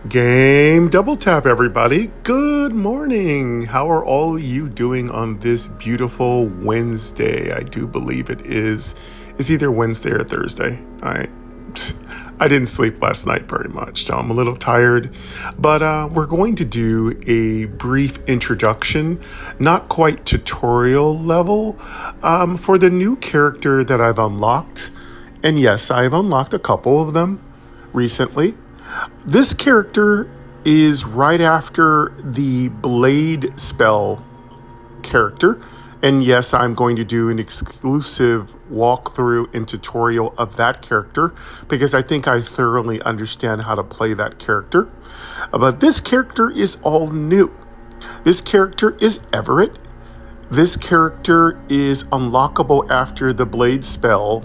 Game double tap, everybody. Good morning. How are all you doing on this beautiful Wednesday? I do believe it is. It's either Wednesday or Thursday. I didn't sleep last night very much, so I'm a little tired. But we're going to do a brief introduction, not quite tutorial level, for the new character that I've unlocked. And yes, I've unlocked a couple of them recently. This character is right after the Blade spell character. And yes, I'm going to do an exclusive walkthrough and tutorial of that character because I think I thoroughly understand how to play that character. But this character is all new. This character is Everick. This character is unlockable after the Blade spell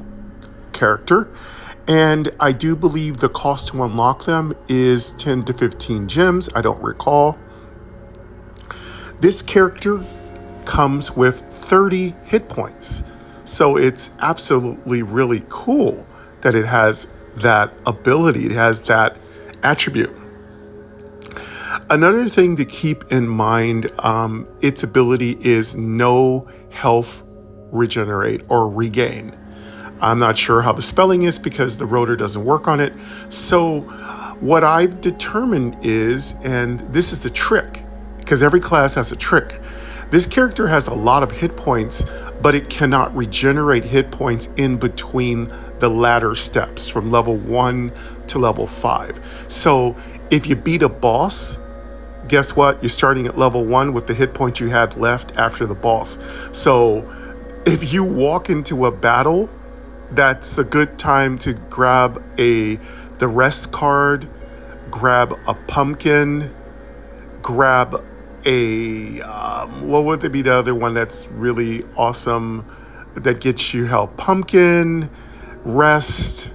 character. And I do believe the cost to unlock them is 10 to 15 gems. I don't recall. This character comes with 30 hit points. So it's absolutely really cool that it has that ability. It has that attribute. Another thing to keep in mind, its ability is no health regenerate or regain. I'm not sure how the spelling is because the rotor doesn't work on it. So what I've determined is, and this is the trick, because every class has a trick. This character has a lot of hit points, but it cannot regenerate hit points in between the ladder steps from level 1 to level 5. So if you beat a boss, guess what? You're starting at level 1 with the hit points you had left after the boss. So if you walk into a battle, that's a good time to grab the rest card, grab a pumpkin, grab what would be the other one that's really awesome that gets you health? Pumpkin, rest,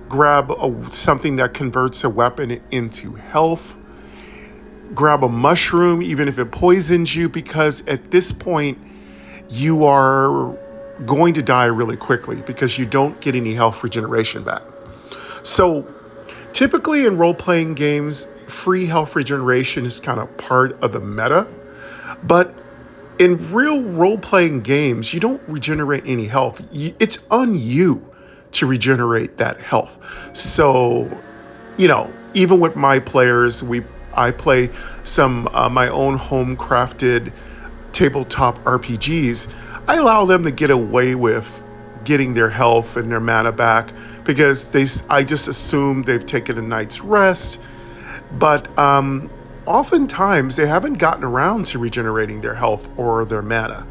grab something that converts a weapon into health, grab a mushroom even if it poisons you, because at this point you are going to die really quickly because you don't get any health regeneration back. So typically in role-playing games, free health regeneration is kind of part of the meta. But in real role-playing games, you don't regenerate any health. It's on you to regenerate that health. So, even with my players, I play some my own home-crafted tabletop RPGs. I allow them to get away with getting their health and their mana back because I just assume they've taken a night's rest. But oftentimes they haven't gotten around to regenerating their health or their mana.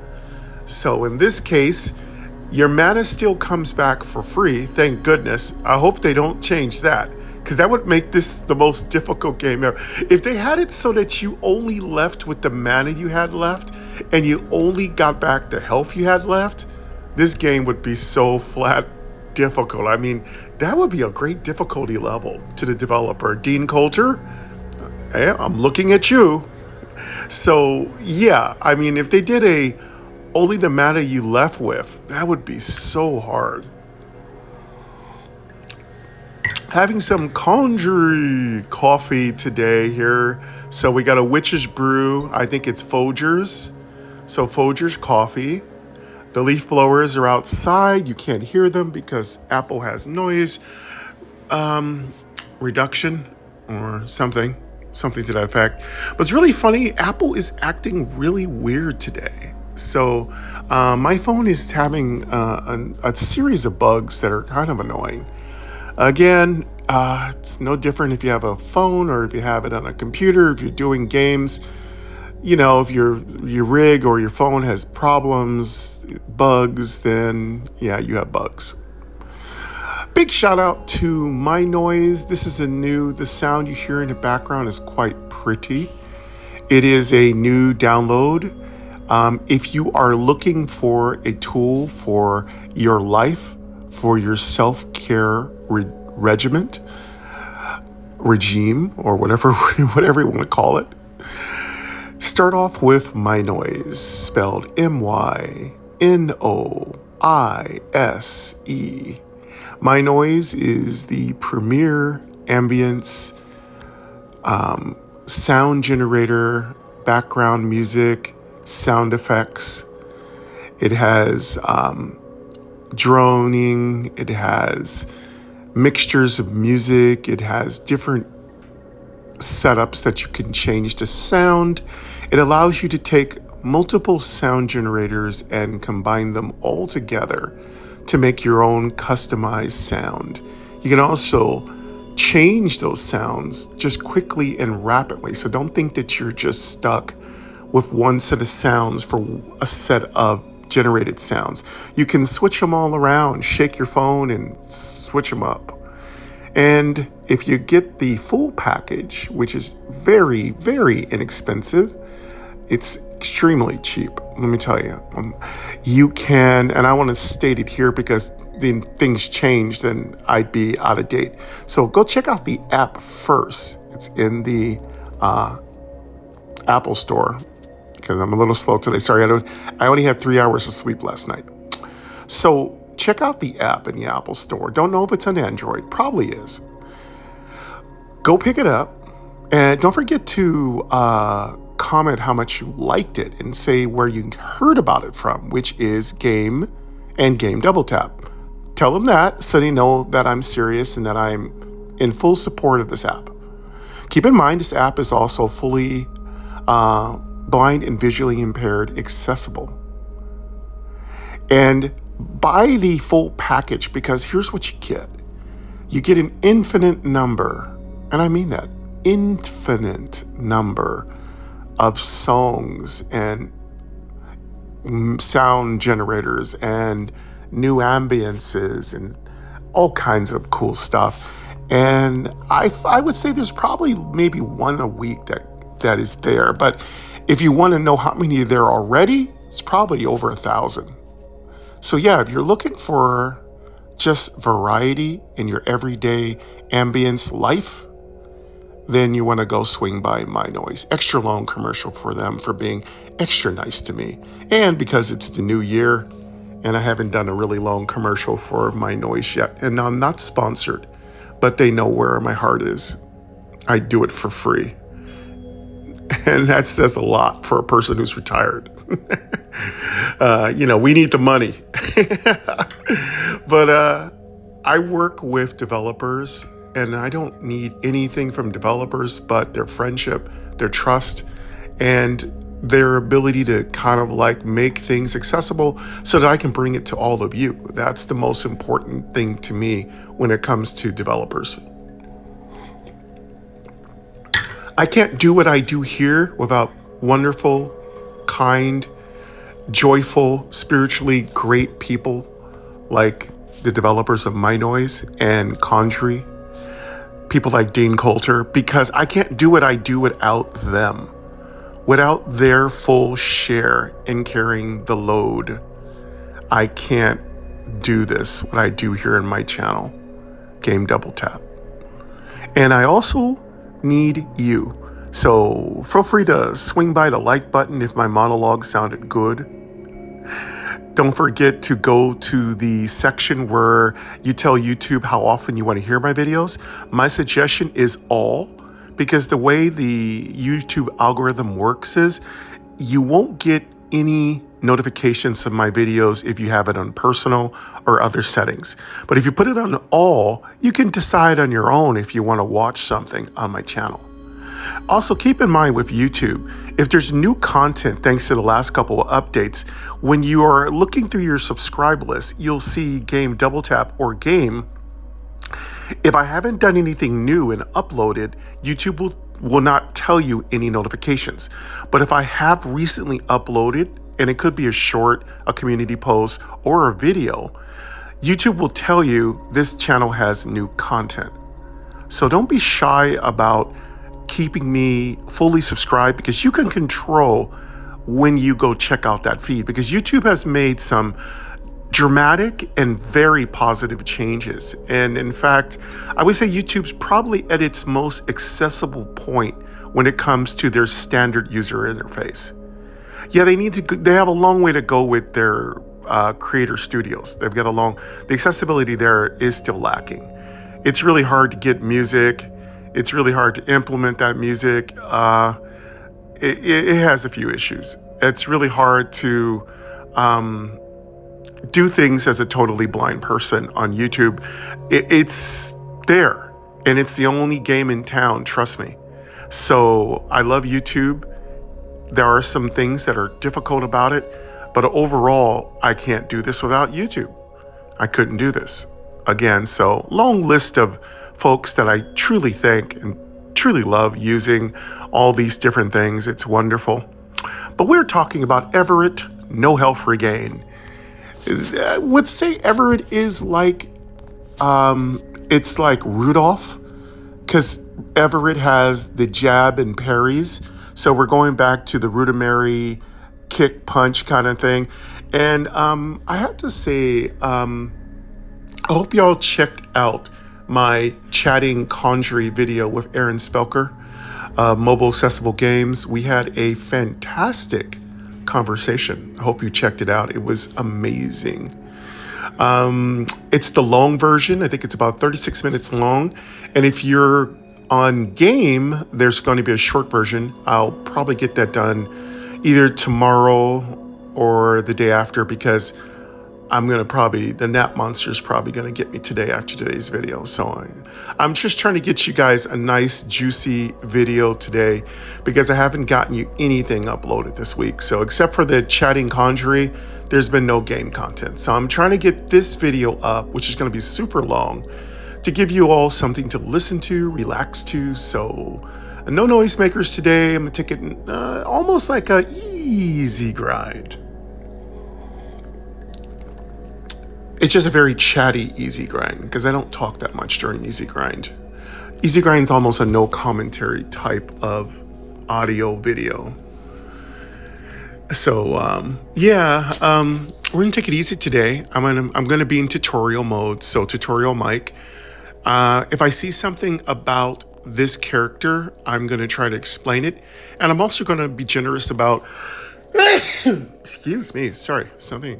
So in this case, your mana still comes back for free. Thank goodness. I hope they don't change that, because that would make this the most difficult game ever. If they had it so that you only left with the mana you had left and you only got back the health you had left, this game would be so flat difficult. I mean, that would be a great difficulty level to the developer. Dean Coulter, hey, I'm looking at you. So yeah, I mean, if they did only the mana you left with, that would be so hard. Having some Conjury coffee today here. So we got a witch's brew. I think it's Folgers. So Folgers coffee. The leaf blowers are outside. You can't hear them because Apple has noise reduction or something to that effect. But it's really funny. Apple is acting really weird today. So my phone is having a series of bugs that are kind of annoying. Again, it's no different if you have a phone or if you have it on a computer, if you're doing games. If your rig or your phone has problems, bugs, then yeah, you have bugs. Big shout out to MyNoise. This is the sound you hear in the background is quite pretty. It is a new download. If you are looking for a tool for your life, for your self-care regime, or whatever you want to call it, start off with MyNoise, spelled MyNoise. MyNoise is the premier ambience sound generator, background music, sound effects. It has droning. It has mixtures of music. It has different setups that you can change to sound. It allows you to take multiple sound generators and combine them all together to make your own customized sound. You can also change those sounds just quickly and rapidly. So don't think that you're just stuck with one set of sounds for a set of generated sounds. You can switch them all around, shake your phone and switch them up. And if you get the full package, which is very, very inexpensive, it's extremely cheap. Let me tell you, you can, and I want to state it here because then things changed and I'd be out of date. So go check out the app first. It's in the Apple Store because I'm a little slow today. Sorry, I only had 3 hours of sleep last night. So check out the app in the Apple Store. Don't know if it's on Android. Probably is. Go pick it up. And don't forget to comment how much you liked it and say where you heard about it from, which is Game and Game Double Tap. Tell them that so they know that I'm serious and that I'm in full support of this app. Keep in mind, this app is also fully blind and visually impaired accessible. And buy the full package because here's what you get. You get an infinite number, and I mean that, infinite number of songs and sound generators and new ambiences and all kinds of cool stuff. And I would say there's probably maybe one a week that is there. But if you want to know how many there are already, it's probably over 1,000. So yeah, if you're looking for just variety in your everyday ambience life, then you want to go swing by MyNoise. Extra long commercial for them for being extra nice to me. And because it's the new year and I haven't done a really long commercial for MyNoise yet. And I'm not sponsored, but they know where my heart is. I do it for free. And that says a lot for a person who's retired. We need the money. But I work with developers, and I don't need anything from developers but their friendship, their trust, and their ability to kind of like make things accessible so that I can bring it to all of you. That's the most important thing to me when it comes to developers. I can't do what I do here without wonderful, kind, joyful, spiritually great people like the developers of MyNoise and Conjury, people like Dean Coulter, because I can't do what I do without them, without their full share in carrying the load. I can't do this, what I do here in my channel, Game Double Tap. And I also need you. So feel free to swing by the like button if my monologue sounded good. Don't forget to go to the section where you tell YouTube how often you want to hear my videos. My suggestion is all, because the way the YouTube algorithm works is you won't get any notifications of my videos if you have it on personal or other settings. But if you put it on all, you can decide on your own if you want to watch something on my channel. Also, keep in mind with YouTube, if there's new content thanks to the last couple of updates, when you are looking through your subscribe list, you'll see Game Double Tap or Game. If I haven't done anything new and uploaded, YouTube will not tell you any notifications. But if I have recently uploaded, and it could be a short, a community post, or a video, YouTube will tell you this channel has new content. So don't be shy about keeping me fully subscribed, because you can control when you go check out that feed, because YouTube has made some dramatic and very positive changes. And in fact, I would say YouTube's probably at its most accessible point when it comes to their standard user interface. Yeah, they have a long way to go with their creator studios. The accessibility there is still lacking. It's really hard to get music. It's really hard to implement that music. It has a few issues. It's really hard to do things as a totally blind person on YouTube. It's there, and it's the only game in town, trust me. So I love YouTube. There are some things that are difficult about it, but overall, I can't do this without YouTube. I couldn't do this. Again, so long list of folks that I truly thank and truly love using all these different things. It's wonderful. But we're talking about Everick, No Health Regain. I would say Everick is like, it's like Rudolph, because Everick has the jab and parries. So we're going back to the rudimentary kick punch kind of thing. And I have to say, I hope y'all checked out my chatting Conjury video with Aaron Spelker, Mobile Accessible Games. We had a fantastic conversation. I hope you checked it out. It was amazing. It's the long version. I think it's about 36 minutes long. And if you're on game, there's going to be a short version. I'll probably get that done either tomorrow or the day after, because the nap monster is probably going to get me today after today's video. So I'm just trying to get you guys a nice juicy video today, because I haven't gotten you anything uploaded this week. So except for the chatting Conjury, there's been no game content. So I'm trying to get this video up, which is going to be super long, to give you all something to listen to, relax to. So no noisemakers today. I'm going to take it almost like a easy grind. It's just a very chatty easy grind, because I don't talk that much during easy grind. Easy grind is almost a no commentary type of audio video. So we're gonna take it easy today. I'm gonna be in tutorial mode, so tutorial mic. If I see something about this character, I'm gonna try to explain it, and I'm also gonna be generous about. Excuse me, sorry, something.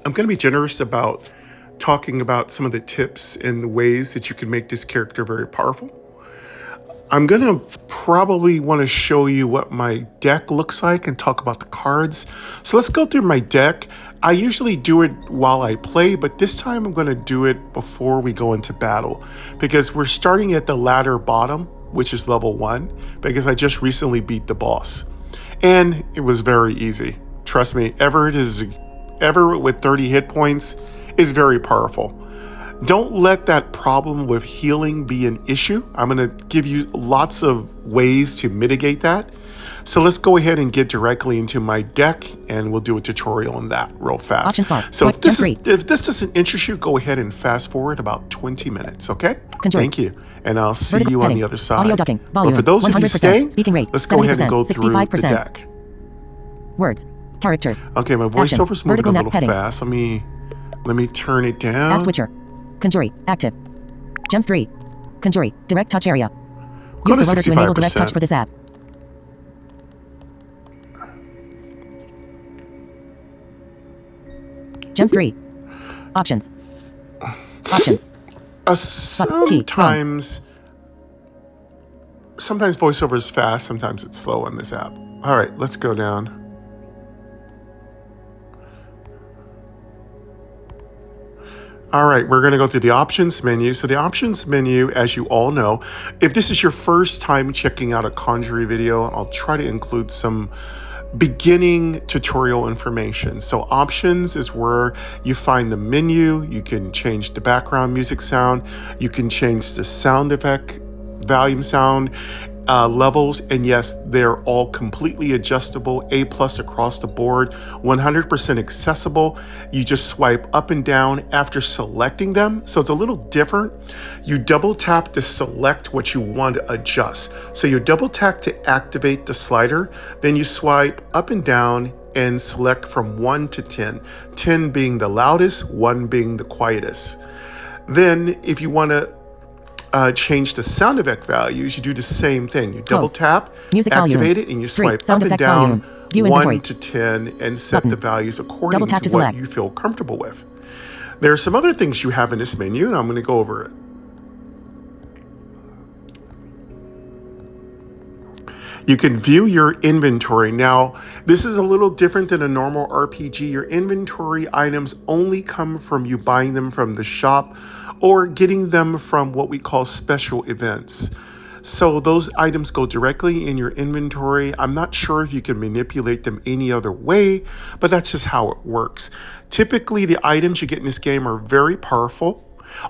I'm going to be generous about talking about some of the tips and the ways that you can make this character very powerful. I'm going to probably want to show you what my deck looks like and talk about the cards. So let's go through my deck. I usually do it while I play, but this time I'm going to do it before we go into battle, because we're starting at the latter bottom, which is level 1, because I just recently beat the boss. And it was very easy. Trust me, Everick with 30 hit points is very powerful. Don't let that problem with healing be an issue. I'm going to give you lots of ways to mitigate that. So let's go ahead and get directly into my deck, and we'll do a tutorial on that real fast. So if this doesn't interest you, go ahead and fast forward about 20 minutes, okay? Thank you. And I'll see you on the other side. But for those of you staying, let's go ahead and go through the deck. Words. Characters. Okay, my voiceover's moving a little fast. Let me turn it down. App switcher. Conjury. Active. Gems 3. Conjury. Direct touch area. Go Use to the rotor to enable direct touch for this app. Gems 3. Options. Options. Sometimes voiceover is fast, sometimes it's slow on this app. All right, let's go down. All right, we're going to go to the options menu. So the options menu, as you all know, if this is your first time checking out a Conjury video, I'll try to include some beginning tutorial information. So options is where you find the menu. You can change the background music sound. You can change the sound effect, volume sound, levels, and yes, they're all completely adjustable, A+ across the board, 100% accessible. You just swipe up and down after selecting them, so it's a little different. You double tap to select what you want to adjust. So you double tap to activate the slider, then you swipe up and down and select from 1 to 10, 10 being the loudest, 1 being the quietest. Then if you want to change the sound effect values, you do the same thing. You double tap, activate it, and you swipe up and down 1 to 10 and set the values according to what you feel comfortable with. There are some other things you have in this menu, and I'm going to go over it. You can view your inventory. Now, this is a little different than a normal RPG. Your inventory items only come from you buying them from the shop or getting them from what we call special events. So those items go directly in your inventory. I'm not sure if you can manipulate them any other way, but that's just how it works. Typically, the items you get in this game are very powerful.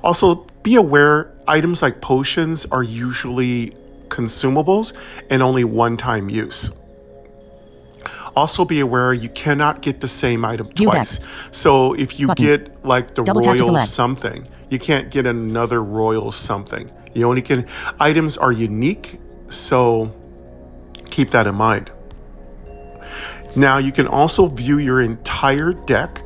Also, be aware, items like potions are usually consumables and only one-time use. Also be aware you cannot get the same item twice. So if you get like the royal something, you can't get another royal something. You only can, items are unique, so keep that in mind. Now you can also view your entire deck.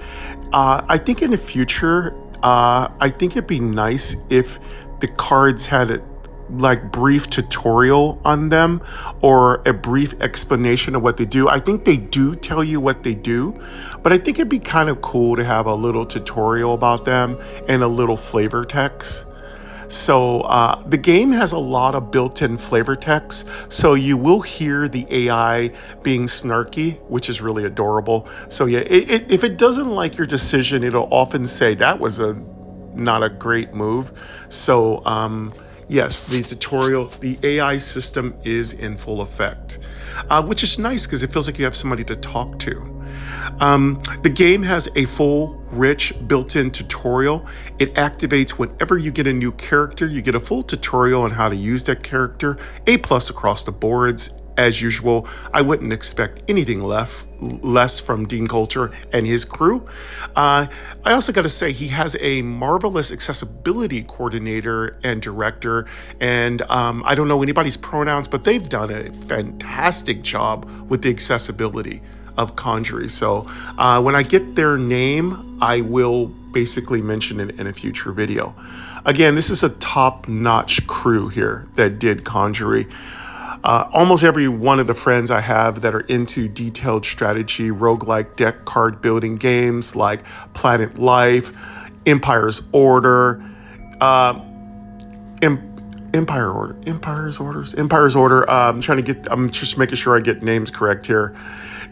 I think in the future, I think it'd be nice if the cards had a like brief tutorial on them or a brief explanation of what they do. I think they do tell you what they do, but I think it'd be kind of cool to have a little tutorial about them and a little flavor text. So the game has a lot of built-in flavor text, so you will hear the AI being snarky, which is really adorable. So yeah, if it doesn't like your decision, it'll often say that was not a great move. So yes, the AI system is in full effect, which is nice because it feels like you have somebody to talk to. The game has a full, rich, built-in tutorial. It activates whenever you get a new character. You get a full tutorial on how to use that character. A+ across the boards. As usual, I wouldn't expect anything less from Dean Coulter and his crew. I also got to say, he has a marvelous accessibility coordinator and director, and I don't know anybody's pronouns, but they've done a fantastic job with the accessibility of Conjury. So when I get their name, I will basically mention it in a future video. Again, this is a top-notch crew here that did Conjury. Almost every one of the friends I have that are into detailed strategy, roguelike deck card building games like Planet Life, Empire's Order, Empire's Order. I'm just making sure I get names correct here.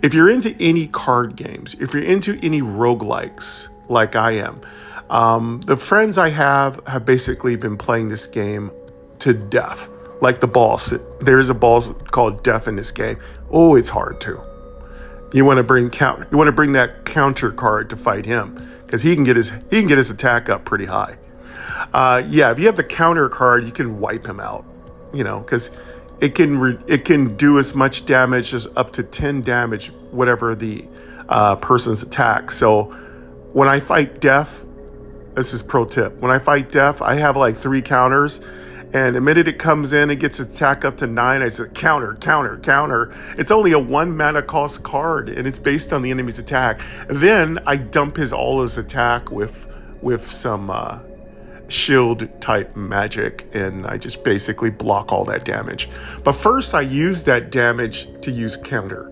If you're into any card games, if you're into any roguelikes like I am, the friends I have basically been playing this game to death. Like the boss, there is a boss called Death in this game. Oh, it's hard too. You want to bring that counter card to fight him because he can get his attack up pretty high. Yeah, if you have the counter card, you can wipe him out. You know, because it can do as much damage as up to 10 damage, whatever the person's attack. So when I fight Death, this is pro tip. When I fight Death, I have like 3 counters. And the minute it comes in, it gets its attack up to 9. I say, counter, counter, counter. It's only a 1 mana cost card, and it's based on the enemy's attack. Then I dump all his attack with some shield type magic, and I just basically block all that damage. But first, I use that damage to use counter.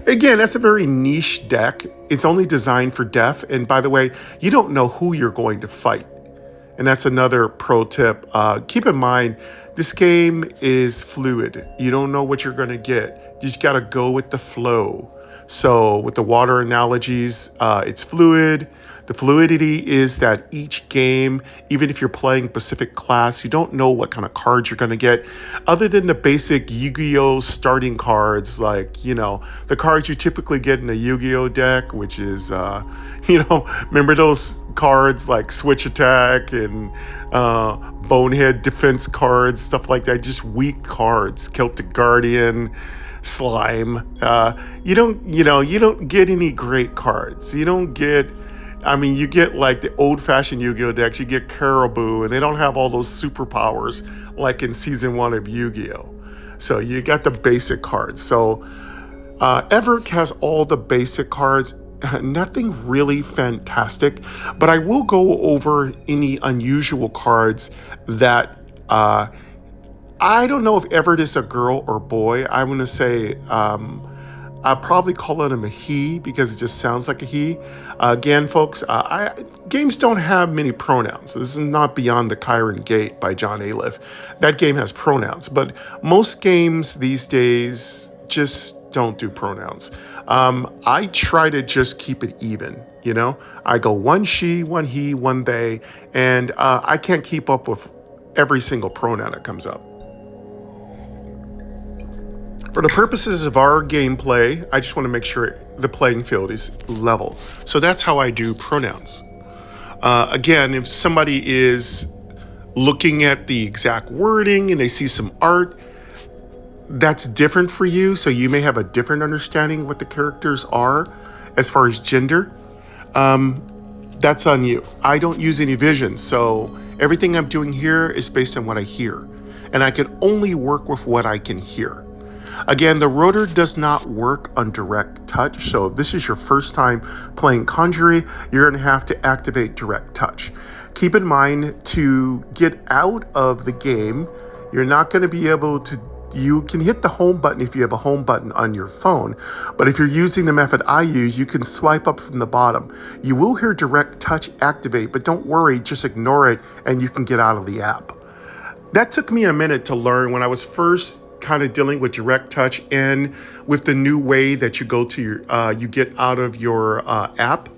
Again, that's a very niche deck. It's only designed for Death. And by the way, you don't know who you're going to fight. And that's another pro tip. Keep in mind, this game is fluid. You don't know what you're going to get. You just got to go with the flow. So with the water analogies, it's fluid. The fluidity is that each game, even if you're playing Pacific Class, you don't know what kind of cards you're going to get. Other than the basic Yu-Gi-Oh! Starting cards, like, you know, the cards you typically get in a Yu-Gi-Oh! Deck, which is, remember those cards like Switch Attack and Bonehead Defense cards, stuff like that, just weak cards, Celtic Guardian, Slime. You don't get any great cards. You get like the old-fashioned Yu-Gi-Oh! Decks. You get Caribou, and they don't have all those superpowers like in Season 1 of Yu-Gi-Oh! So you got the basic cards. So Everick has all the basic cards. Nothing really fantastic, but I will go over any unusual cards that I don't know if Everett is a girl or boy. I'm going to say I'll probably call him a he because it just sounds like a he. Again, folks, games don't have many pronouns. This is not Beyond the Chiron Gate by John Aliff. That game has pronouns, but most games these days just don't do pronouns. I try to just keep it even, you know? I go one she, one he, one they, and I can't keep up with every single pronoun that comes up. For the purposes of our gameplay, I just want to make sure the playing field is level. So that's how I do pronouns. Again, if somebody is looking at the exact wording and they see some art, that's different for you. So you may have a different understanding of what the characters are as far as gender. That's on you. I don't use any vision. So everything I'm doing here is based on what I hear. And I can only work with what I can hear. Again, the rotor does not work on direct touch, so if this is your first time playing Conjury, you're going to have to activate direct touch. Keep in mind, to get out of the game, you're not going to be able to, you can hit the home button if you have a home button on your phone, but if you're using the method I use, you can swipe up from the bottom. You will hear direct touch activate, but don't worry, just ignore it and you can get out of the app. That took me a minute to learn when I was first kind of dealing with direct touch and with the new way that you go to your, you get out of your app.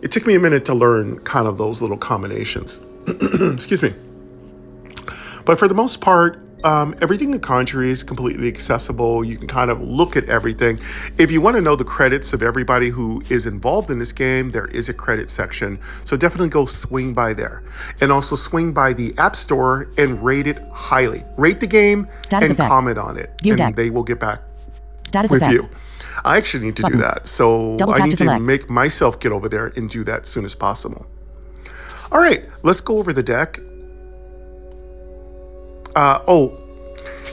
It took me a minute to learn kind of those little combinations. Excuse me. But for the most part, everything in Conjury is completely accessible. You can kind of look at everything. If you want to know the credits of everybody who is involved in this game, there is a credit section. So definitely go swing by there. And also swing by the App Store and rate it highly. Rate the game Status and effects. Comment on it. View and deck. they will get back Status with effects. you. I actually need to Button. do that. So Double I tap need to to select. make myself get over there and do that as soon as possible. All right, let's go over the deck.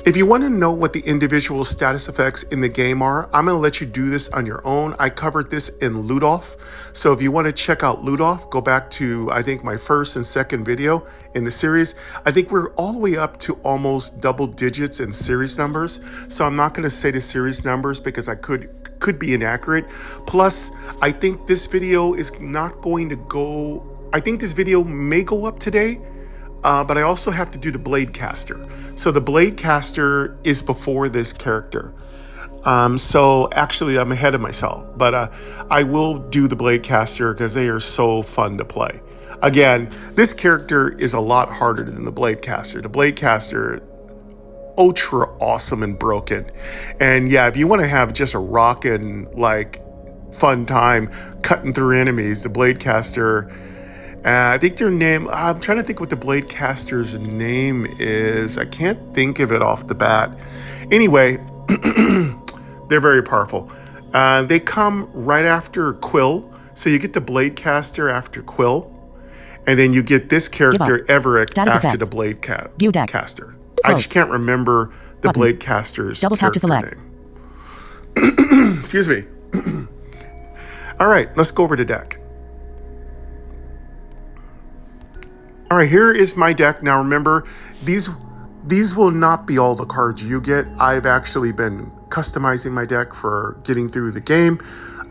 If you want to know what the individual status effects in the game are, I'm going to let you do this on your own. I covered this in Loot Off. So if you want to check out Loot Off, go back to, I think, my first and second video in the series. I think we're all the way up to almost double digits in series numbers. So I'm not going to say the series numbers because I could be inaccurate. Plus, I think this video is not going to go, I think this video may go up today. But I also have to do the Blade Caster. So the Blade Caster is before this character. So actually I'm ahead of myself, but I will do the Blade Caster because they are so fun to play. Again, this character is a lot harder than the Blade Caster. The Blade Caster, ultra awesome and broken. And yeah, if you want to have just a rockin' like fun time cutting through enemies, the Blade Caster, I think their name, I'm trying to think what the Blade Caster's name is. I can't think of it off the bat. Anyway, they're very powerful. They come right after Quill. So you get the Blade Caster after Quill. And then you get this character, Everick, Status after effects. the Blade View deck. Caster. I just can't remember the Button. Blade Caster's Double tap to character select. name. Excuse me. All right, let's go over the deck. All right, here is my deck. Now remember, these will not be all the cards you get. I've actually been customizing my deck for getting through the game.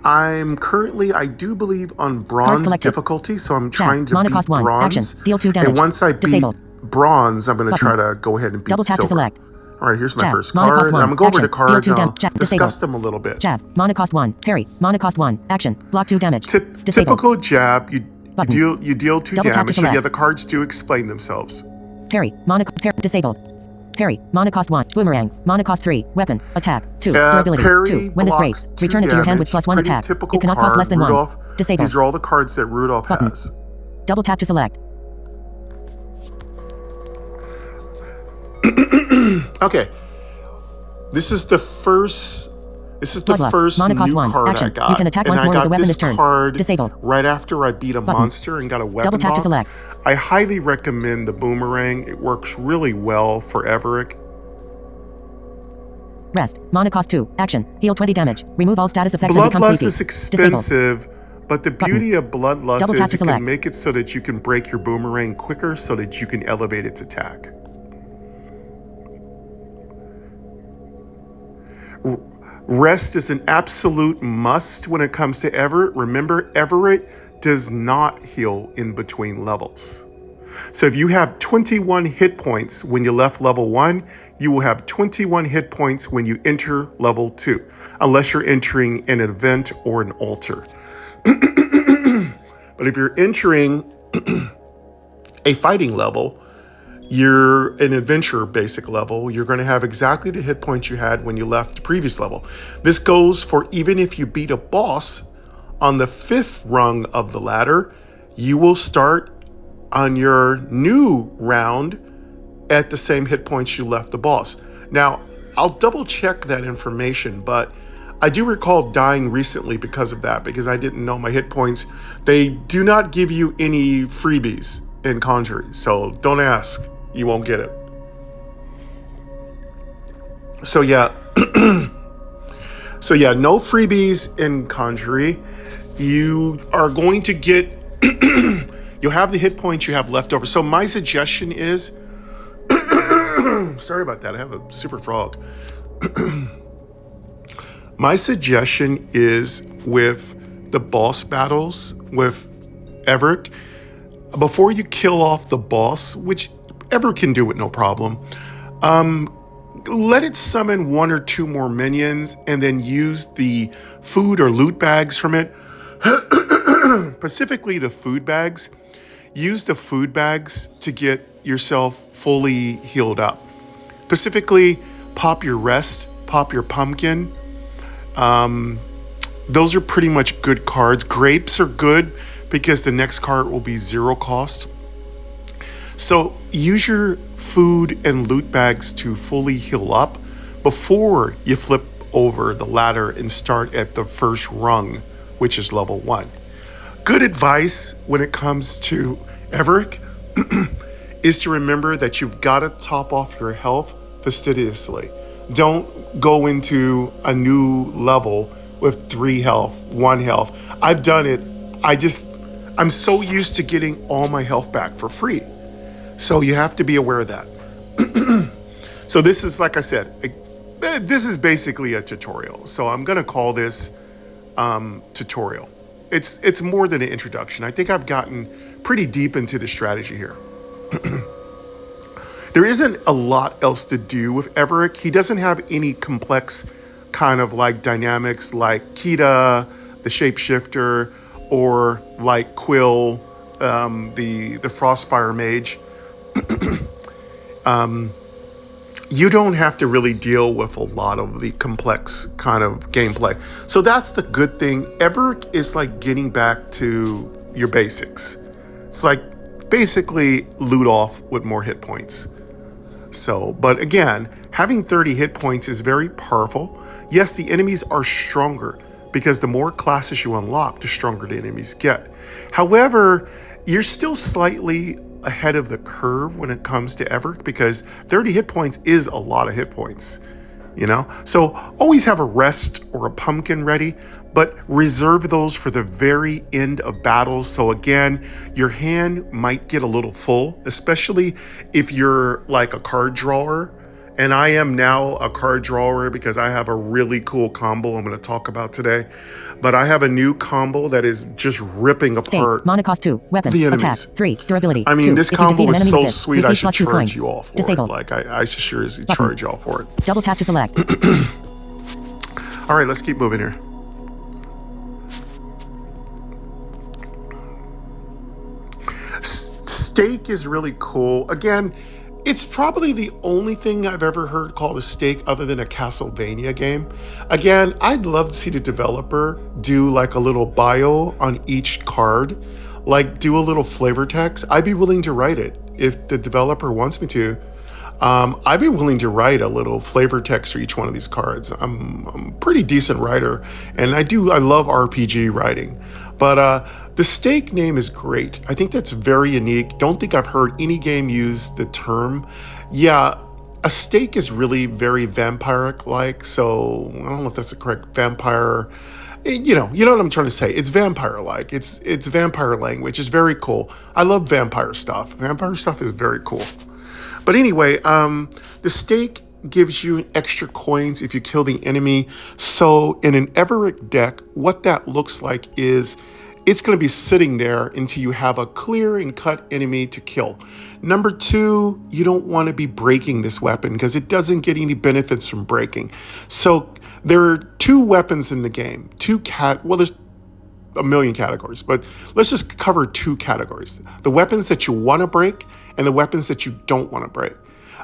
I'm currently, I do believe, on bronze difficulty, so I'm trying to beat cost 1. bronze. Action. Deal 2 damage. And once I beat Disabled. bronze, I'm going to try Button. to go ahead and beat Double tap silver. to select. All right, here's my Jab. first Mana card. cost I'm 1. going to go over Action. the cards Deal 2 and I'll Jab. discuss Disabled. them a little bit. Jab. Mana cost 1. Parry. Mana cost 1. Action. Block 2 damage. Disabled. Typical jab, you deal 2 Double tap to damage, so select. yeah, the cards do explain themselves. Parry. Disabled. Parry. Mana cost 1. Boomerang. Mana cost 3. Weapon. Attack. 2. Durability. Parry 2. Win this blocks race. 2 Return it to your hand with damage. +1 Pretty attack. typical It cannot card. cost less than Rudolph, 1. Disabled. These are all the cards that Rudolph Button. has. Double tap to select. Okay. This is the first Bloodlust. Mana cost new 1. card Action. I got. You can attack and once I more with got a weapon this this turn. card Disabled. right after I beat a Button. monster and got a weapon Double tap to box. select. I highly recommend the boomerang. It works really well for Everick. Rest. Mana cost 2. Action. Heal 20 damage. Remove all status effects and become Bloodlust sleepy. is expensive, but the beauty of Bloodlust Double tap is to it can select. make it so that you can break your boomerang quicker so that you can elevate its attack. Rest is an absolute must when it comes to Everett. Remember, Everett does not heal in between levels. So if you have 21 hit points when you left level 1, you will have 21 hit points when you enter level 2, unless you're entering an event or an altar. But if you're entering a fighting level, you're an adventure basic level, you're going to have exactly the hit points you had when you left the previous level. This goes for even if you beat a boss on the 5th rung of the ladder, you will start on your new round at the same hit points you left the boss. Now, I'll double check that information, but I do recall dying recently because of that, because I didn't know my hit points. They do not give you any freebies in Conjury, so don't ask. You won't get it. So yeah, no freebies in Conjury. You are going to get, you'll have the hit points you have left over. So my suggestion is, sorry about that, I have a super frog. My suggestion is with the boss battles with Everick, before you kill off the boss, which Everick can do it no problem, let it summon 1 or 2 more minions and then use the food or loot bags from it. Specifically the food bags. Use the food bags to get yourself fully healed up. Specifically, pop your rest, pop your pumpkin. Those are pretty much good cards. Grapes are good because the next card will be 0 cost. So use your food and loot bags to fully heal up before you flip over the ladder and start at the first rung, which is level 1. Good advice when it comes to Everick is to remember that you've got to top off your health fastidiously. Don't go into a new level with 3 health, 1 health. I've done it. I'm so used to getting all my health back for free. So you have to be aware of that. So this is, like I said, this is basically a tutorial. So I'm going to call this tutorial. It's more than an introduction. I think I've gotten pretty deep into the strategy here. There isn't a lot else to do with Everick. He doesn't have any complex kind of like dynamics like Kita, the shapeshifter, or like Quill, the Frostfire mage. You don't have to really deal with a lot of the complex kind of gameplay. So that's the good thing. Everick is like getting back to your basics. It's like basically loot off with more hit points. So, but again, having 30 hit points is very powerful. Yes, the enemies are stronger because the more classes you unlock, the stronger the enemies get. However, you're still slightly ahead of the curve when it comes to Everick because 30 hit points is a lot of hit points, you know? So always have a rest or a pumpkin ready, but reserve those for the very end of battles. So again, your hand might get a little full, especially if you're like a card drawer. And I am now a card drawer because I have a really cool combo I'm going to talk about today. But I have a new combo that is just ripping apart Mana cost 2, weapon, the attack, enemies. 3, durability. I mean, 2. this If you combo defeat an is enemy so with this, sweet, I receive should +2 charge coins. you all for Disabled. it. Like, I should seriously charge y'all for it. Double tap to select. All right, let's keep moving here. Steak is really cool. Again, it's probably the only thing I've ever heard called a steak other than a Castlevania game. Again, I'd love to see the developer do like a little bio on each card, like do a little flavor text. I'd be willing to write it if the developer wants me to. I'd be willing to write a little flavor text for each one of these cards. I'm a pretty decent writer, and I love RPG writing. But the steak name is great. I think that's very unique. Don't think I've heard any game use the term. Yeah, a steak is really very vampiric-like, so I don't know if that's the correct vampire. You know what I'm trying to say. It's vampire-like. It's vampire language. It's very cool. I love vampire stuff. Vampire stuff is very cool. But anyway, the steak gives you extra coins if you kill the enemy. So in an Everick deck, what that looks like is it's going to be sitting there until you have a clear and cut enemy to kill. Number two, you don't want to be breaking this weapon because it doesn't get any benefits from breaking. So there are two weapons in the game. Well, there's a million categories, but let's just cover two categories. The weapons that you want to break and the weapons that you don't want to break.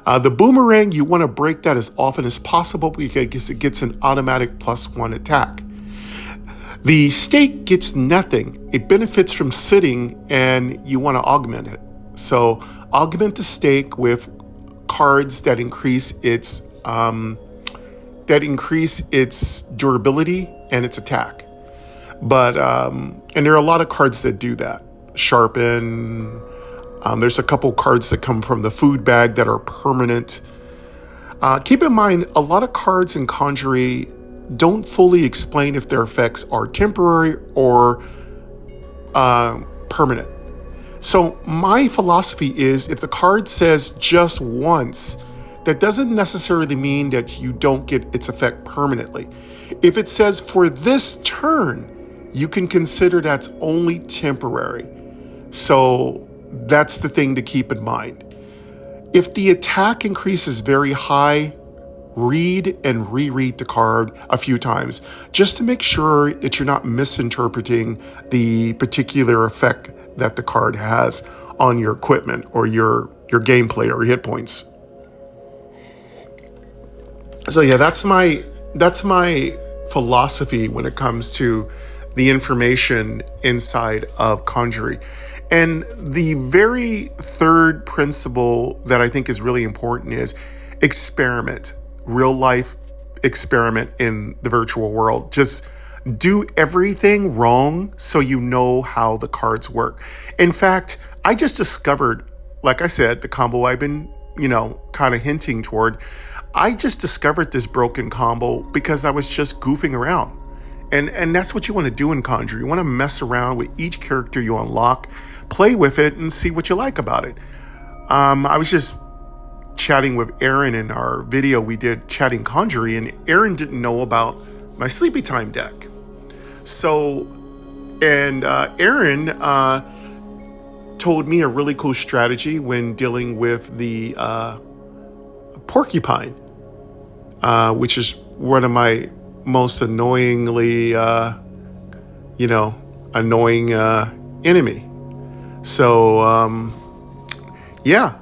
The boomerang, you want to break that as often as possible because it gets an automatic +1 attack. The stake gets nothing. It benefits from sitting and you want to augment it. So augment the stake with cards that increase its durability and its attack. But and there are a lot of cards that do that. Sharpen. There's a couple cards that come from the food bag that are permanent. Keep in mind, a lot of cards in Conjury don't fully explain if their effects are temporary or permanent. So my philosophy is if the card says just once, that doesn't necessarily mean that you don't get its effect permanently. If it says for this turn, you can consider that's only temporary. So that's the thing to keep in mind. If the attack increases very high, read and reread the card a few times just to make sure that you're not misinterpreting the particular effect that the card has on your equipment or your gameplay or your hit points. So yeah, that's my philosophy when it comes to the information inside of Conjury. And the very third principle that I think is really important is experiment. Real life experiment in the virtual world. Just do everything wrong so you know how the cards work. In fact, I just discovered, like I said, the combo I've been, kind of hinting toward. I just discovered this broken combo because I was just goofing around. And that's what you want to do in Conjury. You want to mess around with each character you unlock, play with it, and see what you like about it. I was just chatting with Aaron in our video we did chatting Conjury, and Aaron didn't know about my Sleepy Time deck. So, and Aaron told me a really cool strategy when dealing with the Porcupine, which is one of my most annoyingly, annoying enemy. So, yeah.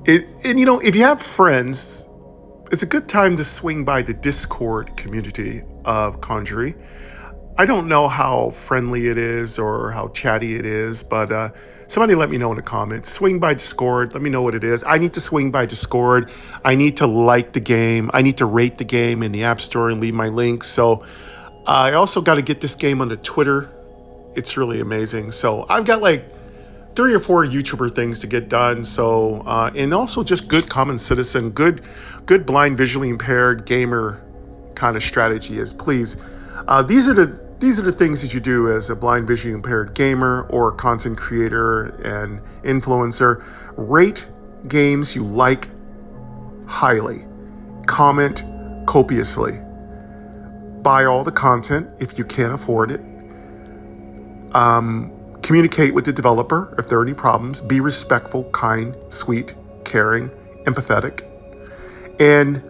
If you have friends, it's a good time to swing by the Discord community of Conjury. I don't know how friendly it is or how chatty it is, but somebody let me know in the comments. Swing by Discord. Let me know what it is. I need to swing by Discord. I need to like the game. I need to rate the game in the App Store and leave my links. So I also got to get this game onto Twitter. It's really amazing. So I've got like 3 or 4 YouTuber things to get done. So, and also just good common citizen, good blind visually impaired gamer kind of strategy is please. These are the things that you do as a blind visually impaired gamer or content creator and influencer. Rate games you like highly. Comment copiously. Buy all the content if you can't afford it. Communicate with the developer if there are any problems. Be respectful, kind, sweet, caring, empathetic. And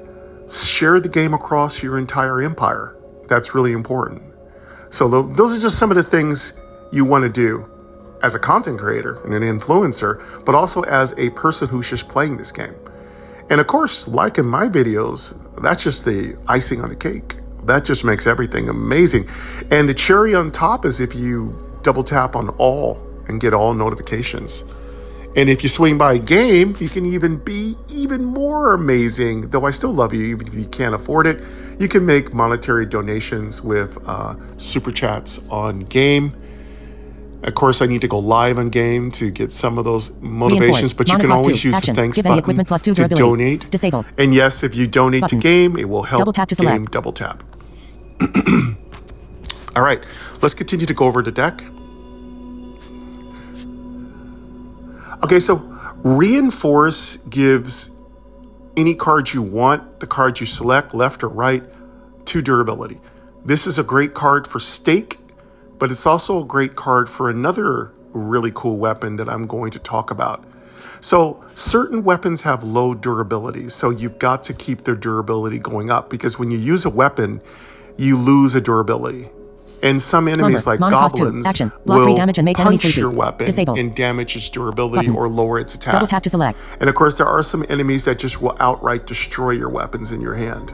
share the game across your entire empire. That's really important. So those are just some of the things you want to do as a content creator and an influencer, but also as a person who's just playing this game. And of course, liking my videos, that's just the icing on the cake. That just makes everything amazing. And the cherry on top is if you double tap on all and get all notifications. And if you swing by a game, you can even be even more amazing. Though I still love you, even if you can't afford it. You can make monetary donations with super chats on game. Of course, I need to go live on game to get some of those motivations, but you can always use the thanks button to donate. Disable. And yes, if you donate Button. to game, it will help Double tap to select. game double tap. All right, let's continue to go over the deck. Okay, so Reinforce gives any card you want, the card you select, left or right, 2 durability. This is a great card for stake, but it's also a great card for another really cool weapon that I'm going to talk about. So certain weapons have low durability, so you've got to keep their durability going up, because when you use a weapon, you lose a durability. And some enemies like goblins will punch your weapon and damage its durability or lower its attack. Double tap to select. And of course, there are some enemies that just will outright destroy your weapons in your hand.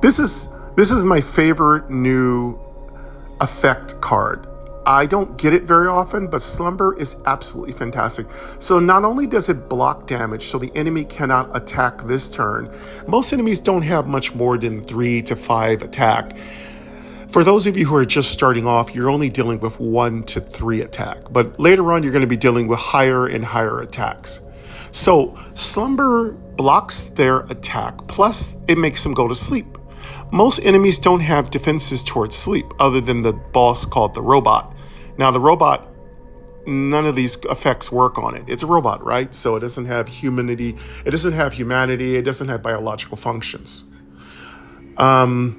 This is my favorite new effect card. I don't get it very often, but Slumber is absolutely fantastic. So not only does it block damage, so the enemy cannot attack this turn. Most enemies don't have much more than 3 to 5 attack. For those of you who are just starting off, you're only dealing with 1 to 3 attack. But later on, you're going to be dealing with higher and higher attacks. So Slumber blocks their attack, plus it makes them go to sleep. Most enemies don't have defenses towards sleep, other than the boss called the robot. Now the robot, none of these effects work on it. It's a robot, right? So it doesn't have humanity. It doesn't have humanity. It doesn't have biological functions. Though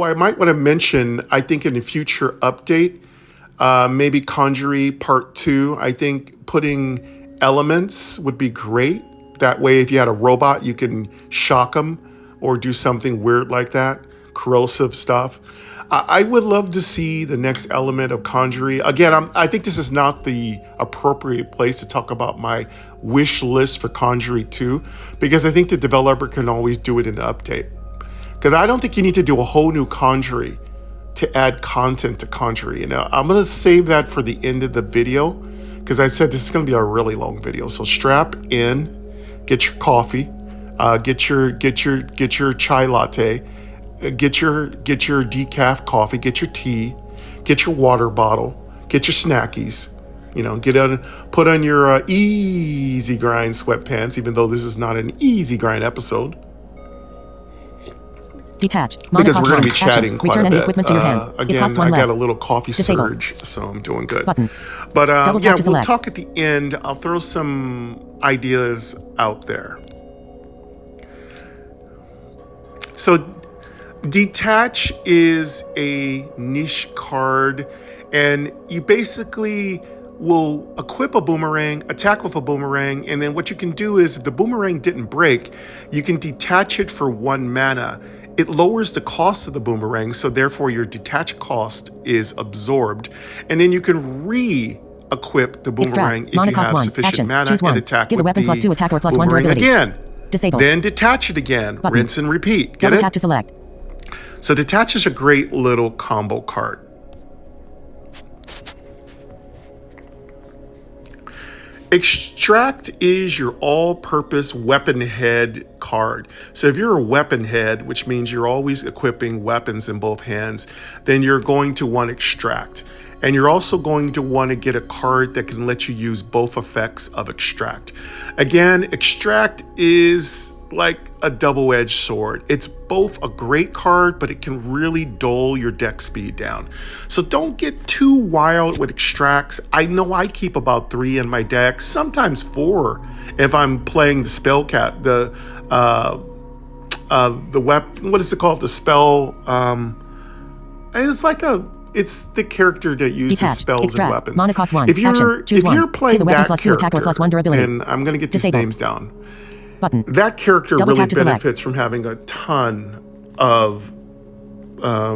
I might want to mention, I think in a future update, maybe Conjury Part 2, I think putting elements would be great. That way, if you had a robot, you can shock them or do something weird like that, corrosive stuff. I would love to see the next element of Conjury. Again, I think this is not the appropriate place to talk about my wish list for Conjury 2, because I think the developer can always do it in an update. Because I don't think you need to do a whole new Conjury to add content to Conjury. You know, I'm going to save that for the end of the video, because I said this is going to be a really long video. So strap in, get your coffee, get your chai latte, get your decaf coffee, get your tea, get your water bottle, get your snackies. You know, put on your easy grind sweatpants, even though this is not an easy grind episode. Detach. Because we're going to be chatting quite Return a any bit. equipment to your hand. Again, I got a little coffee surge, so I'm doing good. Button. But yeah, we'll select. talk at the end. I'll throw some ideas out there. So Detach is a niche card, and you basically will equip a boomerang, attack with a boomerang, and then what you can do is, if the boomerang didn't break, you can detach it for 1 mana. It lowers the cost of the boomerang, so therefore your detach cost is absorbed, and then you can re-equip the boomerang if you have sufficient mana and attack with the attack or +1 boomerang durability. again. Disabled. Then detach it again. Button. Rinse and repeat. Get Double it? tap to select. So detach is a great little combo card. Extract is your all-purpose weapon head card. So if you're a weapon head, which means you're always equipping weapons in both hands, then you're going to want Extract. And you're also going to want to get a card that can let you use both effects of Extract. Again, Extract is like a double-edged sword. It's both a great card, but it can really dull your deck speed down. So don't get too wild with Extracts. I know I keep about 3 in my deck, sometimes 4 if I'm playing the Spellcat, the weapon, what is it called? The spell, it's the character that uses Detach, spells extract, and weapons. mana cost 1, If you're playing that +2 attack or character, +1 durability. and I'm going to get these Disabled. names down. Button. That character Double really tap to select. benefits from having a ton of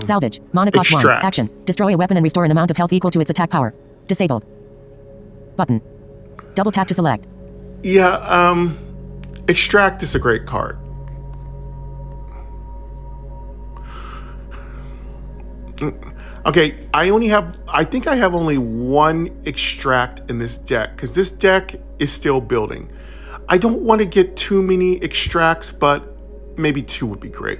Salvage. Mana cost 1. Extract. Action. Destroy a weapon and restore an amount of health equal to its attack power. Disabled. Button. Double tap to select. Yeah, Extract is a great card. Okay, I think I have only 1 Extract in this deck, because this deck is still building. I don't want to get too many Extracts, but maybe 2 would be great.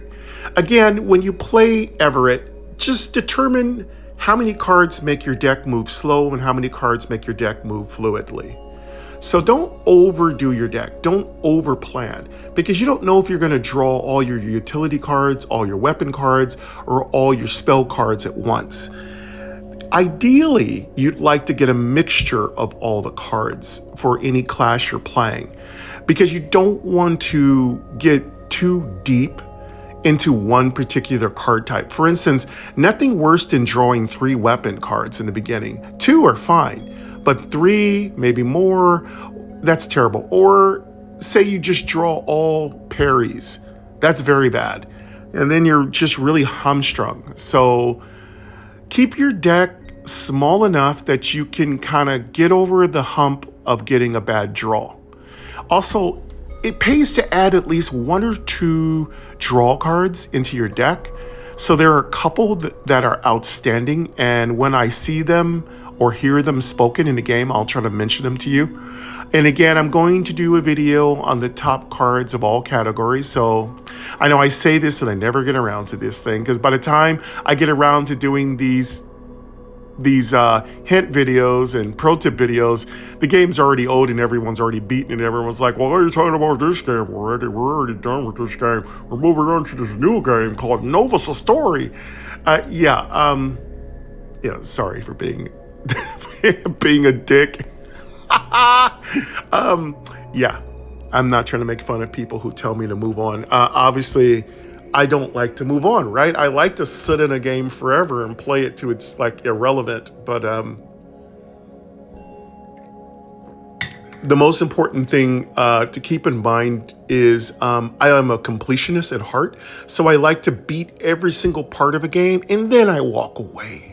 Again, when you play Everick, just determine how many cards make your deck move slow and how many cards make your deck move fluidly. So don't overdo your deck. Don't overplan, because you don't know if you're going to draw all your utility cards, all your weapon cards, or all your spell cards at once. Ideally, you'd like to get a mixture of all the cards for any class you're playing, because you don't want to get too deep into one particular card type. For instance, nothing worse than drawing 3 weapon cards in the beginning. 2 are fine, but 3, maybe more, that's terrible. Or say you just draw all parries. That's very bad. And then you're just really hamstrung. So keep your deck small enough that you can kind of get over the hump of getting a bad draw. Also, it pays to add at least 1 or 2 draw cards into your deck. So there are a couple that are outstanding, and when I see them or hear them spoken in a game, I'll try to mention them to you. And again, I'm going to do a video on the top cards of all categories. So I know I say this, but I never get around to this thing, because by the time I get around to doing these hint videos and pro tip videos, the game's already old and everyone's already beaten, and everyone's like, well, what are you talking about this game already? We're already done with this game. We're moving on to this new game called Novus A Story. Sorry for being being a dick. I'm not trying to make fun of people who tell me to move on. Obviously, I don't like to move on, right? I like to sit in a game forever and play it to its like irrelevant. But the most important thing to keep in mind is I am a completionist at heart. So I like to beat every single part of a game and then I walk away.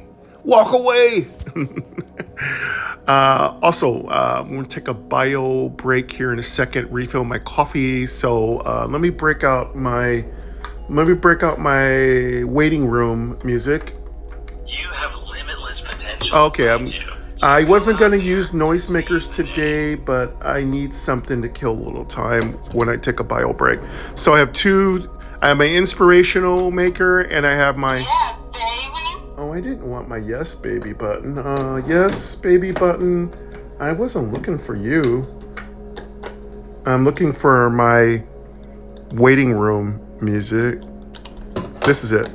Walk away! I'm going to take a bio break here in a second, refill my coffee. So let me break out my waiting room music. You have limitless potential. Okay, I wasn't going to use noisemakers today, but I need something to kill a little time when I take a bio break. So I have my inspirational maker, and I have my... Yeah, baby. Oh, I didn't want my yes, baby button. Yes, baby button. I wasn't looking for you. I'm looking for my waiting room music. This is it.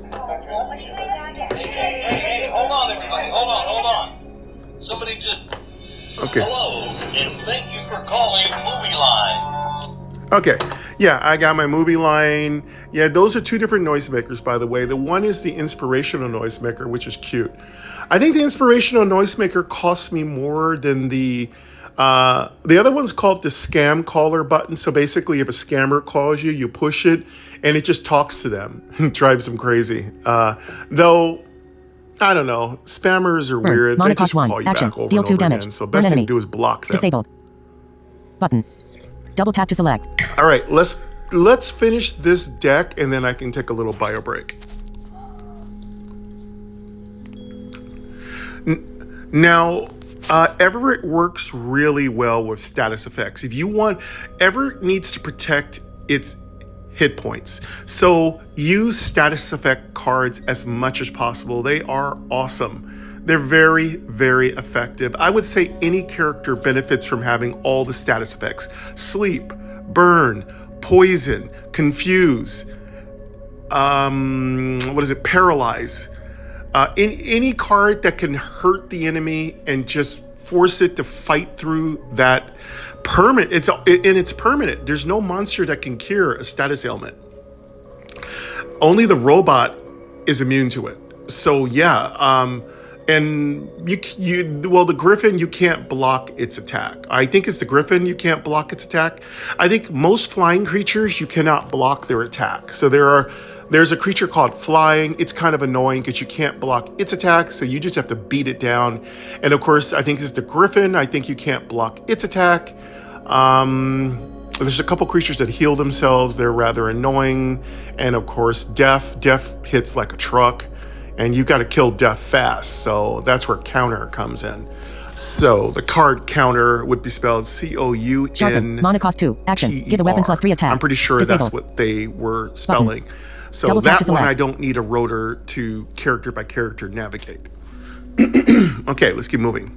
Hey, hold on, everybody. Hold on. Somebody just... Okay. Hello, and thank you for calling Movie Line. Okay. Yeah, I got my movie line. Yeah, those are 2 different noisemakers, by the way. The one is the inspirational noisemaker, which is cute. I think the inspirational noisemaker costs me more than the other one's called the scam caller button. So basically, if a scammer calls you, you push it, and it just talks to them and drives them crazy. Though, I don't know. Spammers are weird. They just call you Action. back over Deal and 2 over damage. again. So best thing to do is block them. Disabled. Button. Double tap to select. All right, let's finish this deck, and then I can take a little bio break. Now, Everick works really well with status effects. Everick needs to protect its hit points. So use status effect cards as much as possible. They are awesome. They're very, very effective. I would say any character benefits from having all the status effects. Sleep, burn, poison, confuse, paralyze. Any card that can hurt the enemy and just force it to fight through that permanent. It's permanent. There's no monster that can cure a status ailment. Only the robot is immune to it. So yeah, and the Griffin, you can't block its attack. I think it's the Griffin, you can't block its attack. I think most flying creatures, you cannot block their attack. So there's a creature called Flying. It's kind of annoying because you can't block its attack, so you just have to beat it down. And of course, I think it's the Griffin. I think you can't block its attack. There's a couple creatures that heal themselves. They're rather annoying. And of course, Death hits like a truck. And you got to kill Death fast. So that's where counter comes in. So the card counter would be spelled C-O-U-N. Sharpen. Mana cost 2. Action. Give the weapon +3 attack. I'm pretty sure Disabled. that's what they were spelling. Button. So Double tap that to one, select. I don't need a rotor to character by character navigate. Okay, let's keep moving.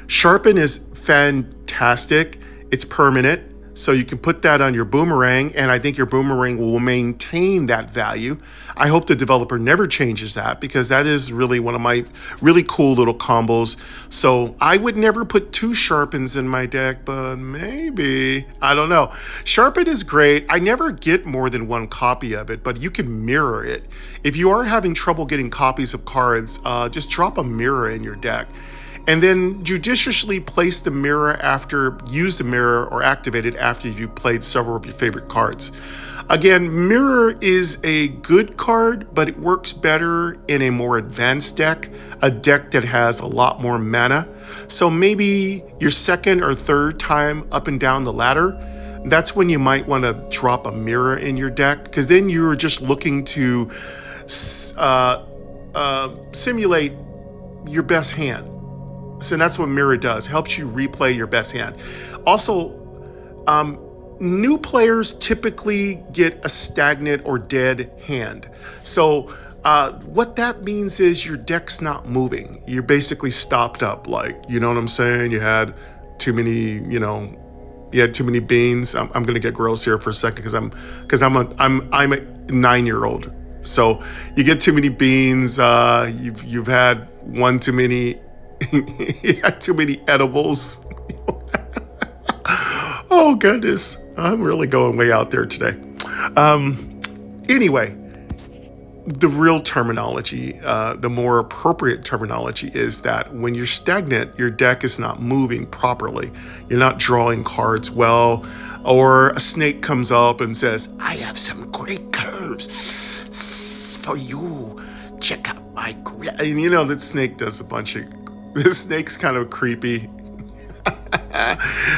Sharpen is fantastic. It's permanent. So you can put that on your boomerang, and I think your boomerang will maintain that value. I hope the developer never changes that, because that is really one of my really cool little combos. So I would never put 2 Sharpens in my deck, but maybe, I don't know. Sharpen is great. I never get more than 1 copy of it, but you can mirror it. If you are having trouble getting copies of cards, just drop a mirror in your deck. And then judiciously place the mirror use the mirror or activate it after you've played several of your favorite cards. Again, mirror is a good card, but it works better in a more advanced deck, a deck that has a lot more mana. So maybe your second or third time up and down the ladder, that's when you might want to drop a mirror in your deck, because then you're just looking to simulate your best hand. So that's what mirror does, helps you replay your best hand. Also, new players typically get a stagnant or dead hand. So what that means is your deck's not moving. You're basically stopped up, like, you know what I'm saying? You had too many, you had too many beans. I'm going to get gross here for a second because I'm a 9-year-old. So you get too many beans. You've had one too many. You had too many edibles. Oh goodness, I'm really going way out there today. Anyway, the real terminology, the more appropriate terminology is that when you're stagnant, your deck is not moving properly. You're not drawing cards well, or a snake comes up and says, "I have some great curves for you. Check out my," and you know that snake does a bunch of. This snake's kind of creepy.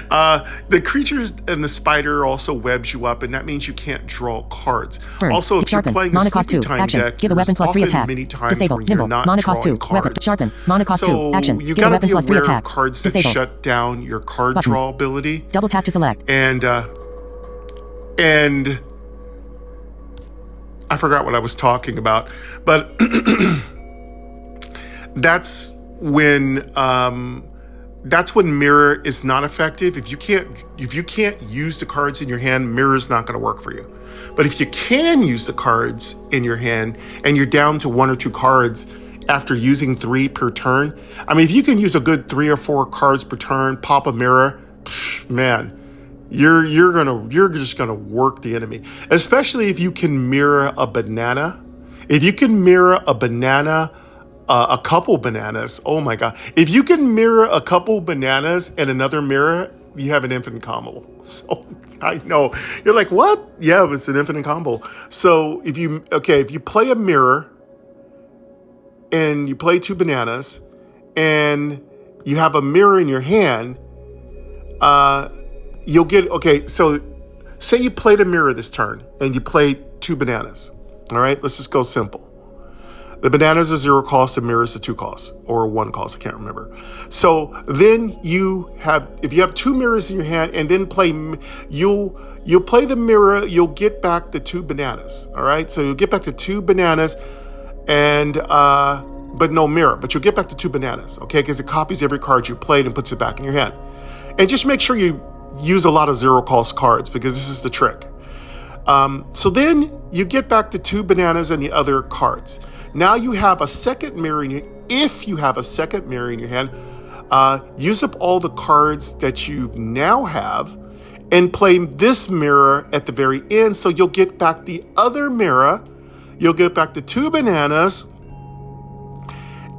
The creatures and the spider also webs you up, and that means you can't draw cards. Burn. Also, if Sharpen. you're playing a Monocost sleepy 2. time Action. deck, Give a weapon there's plus 3 often attack. many times Disable. when you're Nimble. not Monocost 2. drawing Weapon. cards. Sharpen. Monocost So 2. Action. you Give a gotta weapon be plus 3 aware of attack. cards that Disable. shut down your card Button. draw ability. Double tap to select. And I forgot what I was talking about, but that's when mirror is not effective. If you can't use the cards in your hand, mirror is not going to work for you. But if you can use the cards in your hand and you're down to 1 or 2 cards after using 3 per turn, I mean, if you can use a good 3 or 4 cards per turn, pop a mirror, man, you're just gonna work the enemy. Especially if you can mirror a banana. If you can mirror a banana. A couple bananas. Oh my God. If you can mirror a couple bananas and another mirror, you have an infinite combo. So I know you're like, what? Yeah, it's an infinite combo. So if you play a mirror and you play 2 bananas and you have a mirror in your hand, you'll get, so say you played a mirror this turn and you played 2 bananas. All right, let's just go simple. The bananas are 0 cost, the mirrors are 2 costs, or 1 cost, I can't remember. So then if you have 2 mirrors in your hand and then you'll play the mirror, you'll get back the 2 bananas, all right? So you'll get back the 2 bananas and, but no mirror, but you'll get back the 2 bananas, okay? Because it copies every card you played and puts it back in your hand. And just make sure you use a lot of 0 cost cards, because this is the trick. So then you get back the 2 bananas and the other cards. Now you have a second mirror if you have a second mirror in your hand, use up all the cards that you now have and play this mirror at the very end. So you'll get back the other mirror, you'll get back the 2 bananas,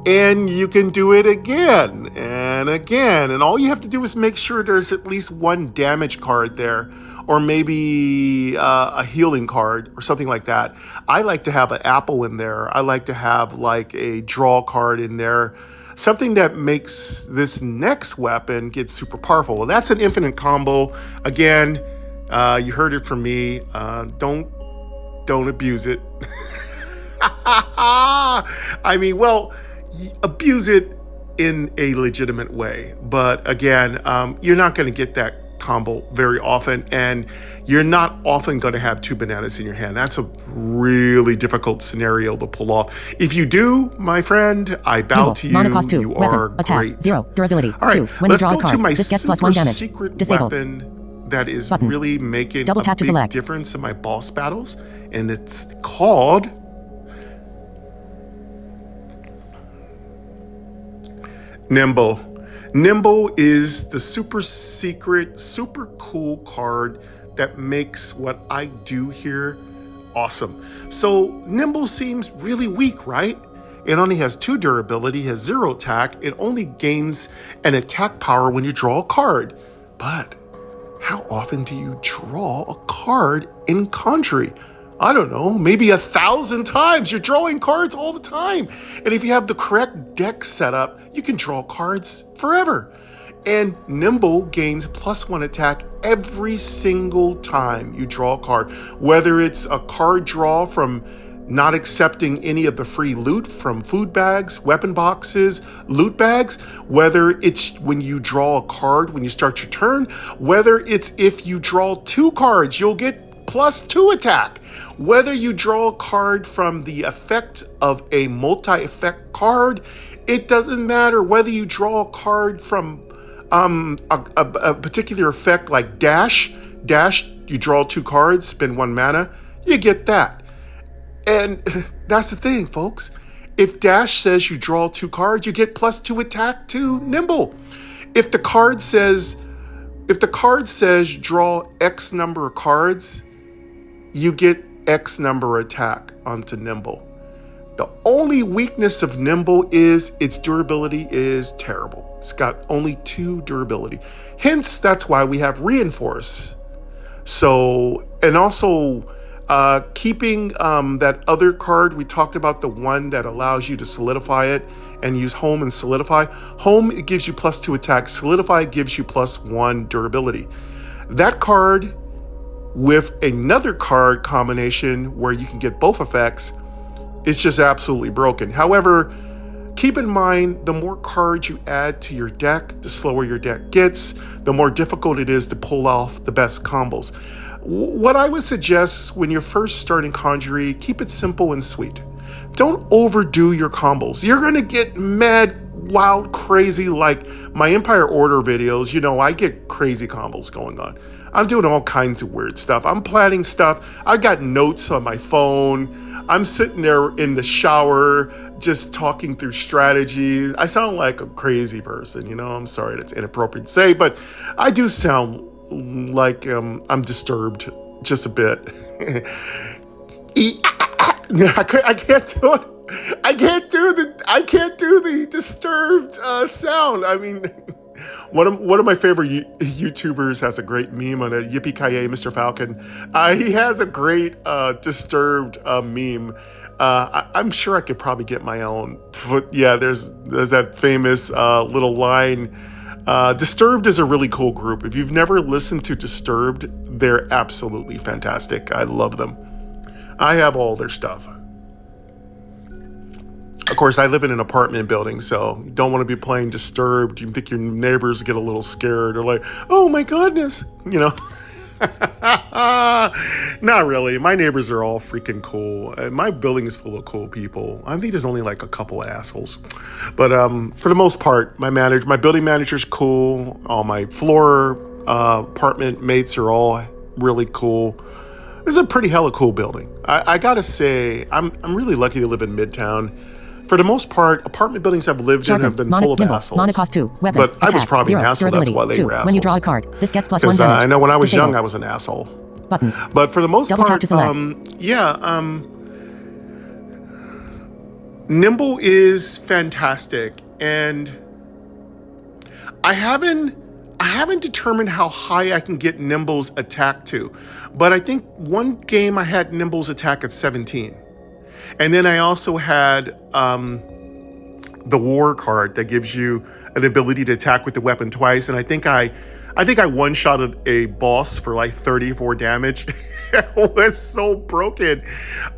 and you can do it again and again. And all you have to do is make sure there's at least 1 damage card there, or maybe a healing card or something like that. I like to have an apple in there. I like to have like a draw card in there, something that makes this next weapon get super powerful. Well, that's an infinite combo. Again, you heard it from me. Don't abuse it. I mean, well, abuse it in a legitimate way. But again, you're not going to get that combo very often, and you're not often going to have 2 bananas in your hand. That's a really difficult scenario to pull off. If you do, my friend, I bow to you. Monocost 2. You Weapon. are Attack. great. 0. Durability. All right, 2. When let's you draw go a card, to my this gets super +1 damage. secret Disabled. weapon that is Button. really making Double a tap to big select. difference in my boss battles, and it's called Nimble. Nimble is the super secret, super cool card that makes what I do here awesome. So Nimble seems really weak, right? It only has 2 durability, has 0 attack. It only gains an attack power when you draw a card. But how often do you draw a card in Conjury? I don't know, maybe 1,000 times. You're drawing cards all the time. And if you have the correct deck setup, you can draw cards forever. And Nimble gains +1 attack every single time you draw a card. Whether it's a card draw from not accepting any of the free loot from food bags, weapon boxes, loot bags, whether it's when you draw a card when you start your turn, whether it's if you draw 2 cards, you'll get +2 attack. Whether you draw a card from the effect of a multi-effect card, it doesn't matter. Whether you draw a card from a particular effect like Dash, you draw 2 cards, spend 1 mana, you get that. And that's the thing, folks. If Dash says you draw 2 cards, you get +2 attack to Nimble. If the card says draw X number of cards, you get X number of attack onto Nimble. The only weakness of Nimble is its durability is terrible. It's got only 2 durability. Hence, that's why we have Reinforce. So, and also keeping that other card, we talked about the one that allows you to solidify it and use Home and Solidify. Home, it gives you +2 attack. Solidify gives you +1 durability. That card with another card combination where you can get both effects, it's just absolutely broken. However, keep in mind, the more cards you add to your deck, the slower your deck gets, the more difficult it is to pull off the best combos. What I would suggest when you're first starting Conjury, keep it simple and sweet. Don't overdo your combos. You're gonna get mad, wild, crazy, like my Empire Order videos, you know, I get crazy combos going on. I'm doing all kinds of weird stuff. I'm planning stuff. I got notes on my phone. I'm sitting there in the shower just talking through strategies. I sound like a crazy person, you know. I'm sorry, that's inappropriate to say, but I do sound like I'm disturbed just a bit. I can't do it. I can't do the disturbed sound. I mean, one of my favorite YouTubers has a great meme on it. Yippee-ki-yay, Mr. Falcon. He has a great disturbed meme. I'm sure I could probably get my own. But yeah, there's that famous little line. Disturbed is a really cool group. If you've never listened to Disturbed, they're absolutely fantastic. I love them. I have all their stuff. Of course, I live in an apartment building, so you don't want to be playing Disturbed. You think your neighbors get a little scared or like, oh my goodness, you know. Not really. My neighbors are all freaking cool. My building is full of cool people. I think there's only like a couple assholes. But for the most part, my building manager's cool. All my floor apartment mates are all really cool. This is a pretty hella cool building. I gotta say, I'm really lucky to live in Midtown. For the most part, apartment buildings I've lived in have been full of assholes. Monocost 2, weapon, but I was attack, probably 0, an asshole. That's why they 2. were assholes. When you draw a card, this gets +1 Because damage. I know when I was Disable. young, I was an asshole. Button. But for the most Double tap part, to select. Nimble is fantastic, and I haven't determined how high I can get Nimble's attack to, but I think one game I had Nimble's attack at 17, and then I also had the war card that gives you an ability to attack with the weapon twice, and I think I one-shotted a boss for like 34 damage. It was so broken.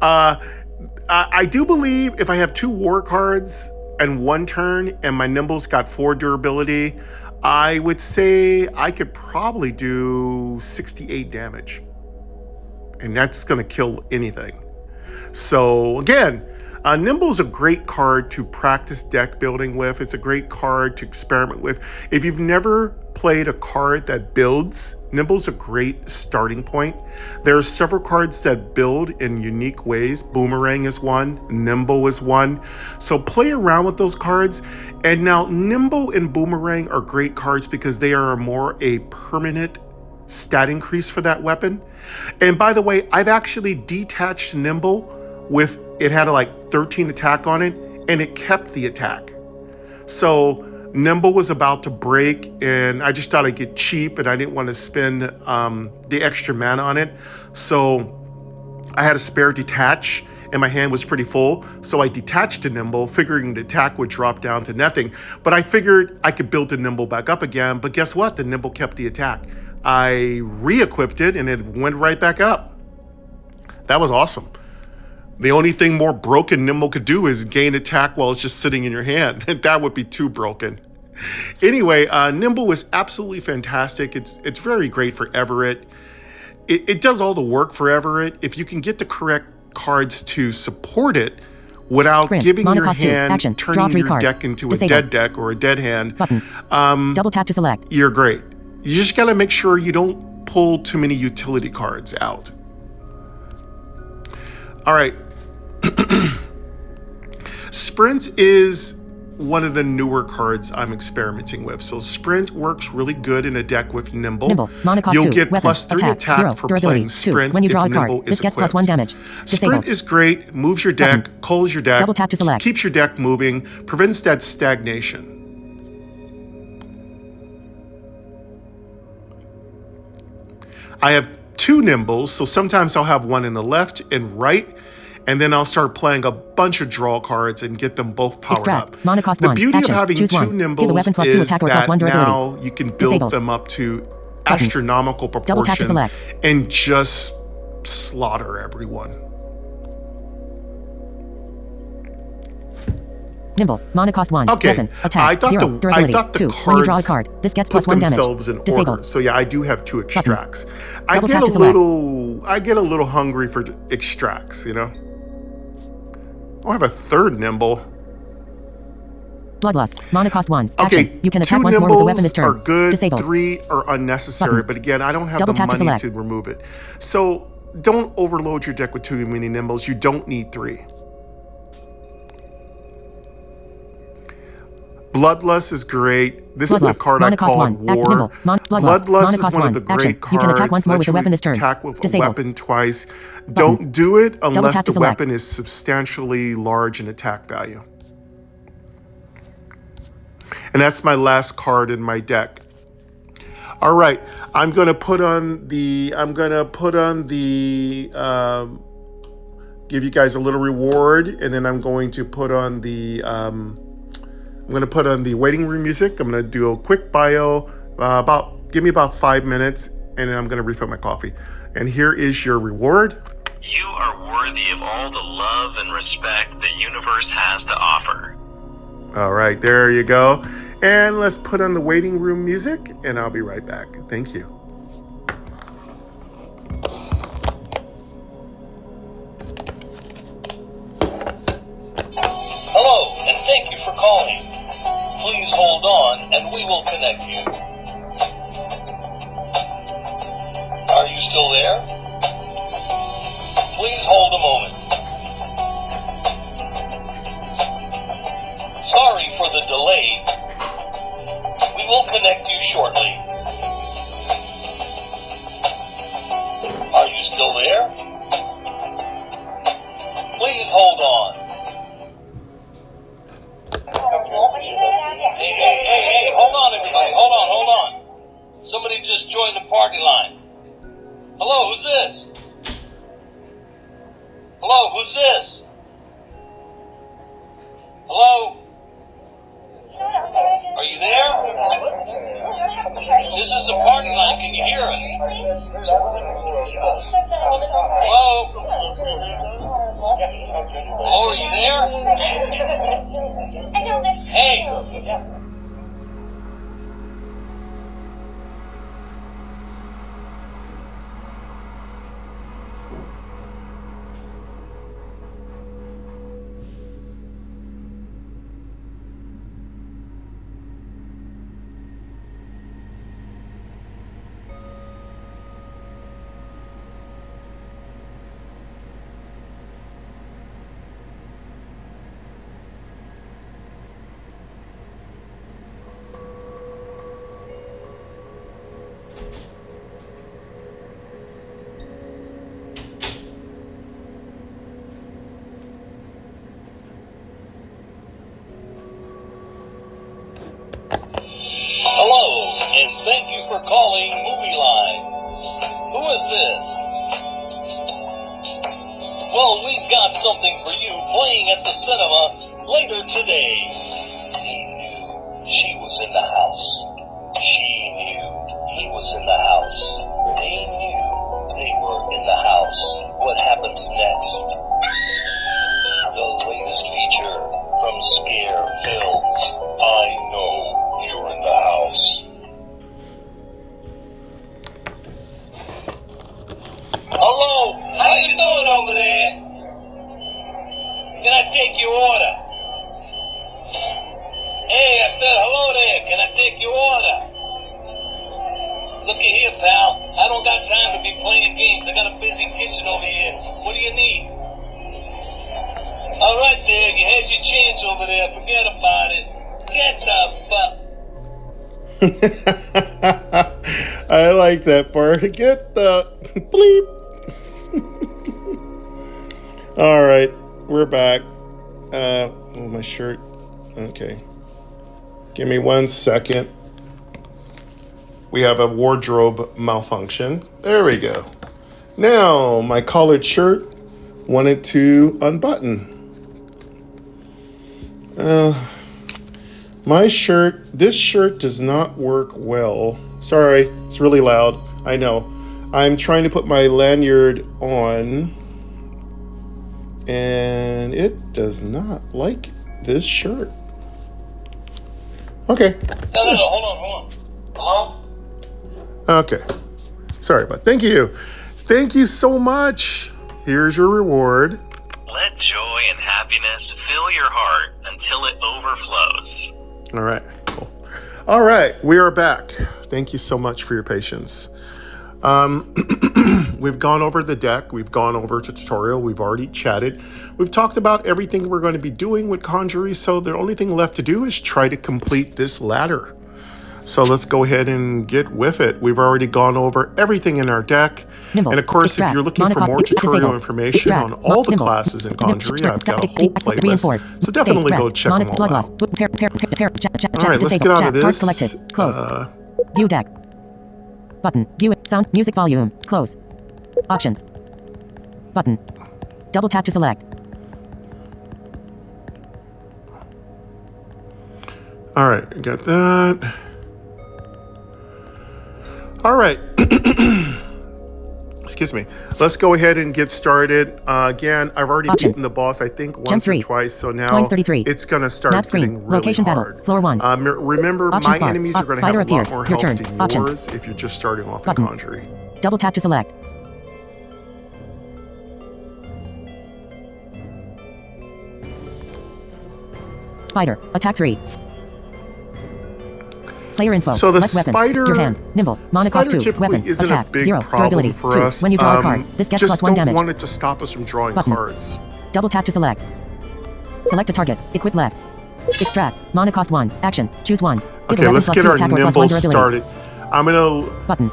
I do believe if I have 2 war cards and 1 turn and my Nimble's got 4 durability, I would say I could probably do 68 damage. And that's gonna kill anything. So again, Nimble is a great card to practice deck building with. It's a great card to experiment with. If you've never played a card that builds, Nimble's a great starting point. There are several cards that build in unique ways. Boomerang is one, Nimble is one. So play around with those cards. And now Nimble and Boomerang are great cards because they are more a permanent stat increase for that weapon. And by the way, I've actually detached Nimble with, it had like 13 attack on it, and it kept the attack. So Nimble was about to break, and I just thought I'd get cheap, and I didn't want to spend the extra mana on it. So I had a spare detach, and my hand was pretty full. So I detached the Nimble, figuring the attack would drop down to nothing. But I figured I could build the Nimble back up again. But guess what? The Nimble kept the attack. I re-equipped it, and it went right back up. That was awesome. The only thing more broken Nimble could do is gain attack while it's just sitting in your hand. That would be too broken. Anyway, Nimble is absolutely fantastic. It's very great for Everick. It does all the work for Everick. If you can get the correct cards to support it without giving your hand, turning your deck into a dead deck or a dead hand, double tap to select. You're great. You just gotta make sure you don't pull too many utility cards out. All right. Sprint is one of the newer cards I'm experimenting with. So Sprint works really good in a deck with Nimble. You'll get +3 attack for playing Sprint when you draw if a card. Nimble This is gets equipped. +1 damage. Sprint is great, moves your deck, culls your deck, Double tap to select. keeps your deck moving, prevents that stagnation. I have 2 Nimbles, so sometimes I'll have one in the left and right, and then I'll start playing a bunch of draw cards and get them both powered up. Mana cost The 1. beauty Action. of having Choose 2 one. Nimbles Give the weapon +2 is attack or that +1 durability. now you can build Disabled. them up to astronomical Double tap to proportions select. and just slaughter everyone. Nimble. Mana cost 1. Okay, Weapon. Attack. I thought 0. the Durability. 2. When you draw a cards card. This gets put +1 damage. themselves in order. Disabled. So yeah, I do have 2 extracts. I Double get tap a to select. little hungry for extracts, you know. Oh, I have a 3rd Nimble. Bloodlust. Mana cost 1. Okay, Action. You can 2 attack once more with the weapon this Nimbles turn. are good, Disabled. 3 are unnecessary, but again, I don't have Double the tap to money select. to remove it. So don't overload your deck with too many Nimbles. You don't need 3. Bloodlust is great. This is the card I call War. Bloodlust is one of the great cards. You can attack once more with the weapon this turn. Attack with a Disabled. weapon twice. Don't do it unless tap to the select. weapon is substantially large in attack value. And that's my last card in my deck. All right, I'm gonna put on the. Give you guys a little reward, and then I'm going to put on the. I'm going to put on the waiting room music. I'm going to do a quick bio, give me about 5 minutes, and then I'm going to refill my coffee. And here is your reward. You are worthy of all the love and respect the universe has to offer. All right, there you go. And let's put on the waiting room music, and I'll be right back. Thank you. Hello, and thank you for calling. Please hold on, and we will connect you. Are you still there? Please hold a moment. Sorry for the delay. We will connect you shortly. Are you still there? Please hold on. Hey, hold on everybody, hold on. Somebody just joined the party line. Hello, who's this? Hello, who's this? Hello? Are you there? This is the party line, can you hear us? Hello? Hello, are you there? Hey! something for you playing at the cinema later today. He knew she was in the house. She knew he was in the house. They knew they were in the house. What happens next? The latest feature from Scare Films. I know you're in the house. Hello, how you doing over there? Can I take your order? Hey, I said hello there. Can I take your order? Looky here, pal. I don't got time to be playing games. I got a busy kitchen over here. What do you need? All right, there. You had your chance over there. Forget about it. Get the fuck. I like that part. Get the bleep. All right, we're back. Oh, my shirt. Okay. Give me 1 second. We have a wardrobe malfunction. There we go. Now, my collared shirt wanted to unbutton. This shirt does not work well. Sorry, it's really loud. I know. I'm trying to put my lanyard on, and it does not like this shirt. Okay. No, hold on. Hello? Okay. Sorry about that. Thank you. Thank you so much. Here's your reward. Let joy and happiness fill your heart until it overflows. All right. Cool. All right. We are back. Thank you so much for your patience. We've gone over the deck. We've gone over the tutorial. We've already chatted. We've talked about everything we're going to be doing with Conjury. So the only thing left to do is try to complete this ladder. So let's go ahead and get with it. We've already gone over everything in our deck. Nimble. And of course, Extract. if you're looking for more tutorial information Extract. on all the Nimble. classes in Conjury, I've got a whole Reinforce. playlist. So definitely go check them all out. All right, let's get out of this. Selected. Close. View deck. Button. View it. Sound. Music volume. Close. Options. Button. Double tap to select. All right, got that. All right. Excuse me. Let's go ahead and get started. Again, I've already beaten the boss, I think, once or twice. So now it's going to start getting really Location hard. Battle. Floor 1. Remember, Options my bar. enemies are going to have a lot more health than yours if you're just starting off in Conjury. Double tap to select. Spider. Attack 3. Player info. So the Select spider, weapon. Your hand. Nimble. Mana cost 2. typically Weapon. isn't Attack. a big 0. problem Durability. for 2. us. When you draw a card, this gets just +1 damage. don't want it to stop us from drawing cards. Double tap to select. Select a target. Equip left. Extract. Mana cost 1. Action. Choose 1. Okay, let's get our nimble started. I'm gonna. Button.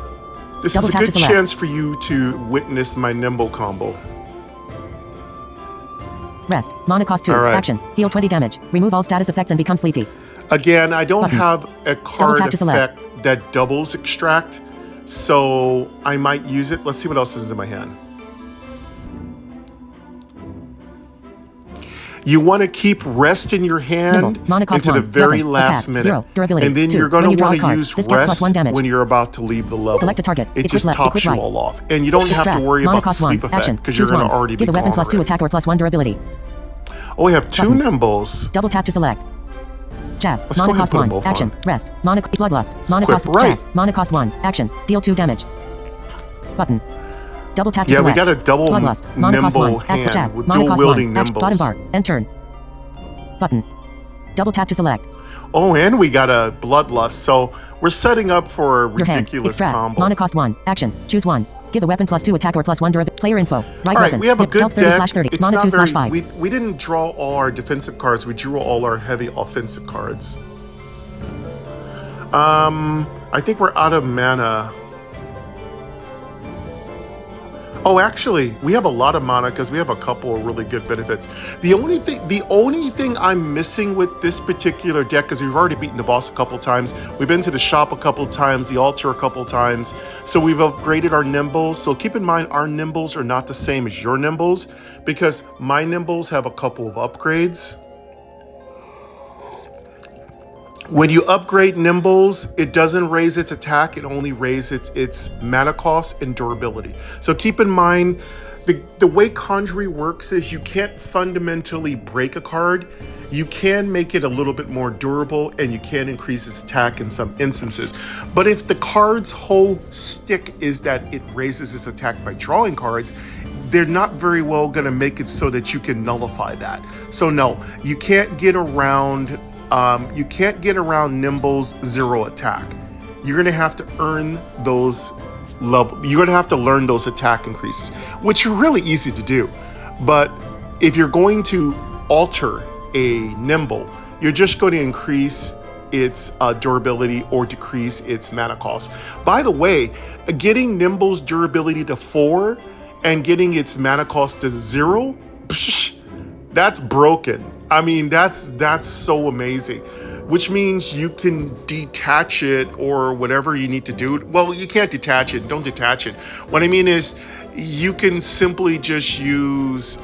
This is a good chance for you to witness my nimble combo. Rest. Mana cost 2. Right. Action. Heal 20 damage. Remove all status effects and become sleepy. Again, I don't have a card effect that doubles extract, so I might use it. Let's see what else is in my hand. You want to keep rest in your hand into the very last minute. And then you're going to want to use rest when you're about to leave the level. Select a target. It just tops you all off. And you don't have to worry about the sleep effect because you're going to already be Give the weapon +2 attack or +1 durability. Oh, we have 2 nimbles. Double tap to select. Jab. Let's Mana go ahead cost and put 1. them both Action. on. Rest. Mana bloodlust. Mana Equip cost right. jab. Mana cost 1. Action. Deal 2 damage. Button. Double tap to Yeah, select. we got a double bloodlust. Mana cost 1. nimble hand. Jab. We're Mana dual cost wielding 1. Action. nimbles. Bottom bar. End turn. Button. Double tap to select. Oh, and we got a bloodlust. So we're setting up for a ridiculous combo. Mana cost 1. Action. Choose 1. Give the weapon +2 attack or +1 durability. Player info. Right all right, weapon. we have a good deck. 30/30. It's Mana not 2/5. we didn't draw all our defensive cards. We drew all our heavy offensive cards. I think we're out of mana. Oh, actually, we have a lot of monicas. We have a couple of really good benefits. The only thing I'm missing with this particular deck is we've already beaten the boss a couple times. We've been to the shop a couple times, the altar a couple times. So we've upgraded our nimbles. So keep in mind, our nimbles are not the same as your nimbles because my nimbles have a couple of upgrades. When you upgrade Nimbles, it doesn't raise its attack, it only raises its mana cost and durability. So keep in mind, the way Conjury works is you can't fundamentally break a card. You can make it a little bit more durable and you can increase its attack in some instances. But if the card's whole stick is that it raises its attack by drawing cards, they're not very well going to make it so that you can nullify that. So no, you can't get around Nimble's 0 attack. You're gonna have to earn those you're gonna have to learn those attack increases, which are really easy to do. But if you're going to alter a Nimble, you're just going to increase its durability or decrease its mana cost. By the way, getting Nimble's durability to 4 and getting its mana cost to 0, that's broken. I mean, that's so amazing, which means you can detach it or whatever you need to do. Well, you can't detach it. Don't detach it. What I mean is you can simply just use,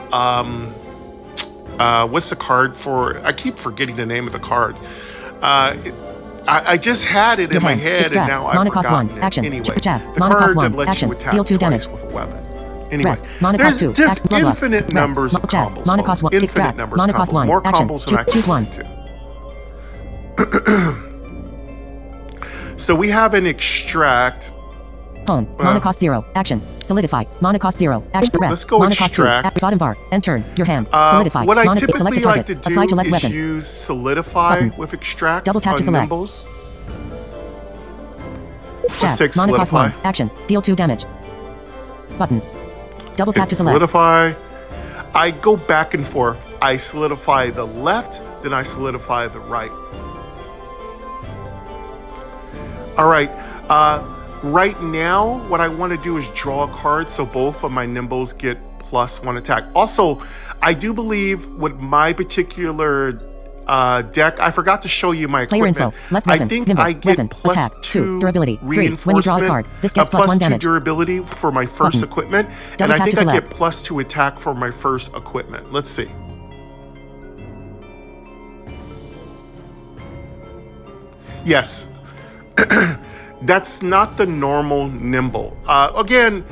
what's the card for? I keep forgetting the name of the card. I just had it in my head and now I've forgotten it. Action. Anyway, Chap. the card Monocost that 1. lets Action. you attack Deal 2 twice damage. with a weapon. Anyway, Monocost there's 2. just Bloodlust. infinite numbers of Chap. combos, Monocost folks. 1. Infinite Extract. numbers of Monocost combos. 1. More Action. combos than I Choose can 1. get to. So we have an extract. Home. Monocost 0. Action. Solidify. Monocost 0. Action. Rest. Let's go Monocost extract. 2. Bottom bar. And turn. Your hand. Solidify. What I Select typically a like target. to Apply do Gillette is weapon. use Solidify Button. with extract Double tap on to select. Nimbles. Jab. Let's take Monocost Solidify. 1. Action. Deal 2 damage. Button. Double tap Okay, to select. Solidify. I go back and forth. I solidify the left, then I solidify the right. All right. Right now, what I want to do is draw a card so both of my Nimbles get +1 attack. Also, I do believe with my particular deck, I forgot to show you my Player equipment. info. Left weapon. I think Nimble. I get Weapon. Attack. +2 Durability. 3. reinforcement, When you draw a card, this gets +1 +2 damage. durability for my first Button. equipment, Double and I tap think to I select. get +2 attack for my first equipment. Let's see. Yes. That's not the normal Nimble. Again,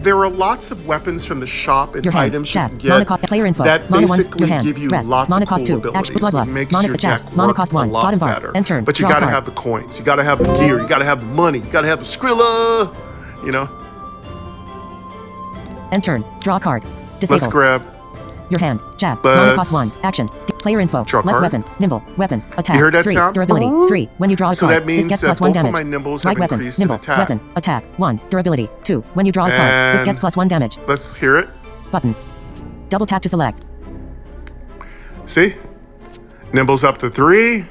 there are lots of weapons from the shop and Your hand. items you Jab. can get Monocost. Player info. that Mono 1. basically Your hand. give you Rest. lots of Monocost cool 2. abilities. Bloodlust. It makes your Attack. deck work Monocost a 1. lot Bottom bar. better. And turn. But you Draw a gotta card. have the coins. You gotta have the gear. You gotta have the money. You gotta have the Skrilla. You know? And turn. Draw a card. Let's Disable. grab. Your hand. Jab. Let's Monocost 1. Action. Player info. draw a Left card. weapon. Nimble. Weapon. Attack. You heard that 3. sound? Durability. 3. When you draw a So card, that means this gets that +1 both of damage. my Nimbles Right have weapon. increased in Nimble. attack. Weapon. Attack. 1. Durability. 2. When you draw a card, this gets And +1 damage. let's hear it. Button. Double tap to select. See? Nimbles up to 3.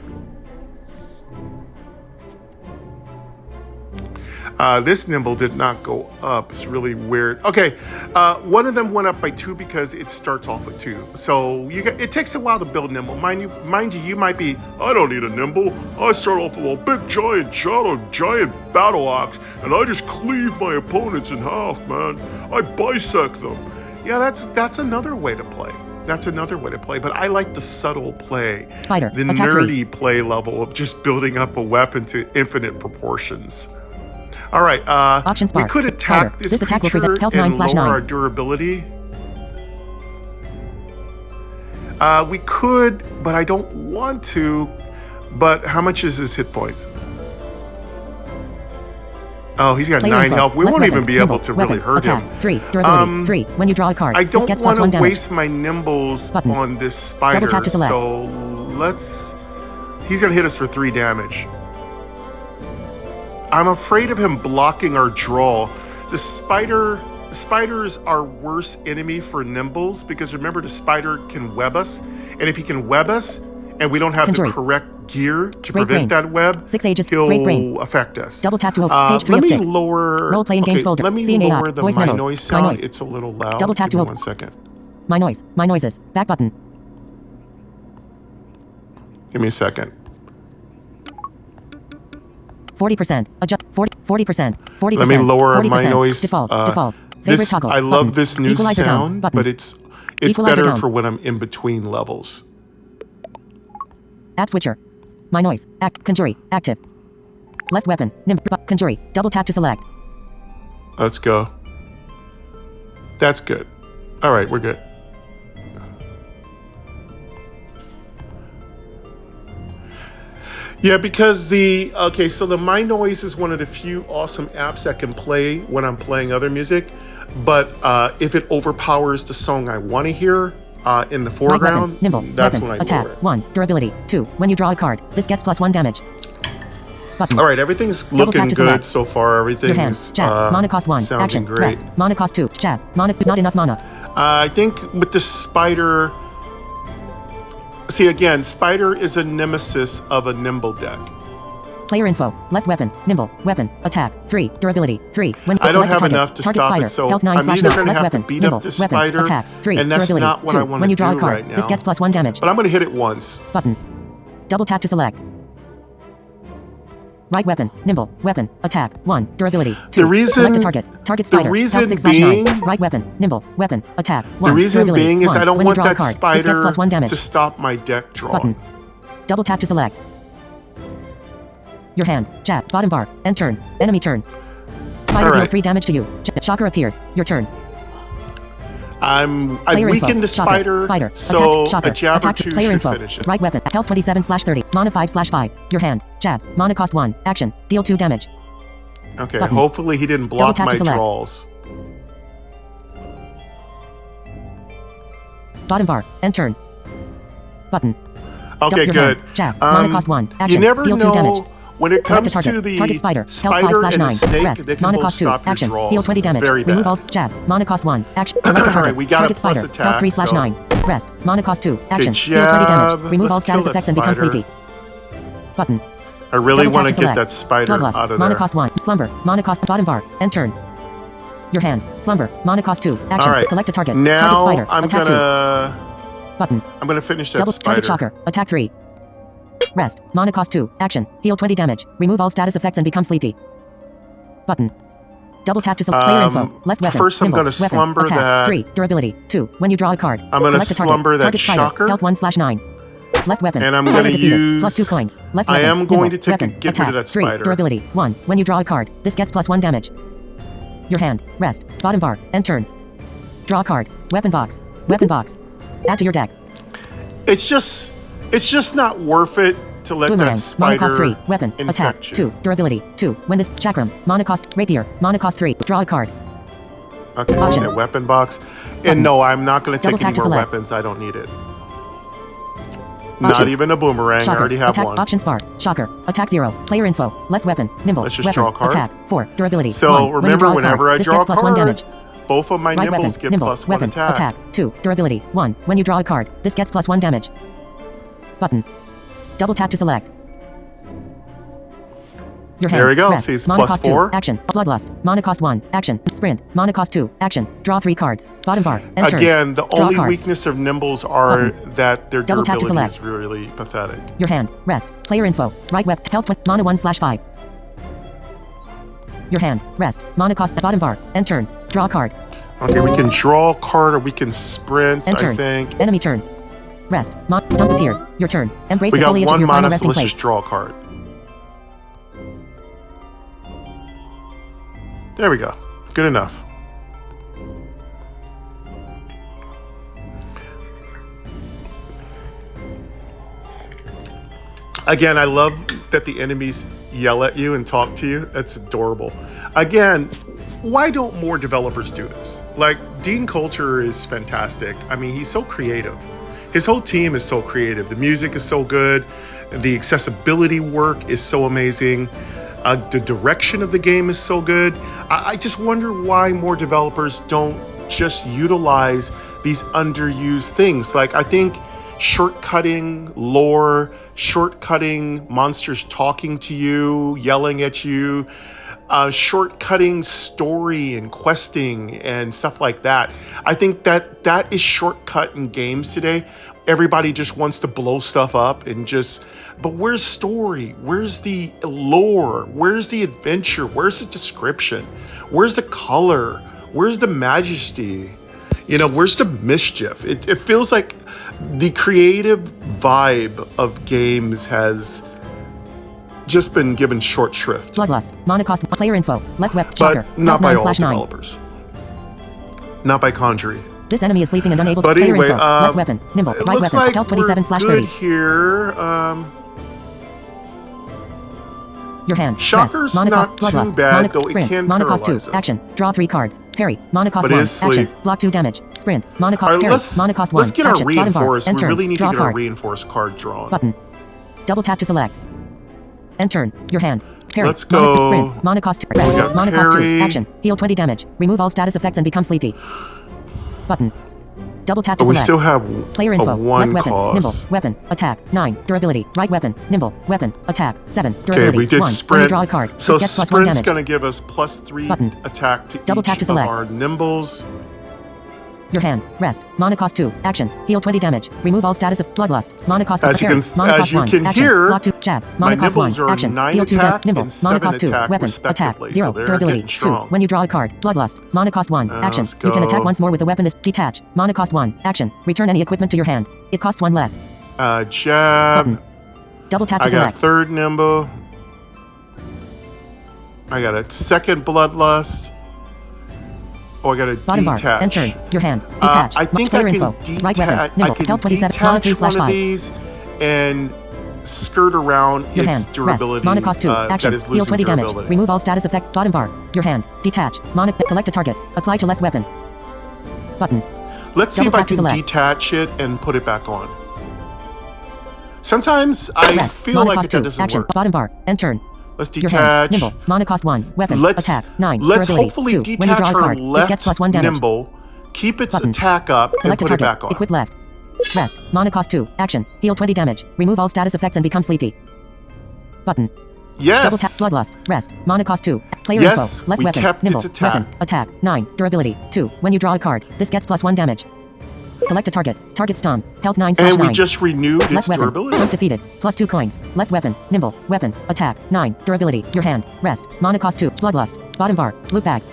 This Nimble did not go up. It's really weird. Okay, one of them went up by 2 because it starts off with 2. So it takes a while to build Nimble. Mind you, you might be, I don't need a Nimble. I start off with a big giant battle axe, and I just cleave my opponents in half, man. I bisect them. Yeah, that's another way to play. That's another way to play, but I like the subtle play. Spider. The Attack 3. nerdy play level of just building up a weapon to infinite proportions. All right, Options we bar. could attack Spider. this This attack will creature prevent health and 9/9. lower our durability. We could, but I don't want to. But how much is his hit points? Oh, he's got Player 9 info. health. We Left won't weapon. even be able Nimble. to Weapon. really hurt Attack. him. 3. Durability. 3. When you draw a card, I this don't gets want +1 to damage. waste my Nimbles Button. on this spider, tap to select. so let's... He's going to hit us for 3 damage. I'm afraid of him blocking our draw. The spiders are worse enemy for Nimbles because remember the spider can web us, and if he can web us and we don't have Conjury. the correct gear to Great prevent brain. that web, 6 ages. he'll Great brain. affect us. Double tap to open. Page 3 let of me 6. lower. Role-playing games folder. Let me Seeing AI. lower the Voice memos. MyNoise sound. MyNoise. It's a little loud. Double tap Give to me open. 1 second. MyNoise. MyNoises. Back button. Give me a second. 40%. Adjust. 40%. 40%. Let me lower 40%. MyNoise. Default. Default. Favorite This, toggle. I love button. this new Equalizer down. sound, Button. but it's Equalizer better down. for when I'm in between levels. App switcher. MyNoise. Conjury. Active. Left weapon. Conjury. Double tap to select. Let's go. That's good. All right, we're good. Yeah, because so the MyNoise is one of the few awesome apps that can play when I'm playing other music, but if it overpowers the song I want to hear in the Right foreground, weapon. Nimble. that's Weapon. when I Attack. lower it. 1. Durability. 2. When you draw a card, this gets +1 damage. Button. All right, everything's Double looking tap to good select. so far. Your hand. Everything's Jab. Mana cost 1. sounding Action. great. Rest. Mana cost 2. Jab. Mana. Not enough mana. I think with the spider, see again, spider is a nemesis of a nimble deck. Player info. Left weapon. Nimble. Weapon. Attack. 3. Durability. 3. When I don't select a have target. enough to Target stop spider. it, so Health 9 I'm slash either 9. going to Left have to weapon. beat Nimble. up this Weapon. spider, Attack. 3. and that's Durability. not what 2. I want When to you draw do a card, right now. this gets +1 damage. But I'm going to hit it once. Button. Double tap to select. Right weapon. Nimble. Weapon. Attack. 1. Durability. 2. The reason- Select a target. Target spider. reason Health 6 slash 9. being- Right weapon. Nimble. Weapon. Attack. 1. The reason Durability. being is 1. I don't When you want draw a that card, this gets spider +1 damage. to stop my deck drawing. Button. Double tap to select. Your hand. Jab. Bottom bar. End turn. Enemy turn. Spider All deals right. 3 damage to you. Shocker appears. Your turn. I Player weakened info. the Shocker. spider, so Attack. Shocker. a jab or Attack. two Player should info. finish it. Right weapon. Health 27 slash 30. Mana 5 slash 5. Your hand. Jab. Mana cost 1. Action. Deal 2 damage. Okay, Button. hopefully he didn't block tap my to select. draws. Bottom bar. End turn. Button. Okay, Your good. hand. Jab. Mana cost 1. Action. You never Deal 2 know damage. when it Select a comes target. to the Target spider. Health 5 spider slash and 9. the snake, Rest. they can Mana both cost 2. stop your Action. draws. Heal 20 damage. Very Remove bad. all. Jab. Mana cost 1. Action. Select a target. We got a target plus spider. attack, Health 3 slash so- 9. Rest. Mana cost 2. Action. Heal 20 jab. damage. Remove all Let's kill status that effects and become spider. sleepy. Button. I really Double want tap to get select. that spider Bloodlust. out of Mana there. cost 1. Slumber. Mana cost bottom bar. End turn. Your hand. Slumber. Mana cost 2. Action. All right. Select a target. Now target spider. I'm Attack gonna 2. Button. finish that Double spider. target shocker. Attack 3. Rest. Mana cost 2. Action. Heal 20 damage. Remove all status effects and become sleepy. Button. Double tap to select player info. Left weapon. First I'm Nimble. gonna Weapon. slumber Attack. that- 3. Durability. 2. When you draw a card. I'm gonna select a target. slumber that target spider. shocker. Health 1 slash 9. Left weapon. And I'm Spider gonna defeated. use- Plus 2 coins. Left I weapon. am going Nimble. to take a Weapon. get rid Attack. of that 3. spider. Durability. 1. When you draw a card. This gets plus 1 damage. Your hand. Rest. Bottom bar. End turn. Draw a card. Weapon box. Weapon box. Add to your deck. It's just not worth it to let Boomerang. that Mana spider cost 3. Weapon. Attack. infect you. 2. Durability. 2. When this chakram. Mana cost. Rapier. Mana cost 3. Draw a card. Okay, take Options. that weapon box. Button. And no, I'm not going to Double take any tap to more select. weapons. I don't need it. Not Options. even a boomerang. Shocker. I already have Attack. one. Options bar. Shocker. Attack 0. Player info. Left weapon. Nimble. Let's just weapon. draw a card. Attack. 4. Durability. So 1. When you remember, draw a card, whenever I this draw gets a plus 1 card, damage. both of my Right weapon. nibbles get Nimble. plus 1 weapon. attack. Attack. 2. Durability. 1. When you draw a card, this gets plus 1 damage. Button. Double tap to select. Your hand. There we go. Rest. See, it's Mana plus cost 4. 2. Action. Bloodlust. Mana cost 1. Action. Sprint. Mana cost 2. Action. Draw 3 cards. Bottom bar. End turn. Again, the Draw a only card. weakness of nimbles are that their Double tap to durability select. is really pathetic. Your hand. Rest. Player info. Right web. Health. Mana 1 slash 5. Your hand. Rest. Mana cost. Bottom bar. End turn. Draw a card. Okay, we can draw a card or we can sprint, End I turn. think. Enemy turn. Rest. Stump appears. Your turn. Embrace We the got foliage of one your final mana, so resting let's place. just draw a card. There we go. Good enough. Again, I love that the enemies yell at you and talk to you. That's adorable. Again, why don't more developers do this? Like, Dean Culture is fantastic. I mean, he's so creative. His whole team is so creative. The music is so good. The accessibility work is so amazing. The direction of the game is so good. I just wonder why more developers don't just utilize these underused things. Like, I think shortcutting lore, shortcutting monsters talking to you, yelling at you, shortcutting story and questing and stuff like that. I think that is shortcut in games today. Everybody just wants to blow stuff up and but where's story? Where's the lore? Where's the adventure? Where's the description? Where's the color? Where's the majesty? Where's the mischief? It feels like the creative vibe of games has just been given short shrift. Bloodlust. Monocost. Player info. Left web. But Shocker. not by all 9/9. developers. Not by Conjury. This enemy is sleeping and unable to But player anyway, info. Left weapon. Nimble. it Right looks weapon. like Health we're 27/30. good here. Your hand. Shocker's Rest. not too Bloodlust. bad, though it Sprint. can Monocost 2. paralyze us. Action. Draw 3 cards. Parry. Monocost But 1. it is Action. sleep. Block 2 damage. Sprint. Monocost All right, parry. let's Monocost 1. get our Action. Bottom bar. reinforced. End We turn. really need Draw to get our card. reinforced card drawn. Button. Double tap to select. End turn. Your hand. Parry. Let's go. Sprint. Monocost 2. Rest. got Monocost 2. parry. Action. Heal 20 damage. Remove all status effects and become sleepy. Button. Double tap to But we select. still have Player a info. one Left weapon. cost. Nimble. Weapon. Attack. 9. Durability. Right weapon. Nimble. Weapon. Attack. 7. Durability. Okay, we did 1. sprint. When you draw a card, So this gets +1 sprint's damage. going to give us +3 Button. attack to Double each tap to of select. our nimbles. Your hand. Rest. Monocost 2. Action. Heal 20 damage. Remove all status of bloodlust. Monocost As you parry. can- Monocost as you 1. can Action. hear, Block 2. Jab. my Monocost 1. nibbles are Action. 9 Heal 2 attack nimble. and 7 Monocost 2. attack, Weapon. Attack. respectively, 0. so they're Durability. getting 2. strong. When you draw a card. Bloodlust. Monocost 1. Action. let's You can attack go. once more with the weapon. This detach. Monocost 1. Action. Return any equipment to your hand. It costs 1 less. Jab. Button. Double tap to I got a select. third nimble. I got a second bloodlust. Oh, I got a Bottom bar. detach. End turn. Your hand. Detach. I think Player I can info. Right detach. weapon. I Nimble. can Health 27. detach Mono one of 3/5. these and skirt around Your its hand. durability. Rest. Monocost 2. Action. That is Heal losing 20 damage. durability. Remove all status effect. Bottom bar. Your hand. Detach. Select a target. Apply to left weapon. Button. Let's see Double if I tap to can select. detach it and put it back on. Sometimes I Rest. feel like Monocost that 2. doesn't Action. work. Bottom bar. End turn. Let's Your hand. detach. Nimble. Monocost 1. Weapon. Attack. 9. Let's Durability. hopefully 2. When you detach draw a our card, this left gets +1 damage. nimble, keep its Button. attack up, Select and a put it target. back on. Equip left. Rest. Monocost 2. Action. Heal 20 damage. Remove all status effects and become sleepy. Button. Double tap. Yes. Bloodlust. Rest. Monocost 2. Player Yes, info. Left we weapon. kept Nimble. its attack. Weapon. Attack. 9. Durability. 2. When you draw a card, this gets +1 damage. Select a target. Target stun. Health 9/9. And we just renewed its Left weapon. durability. Stump defeated. +2 coins. Left weapon. Nimble. Weapon. Attack. 9. Durability. Your hand. Rest. Monocost 2. Bloodlust. Bottom bar. Loot bag.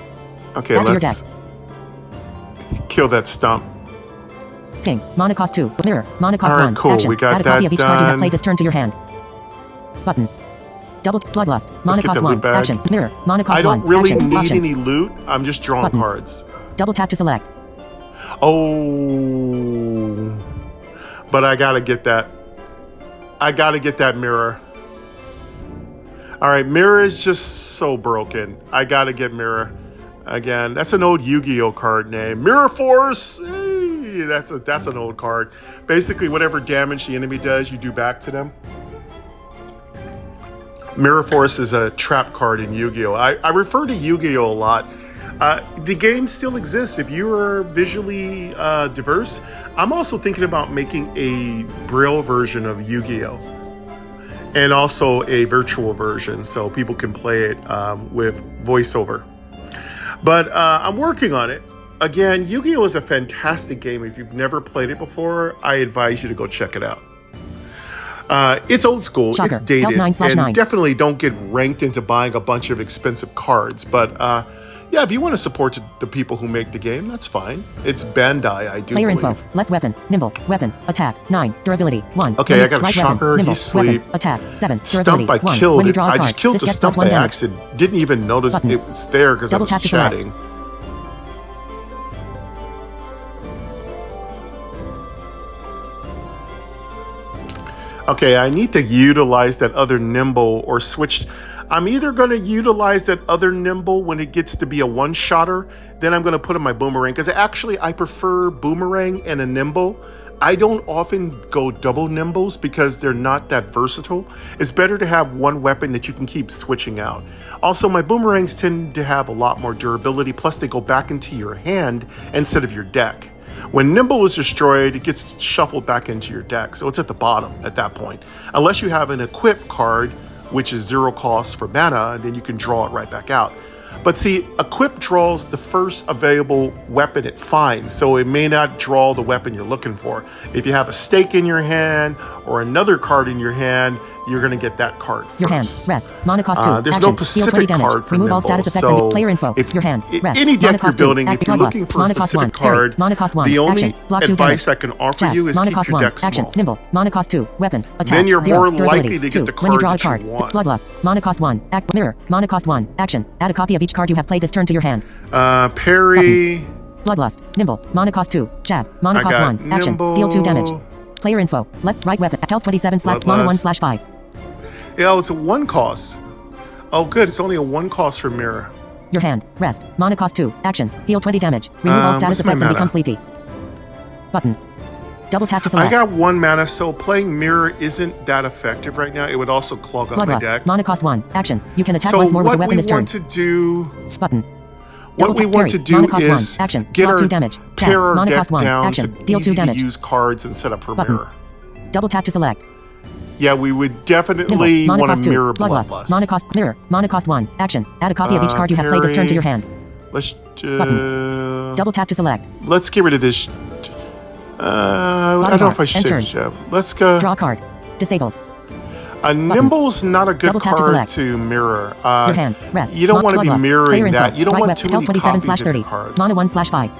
Okay, Add to your let's kill that stump. King. Monocost 2. Mirror. Monocost All right, 1. cool. Action. We got Add a copy that of each card you have done. played this turn to your hand. Button. Double bloodlust. Let's get Monocost the 1. loot bag. Action. Mirror. Monocost 1. I don't really Action. need Options. any loot. I'm just drawing Button. cards. Double tap to select. Oh, but I gotta get that. I gotta get that mirror. All right, mirror is just so broken. I gotta get mirror again. That's an old Yu-Gi-Oh card name. Mirror Force. Hey, that's an old card. Basically, whatever damage the enemy does, you do back to them. Mirror Force is a trap card in Yu-Gi-Oh. I refer to Yu-Gi-Oh a lot. The game still exists. If you are visually diverse, I'm also thinking about making a Braille version of Yu-Gi-Oh! And also a virtual version so people can play it with voiceover. But I'm working on it. Again, Yu-Gi-Oh! Is a fantastic game. If you've never played it before, I advise you to go check it out. It's old school, Shocker. it's dated, Health 9/9. and definitely don't get ranked into buying a bunch of expensive cards. But yeah, if you want to support the people who make the game, that's fine. It's Bandai, I do Player believe. info. Left weapon. Nimble. Weapon. Attack. 9. Durability. 1. Okay, When I got a right shocker. Weapon. Nimble. He's asleep. Weapon. Attack. 7. Stump, Durability. I 1. killed When you it. draw a I card, just killed this the gets stump +1 by damage. accident. Didn't even notice Button. it was there because I Double was tap to select. chatting. Okay, I need to utilize that other nimble or switch. I'm either going to utilize that other nimble when it gets to be a one-shotter, then I'm going to put in my boomerang, because actually I prefer boomerang and a nimble. I don't often go double nimbles because they're not that versatile. It's better to have one weapon that you can keep switching out. Also, my boomerangs tend to have a lot more durability, plus they go back into your hand instead of your deck. When Nimble is destroyed, it gets shuffled back into your deck. So it's at the bottom at that point. Unless you have an equip card, which is 0 cost for mana, and then you can draw it right back out. But see, equip draws the first available weapon it finds, so it may not draw the weapon you're looking for. If you have a stake in your hand or another card in your hand, you're going to get that card first. Your hand. Rest. Mana cost 2. There's Action. no specific Heal 20 card damage. for Remove Nimble, all status effects so and player info. if Your hand. Rest. any deck Mana you're cost 2. building, if you're Bloodlust. looking for a Mana cost specific 1. Parry. card, Mana cost 1. the only Action. Block 2 advice damage. I can offer Tap. you is Mana keep cost your 1. deck Action. small. Nimble. Mana cost 2. Weapon. Attack. Then you're 0. more Durability. likely to get 2. the When you card draw a that you card. want. Bloodlust. Mana cost 1. Act. Mirror. Mana cost 1. Action. Add a copy of each card you have played this turn to your hand. Parry. Bloodlust. Nimble. Mana cost 2. Jab. Mana I cost got 1. Action. Nimble. Deal 2 damage. Player info. Left. Right weapon. Health 27 / mana 1 / 5. Yeah, it's a 1 cost. Oh, good. It's only a 1 cost for Mirror. Your hand. Rest. Mana cost 2. Action. Heal 20 damage. Remove all status what's my effects and mana? become sleepy. Button. Double tap to select. I got 1 mana, so playing Mirror isn't that effective right now. It would also clog up my Bloodlust. deck. Mana cost 1. Action. You can attack So once more with what a weapon we this turn. want to do, Button. what Double we tap want to parry. do Mana cost is 1. Action. get Block our 2 damage. Jab. pair our Mana deck cost 1. down Action. to Deal 2 easy to damage. use cards and set up for Button. Mirror. Double tap to select. Yeah, we would Nimble. definitely Mana want cost to 2. mirror Bloodlust. Bloodlust. Mana cost mirror. Mana cost 1. Action. Add a copy of each card you have played this turn to your hand. Let's Double tap to select. let's get rid of this. I don't know if I should say Enter. jab. Let's go. Draw a card. Disable. Nimble's not a good Double tap to card select. to mirror. Your hand. Rest. You don't want to be Bloodlust. Player mirroring info. that. You don't Right want web. too Health many 27 copies / of 30. your cards. Mana 1 / 5.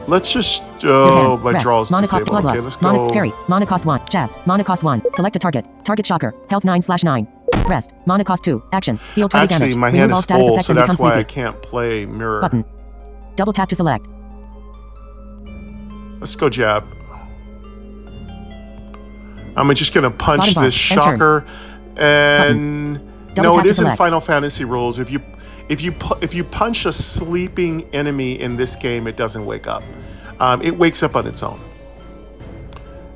Let's just Your hand. my Rest. draws Mana cost disabled. Okay, bloodlust. let's Mana go. parry. Mana cost 1. Jab. Mana cost 1. Select a target. Target shocker. Health 9 / 9. Rest. Mana cost 2. Action. Heal 20 damage. Actually, my Remove hand all is status full, effects so and that's become why I sleepy. can't play mirror. Button. Double tap to select. Let's go jab. I'm just gonna punch Bottom bar. this Enter. shocker, and Double no, tap it to isn't select. Final Fantasy rules. If you punch a sleeping enemy in this game, it doesn't wake up. It wakes up on its own.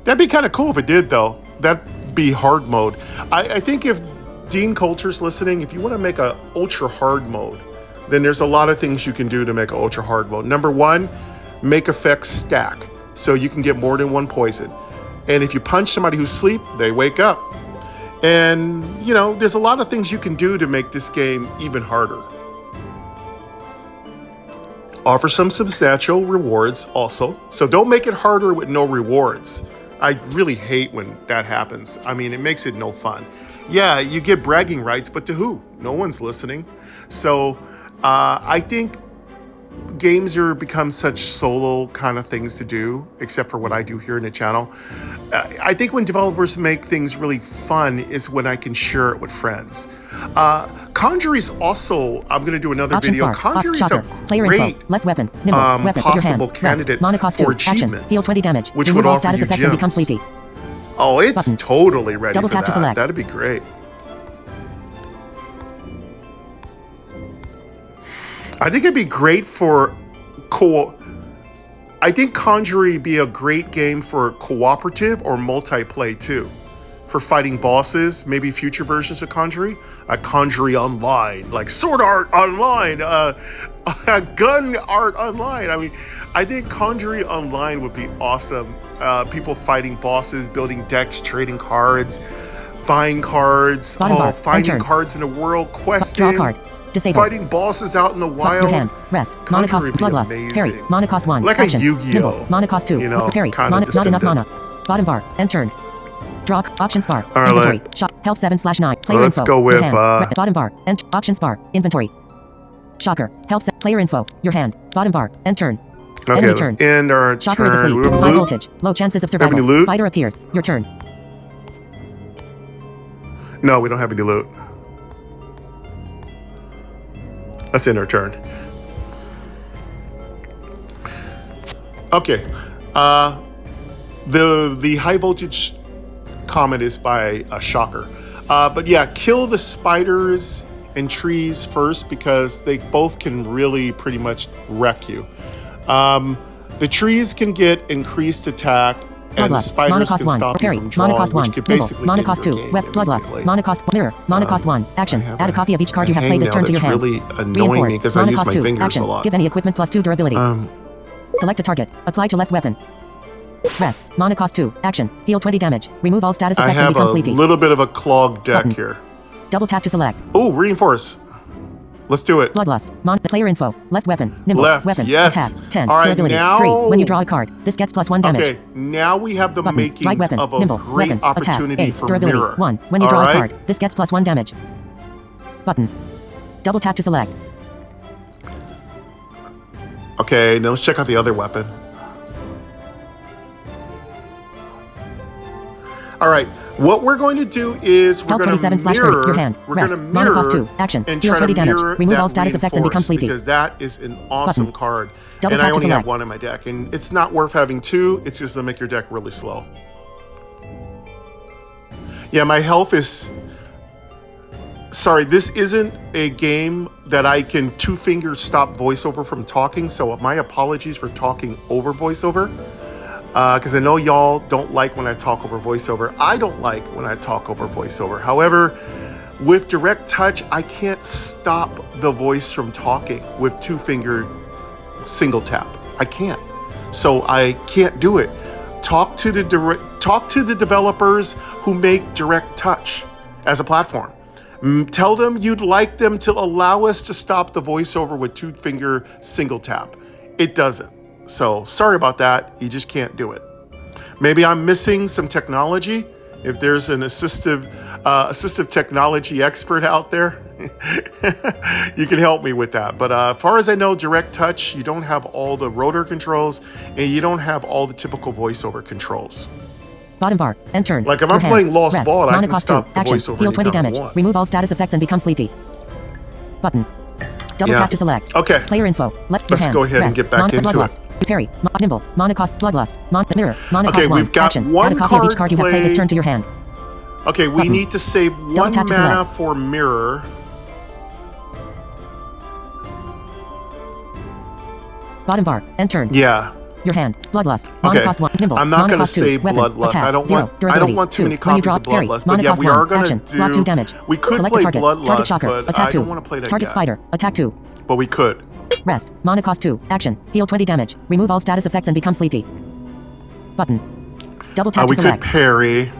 That'd be kind of cool if it did, though. That'd be hard mode. I think if Dean Coulter's listening, if you want to make a ultra hard mode, then there's a lot of things you can do to make an ultra hard mode. Number 1, make effects stack, so you can get more than 1 poison. And if you punch somebody who's asleep, they wake up. And, there's a lot of things you can do to make this game even harder. Offer some substantial rewards also. So don't make it harder with no rewards. I really hate when that happens. I mean, it makes it no fun. Yeah, you get bragging rights, but to who? No one's listening. So I think games are become such solo kind of things to do, except for what I do here in the channel. I think when developers make things really fun is when I can share it with friends. Conjury's also, I'm going to do another Options video. bar. Conjury's a Shocker. Player great info. Left weapon. Nimble. Weapon. With your possible hand. candidate Rest. Mana cost for 2. Action. achievements, Heal 20 damage. which Remove would all offer status you effects and become gems. sleepy. Oh, it's Button. totally ready Double for tap to that. select. That'd be great. I think it'd be great for I think Conjury would be a great game for cooperative or multiplayer too. For fighting bosses, maybe future versions of Conjury. Conjury Online, like Sword Art Online, Gun Art Online. I mean, I think Conjury Online would be awesome. People fighting bosses, building decks, trading cards, buying cards, finding Enter. cards in the world, Draw questing, card. Disable. fighting bosses out in the wild. Your hand. Rest. Mana cost. Conjury would be Bloodlust. Parry. amazing. Mana cost 1. Like a Action. Yu-Gi-Oh! Nimble. Mana cost 2. Parry. kinda Mana. Not enough descendant. mana. Bottom bar. End turn. Draw. Options bar. All right, Inventory. Shop. Health 7 / 9. Player let's info. go with, Your hand. Bottom bar. End. Options bar. Inventory. Shocker. Health. Player info. Your hand. Bottom bar. End turn. Okay, Enemy let's turn. end our Shocker is turn. asleep. We have High loot. voltage. Low chances of have any survival. loot? Spider appears. Your turn. No, we don't have any loot. Let's end our turn. Okay. The high voltage comment is by Shocker. But yeah, kill the spiders and trees first because they both can really pretty much wreck you. The trees can get increased attack, and the Bloodlust. Mana spiders cost can 1. stop you Parry. from Mana drawing, cost 1. which could Nimble. basically Mana end cost your 2. game Web. Bloodlust. immediately. Mana cost mirror. Mana cost 1. Action. have Add a copy of each card you have played this hangnail turn to your that's hand. really annoying Reinforce. me because I Mana use cost my 2. fingers Action. a lot. Give any equipment +2 durability. Select a target. Apply to left weapon. Rest. Mana cost 2. Action. Heal 20 damage. Remove all status I effects and have become a sleepy. little bit of a clogged deck Button. here. Double tap to select. Oh, reinforce. Let's do it. Bloodlust. Player info. Left weapon. Nimble. Left, Weapon. yes. Attack. 10. All right, Durability. now- 3. When you draw a card, this gets +1 damage. Okay, now we have the Button. makings Right weapon. of a Nimble. great Weapon. opportunity Attack. 8. for Durability. mirror. 1. When you All draw right? a card, this gets +1 damage. Button. Double tap to select. Okay, now let's check out the other weapon. All right, what we're going to do is we're Health going to 27/30. mirror. Your hand. We're Rest. going to Mana mirror cost 2. Action. and Heal try 20 to damage. mirror Remove that all status effects and become reinforce, sleepy. because that is an awesome Button. card. Double and tap I to only have select. one in my deck, and it's not worth having two. It's just to make your deck really slow. Yeah, my health is. Sorry, this isn't a game that I can two-finger stop voiceover from talking, so my apologies for talking over voiceover. Because I know y'all don't like when I talk over voiceover. I don't like when I talk over voiceover. However, with direct touch, I can't stop the voice from talking with two-finger single tap. I can't. So I can't do it. Talk to the developers who make direct touch as a platform. Tell them you'd like them to allow us to stop the voiceover with two-finger single tap. It doesn't. So sorry about that. You just can't do it. Maybe I'm missing some technology. If there's an assistive technology expert out there, you can help me with that. But as far as I know, direct touch, you don't have all the rotor controls and you don't have all the typical voiceover controls. Bottom bar. End turn. Like if Your I'm hand. playing Lost Rest. Ball, I Mana can cost stop 2. the Action. voiceover Heal 20 anytime I damage. want. Remove all status effects and become sleepy. Button. Double Yeah. tap to select. Okay. Player info. Left Let's hand. go ahead and Rest. get back into Bloodlust. it. Parry. Nimble. Mana cost. Bloodlust. Mirror. Mana Okay, cost 1. we've got Action. one Add a copy of each card card you have played this played. turn to your hand. Okay, we Button. need to save one tap to mana select. for mirror. Bottom bar. End turn. Yeah. Your hand. Bloodlust. Mana Okay. cost 1. Nimble. I'm not Mana going to cost 2. save Weapon. Bloodlust. Attack. I don't 0. want Durability. too 2. many When you copies draw of parry. Bloodlust. Mana But yeah, cost we 1. are going Action. to Block 2 do. damage. We could Select play a target. Bloodlust, Target shocker. but Attack I 2. don't want to play that Target yet. spider. Attack 2. But we could. Rest. Mana cost 2. Action. Heal 20 damage. Remove all status effects and become sleepy. Button. Double tap to We could select. parry.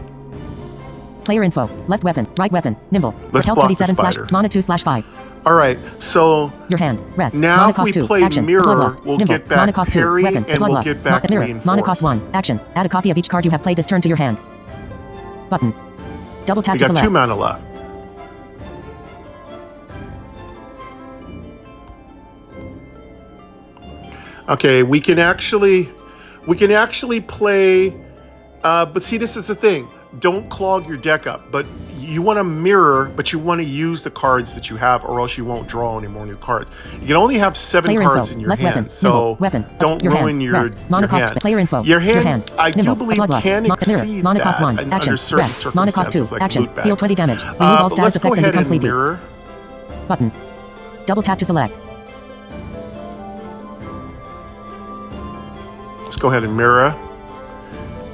Player info. Left weapon. Right weapon. Nimble. Let's Health block the 27 spider. Mana 2/5. All right, so Your hand. Rest. now Mana if cost we 2. play Action. mirror, Bloodlust. we'll Nimble. get back Mana cost 2. parry, Weapon. and we'll Bloodlust. get back Mirror. Mana cost reinforce. 1. Action. Add a copy of each card you have played this turn to your hand. Button. Double tap we to got select. 2 mana left. Okay, we can actually play, but see, this is the thing. Don't clog your deck up, but you want to mirror, but you want to use the cards that you have, or else you won't draw any more new cards. You can only have 7 Player cards info. in your Left hand, weapon. so Nimble. Weapon. don't Your ruin hand. your, Rest. Mana your cost. hand. Player info. Your hand, Your hand. I do Nimble. believe, Bloodlust. can Mirror. exceed Mana that cost 1. under Action. certain Rest. Mana cost 2. circumstances, like Action. loot bags. Heal 20 damage. Remove But all status let's go effects and ahead become and sleepy. mirror. Button. Double tap to select. Let's go ahead and mirror.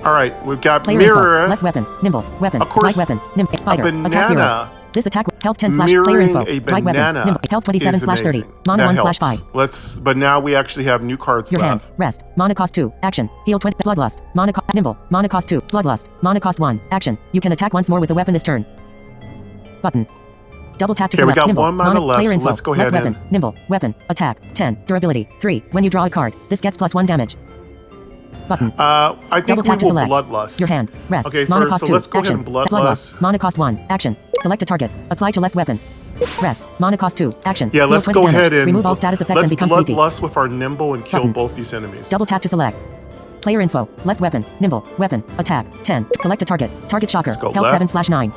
All right, we've got Player mirror. info. Left weapon. Nimble. Weapon. Of course, right weapon. Nimble. Spider. a Attack 0. banana This attack. Health 10 slash. Player mirroring info. a Right weapon. banana Nimble. Health 27 is slash 30. amazing. Mana That 1 helps. slash 5. But now we actually have new cards Your hand. left. Rest. Mana cost 2. Action. Heal 20. Bloodlust. Mana cost. Nimble. Mana cost 2. Bloodlust. Mana cost 1. Action. You can attack once more with the weapon this turn. Button. Double tap to Okay, we select. got Nimble. 1 mana left, Player so info. let's go Left ahead weapon. and- Nimble. Weapon. Attack. 10. Durability. 3. When you draw a card, this gets +1 damage. Button. I think Double we tap to will select. bloodlust. Your hand. Rest. Okay, Mana first, cost so 2. let's go ahead Action. and bloodlust. Mana cost 1. Action. Select a target. Apply to left weapon. Rest. Mana cost 2. Action. Yeah, Heal let's 20 go damage. ahead and remove all status effects and become let's sleepy. bloodlust with our nimble and kill Button. both these enemies. Double tap to select. Player info. Left weapon. Nimble. Weapon. Attack. 10. Select a target. Target shocker. Let's go Health left. 7/9.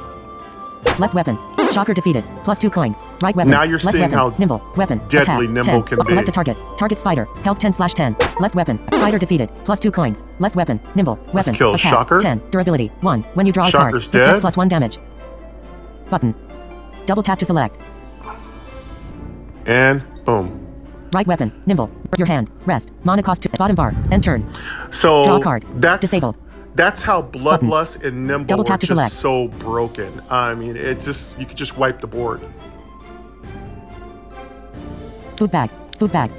Left weapon. Shocker defeated. +2 coins. Right weapon. Now you're Left seeing weapon. how nimble. Weapon. deadly Attack. nimble 10. can be. Select a target. Target spider. Health 10/10. Left weapon. Spider defeated. +2 coins. Left weapon. Nimble. Let's Weapon. kill Attack. Shocker. 10. Durability. 1. When you draw a card, Shocker's this gets dead. +1 damage. Button. Double tap to select. And boom. Right weapon. Nimble. Your hand. Rest. Mana cost 2. Bottom bar. End turn. So Draw a card. that's Disabled. That's how bloodlust and nimble Double are tap to just select. so broken. I mean, it's just you could just wipe the board. Food bag. Food bag.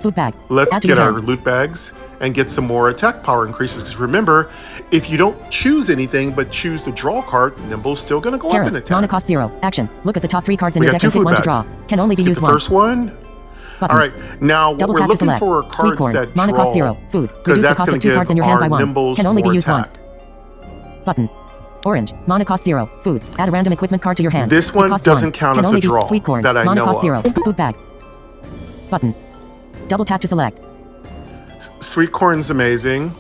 Food bag. Let's Add to get your our hand. loot bags and get some more attack power increases. Because remember, if you don't choose anything but choose the draw card, Nimble's still going to go up in Carrot. attack. Mana cost 0. Action. Look at the top 3 cards in We your got deck 2 and pick food 1 to bags. draw. Can only be Let's used get the once. first one. Button. All right, now what Double we're tap to looking select. for are Sweet cards corn. that Mana draw. cost 0. Food. Because Reduce the that's cost going of to 2 cards give in your hand by our 1. Nimbles Can only be more used attack. once. Button. Orange. Mana cost 0. Food. Add a random equipment card to your hand. This It one costs doesn't 1. count Can as only a be draw sweet corn. that I Mana know cost 0. of. Food bag. Button. Double tap to select. Sweet corn's amazing.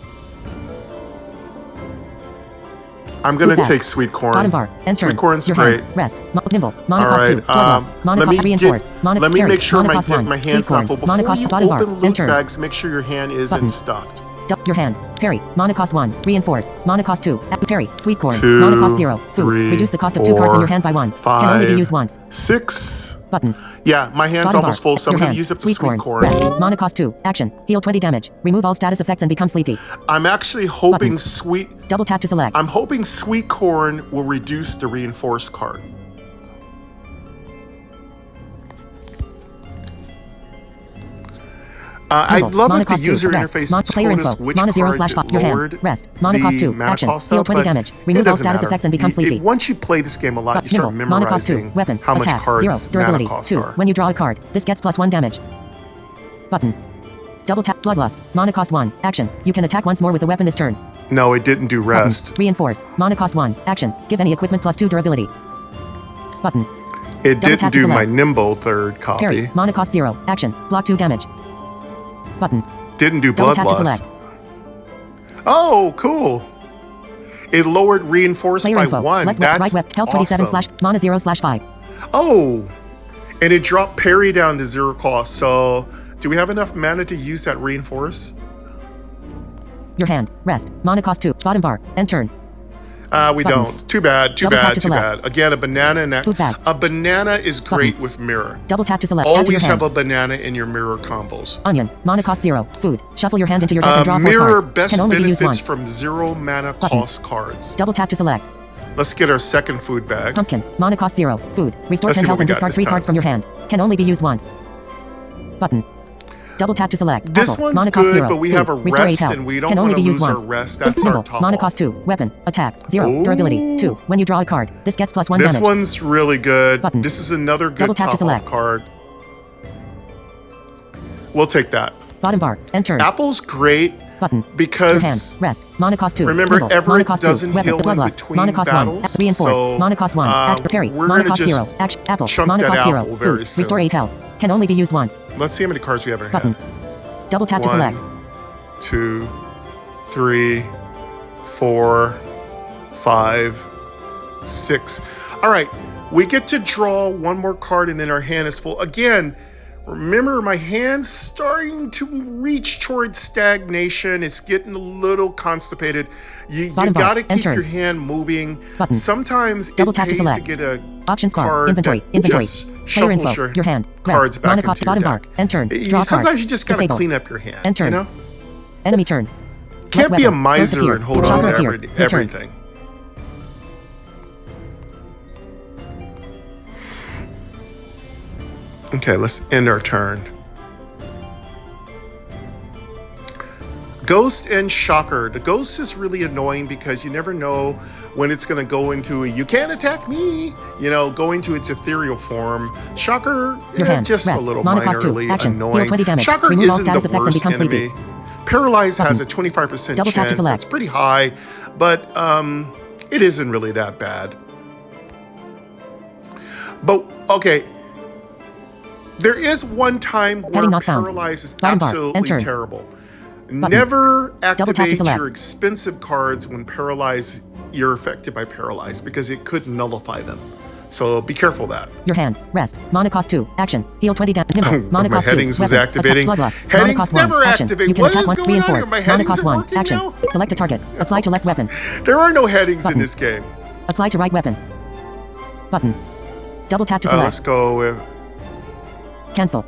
I'm going Food to bag. take sweet corn. Bottom bar. End turn. Sweet corn's your great. Hand. Rest. Nimble. Mana All cost 2. right, Bloodlust. Mana let cost me reinforce. Mana let me carry. make sure Mana my cost 1. my hand's Sweet not corn. full. Mana Before cost you bottom bar. open End loot turn. bags, make sure your hand isn't Button. stuffed. Your hand. Parry. Mana cost 1. Reinforce. Mana cost 2. Parry. Sweet corn. 2, Mana cost 0. Food. 3, Reduce the cost of 2 cards in your 4, hand by 1. 5, Can only be used once. 6. Button. Yeah, my hand's Bottom almost bar. full, so I'm Your going to hand. use up the Sweet sweet corn. Rest. Mana cost 2. Action. Heal 20 damage. Remove all status effects and become sleepy. I'm actually hoping Button. sweet. Double tap to select. I'm hoping sweet corn will reduce the reinforced card. I'd Nimble. love Mana if the cost 2. user Rest. interface Player told us info. which Mana 0 cards /5. it Your lowered hand. Rest. Mana the cost 2. mana Action. cost Heal up, 20 but damage. it Remove all doesn't status matter. effects and become sleepy. Once you play this game a lot, you start Nimble. Mana cost 2. memorizing Weapon. how much Attack. cards 0. mana Durability. costs 2. are. When you draw a card, this gets +1 damage. Button. Double tap. Bloodlust. Mana cost 1. Action. You can attack once more with the weapon this turn. No, it didn't do Button. rest. Reinforce. Mana cost 1. Action. Give any equipment +2 durability. Button. It Double didn't tap to do my select. nimble third Parry. copy. Mana cost 0. Action. Block 2 damage. Button. Didn't do Double tap to bloodlust. select. Oh, cool. It lowered reinforced Player by info. 1. Left, That's right, left. Health 27 awesome. /mana 0/5. Oh, and it dropped parry down to 0 cost. So, do we have enough mana to use that reinforce? Your hand. Rest. Mana cost 2. Bottom bar. End turn. We Button. don't. Too bad. Too Double tap bad. to Too select. bad. Again, a banana in that. Food bag. A banana is great with mirror. Double tap to select. Add to your Always hand. have a banana in your mirror combos. Onion. Mana cost 0. Food. Shuffle your hand into your deck and draw 4 Mirror cards. best Can only be used benefits once. from 0 mana Button. cost cards. Double tap to select. Let's get our second food bag. Pumpkin. Mana cost 0. Food. Restore Let's 10 see what health we and got discard this 3 time. cards from your hand. Can only be used once. Button. Double tap to select. This Apple. one's Mana cost good, 0. but we Food. have a Restore 8 rest health. and we don't Can only want to be used lose our once. rest. That's our Single. top Mana off. cost 2. Weapon. Attack. 0. Ooh. Durability. 2. When you draw a card, this gets +1 This damage. one's really good. Button. This is another Double good tap to top off select. card. We'll take that. Bottom bar. End turn. Apple's great Button. Your hand. because Rest. Mana cost 2. remember Nimble. Mana Everett cost 2. doesn't Weapon. heal in Bloodlust. between Mana cost battles. 1. Reinforce. So, Mana cost 1. Parry. we're Mana gonna cost just 0. Action. Apple. chunk Mana that cost 0. apple very Food. soon. Restore 8 health. Can only be used once. let's see how many cards we have in our Button. hand. Double tap to 1, select. 2, 3, 4, 5, 6. All right, we get to draw one more card and then our hand is full. Again, remember my hand's starting to reach towards stagnation. It's getting a little constipated. You Bottom bar. got to keep Enter. your hand moving. Button. Sometimes Double it tap to pays to select. get a Options bar. card Inventory. that Inventory. just Player shuffles info. your Your hand. cards Rest. back Mana into cost. your Bottom deck. bar. End turn. Draw a Sometimes card. you just got to Disable. clean up your hand. End turn. You know? Enemy turn. Can't Left be a weapon. Ghost miser appears. and hold on to Chakra appears. Return. everything. Okay, let's end our turn. Ghost and Shocker. The Ghost is really annoying because you never know when it's going to go into a, you can't attack me, go into its ethereal form. Shocker, Your hand. just Rest. a little Mana cost 2. minorly Action. Heal annoying. 20 damage. Shocker Remove all isn't status the effects and worst become enemy. sleepy. Paralyze has a Button. 25% Double tap to chance. select. That's pretty high, but it isn't really that bad. But, okay. There is one time where Heading not found. Paralyze is Bottom bar. absolutely Enter. terrible. Button. Never Double tap to activate select. your expensive cards when you're affected by Paralyze because it could nullify them. So be careful of that. Your hand. Rest. Mana cost 2. Action. Heal 20 damage. Nimble. Mana My cost 2. headings was Weapon. activating. Attack. Bloodlust. Mana Headings cost 1. never Action. activate. You can What attack is once. going on here? Reinforce. My Mana headings cost are 1. working Action. now? Select a target. Apply to left weapon. There are no headings in Button. this game. Apply to right weapon. Button. Double tap to Let's select. go with Cancel.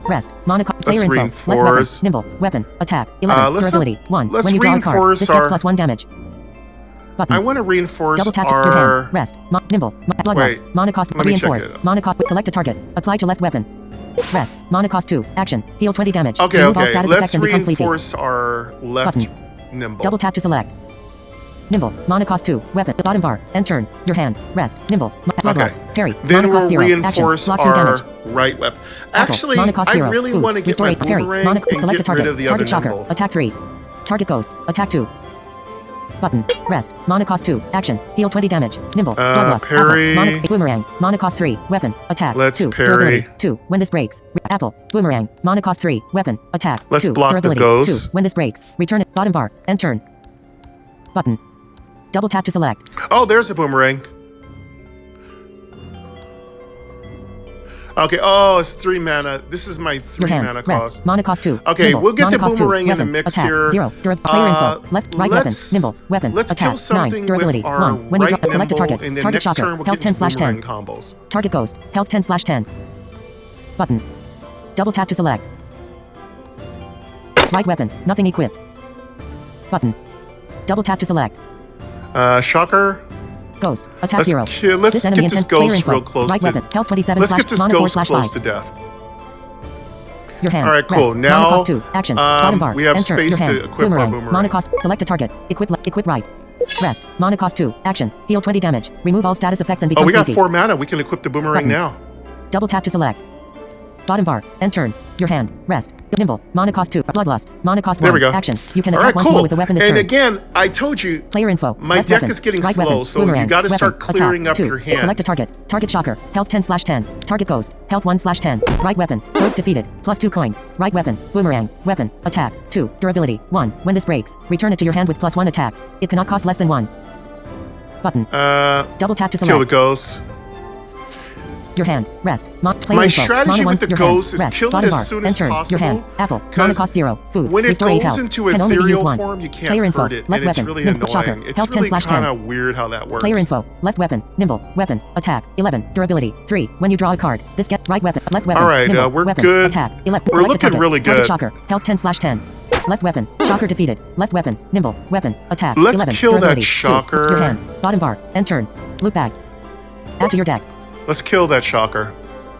Rest. Mana cost. Let's Player info. reinforce. Left weapon. Nimble. Weapon. Attack. 11. let's- Durability. 1. let's When you draw a card, reinforce this gets our- +1 damage. Button. I want to reinforce Double tap to your our hand. Rest. Nimble. Bloodlust. Wait, Mana cost. let me check Reinforce. it. Mana cost. Select a target. Apply to left weapon. Rest. Mana cost 2. Action. Heal 20 damage. Okay, Remove all okay. status Let's effects and become sleepy. reinforce our left Button. nimble. Double tap to select. Nimble. Mana cost 2. Weapon. Bottom bar. End turn. Your hand. Rest. Nimble. Bloodlust. Parry. Then Mana we'll cost 0. reinforce Action. Block 2 our damage. right weapon. Apple. Actually, Mana cost I 0. really Food. want to get Restore my 8. Parry. boomerang Mana. and Select a get rid target. of the other Target shocker. nimble. Attack 3. Target ghost. Attack 2. Button. Rest. Mana cost 2. Action. Heal 20 damage. Nimble. Bloodlust. Parry. Apple. Mana. Boomerang. Mana cost 3. Weapon. Attack. Let's 2. parry. Durability. 2. When this breaks. Apple. Boomerang. Mana cost 3. Weapon. Attack. Let's 2. block the Durability. ghost. 2. When this breaks. Return it. Bottom bar. End turn. Button. Double tap to select. Oh, there's a boomerang. Okay, oh, it's 3 mana. This is my 3 Your hand. mana Rest. cost. Mana cost 2. Okay, Nimble. we'll get Mana the cost 2. boomerang in the Weapon. mix Attack. here. 0. Player info. Left. Right weapon. Nimble. Weapon. Let's Attack. kill something 9. Durability. with our 1. When you right drop, select a nimble, target. and then Target next shocker. turn we'll Health get 10 into boomerang 10. combos. Target ghost. Health 10 10. Button. Double tap to select. Right weapon. Nothing equipped. Button. Double tap to select. Shocker. Ghost. Attack 0. Let's This enemy get this intense. Player ghost info. real close Right to. weapon. Health 27 Let's get this mana 4 ghost slash close 5. to death. Your hand. All right, cool. Rest. Now, Mana cost 2. Action. Bottom bar. we have Enter. space Your to hand. equip our boomerang. Mana cost. Select a target. Equip right. Rest. Mana cost 2. Action. Heal 20 damage. Remove all status effects and become Oh, we got sleepy. 4 mana. We can equip the boomerang Button. now. Double tap to select. Bottom bar. End turn. Your hand. Rest. Nimble. Mana cost 2. Bloodlust. Mana cost 1. There we go. Action. You can All attack right, once cool. more with the weapon this And turn. again, I told you, Player info. my Left deck weapon. is getting Right slow, weapon. so Boomerang. you got to start Weapon. clearing Attack. up 2. your hand. Select a target. Target shocker. Health 10 10. Target ghost. Health 1 10. Right weapon. Ghost defeated. Plus 2 coins. Right weapon. Boomerang. Weapon. Attack. 2. Durability. 1. When this breaks, return it to your hand with plus 1 attack. It cannot cost less than 1. Button. Double tap to select. Kill the ghost. Your hand. Rest. Player My info. strategy Mana with the your hand. ghost is Rest. kill it Bottom as bar. soon as End turn. possible, Your hand. Apple. Mana 'cause cost 0. Food. When it Restore 8 goes health. into Can only be used ethereal once. form, you can't Player info. hurt it, Left and it's weapon. really Nimble. Shocker. annoying. It's Health 10 really 10. kind of weird how that works. Player info. Left weapon. Nimble. Weapon. Attack. 11. Durability. 3. When you draw a card, this get right weapon. Left weapon. All right, Nimble. we're weapon. good. Attack. 11. We're Select a looking target. really Target good. shocker. Health 10 10. Left weapon. Shocker defeated. Left weapon. Nimble. Weapon. Attack. Let's 11. kill that Durability. 2. shocker. Your hand. Bottom bar. End turn. Loot bag. Add to your deck. Let's kill that shocker.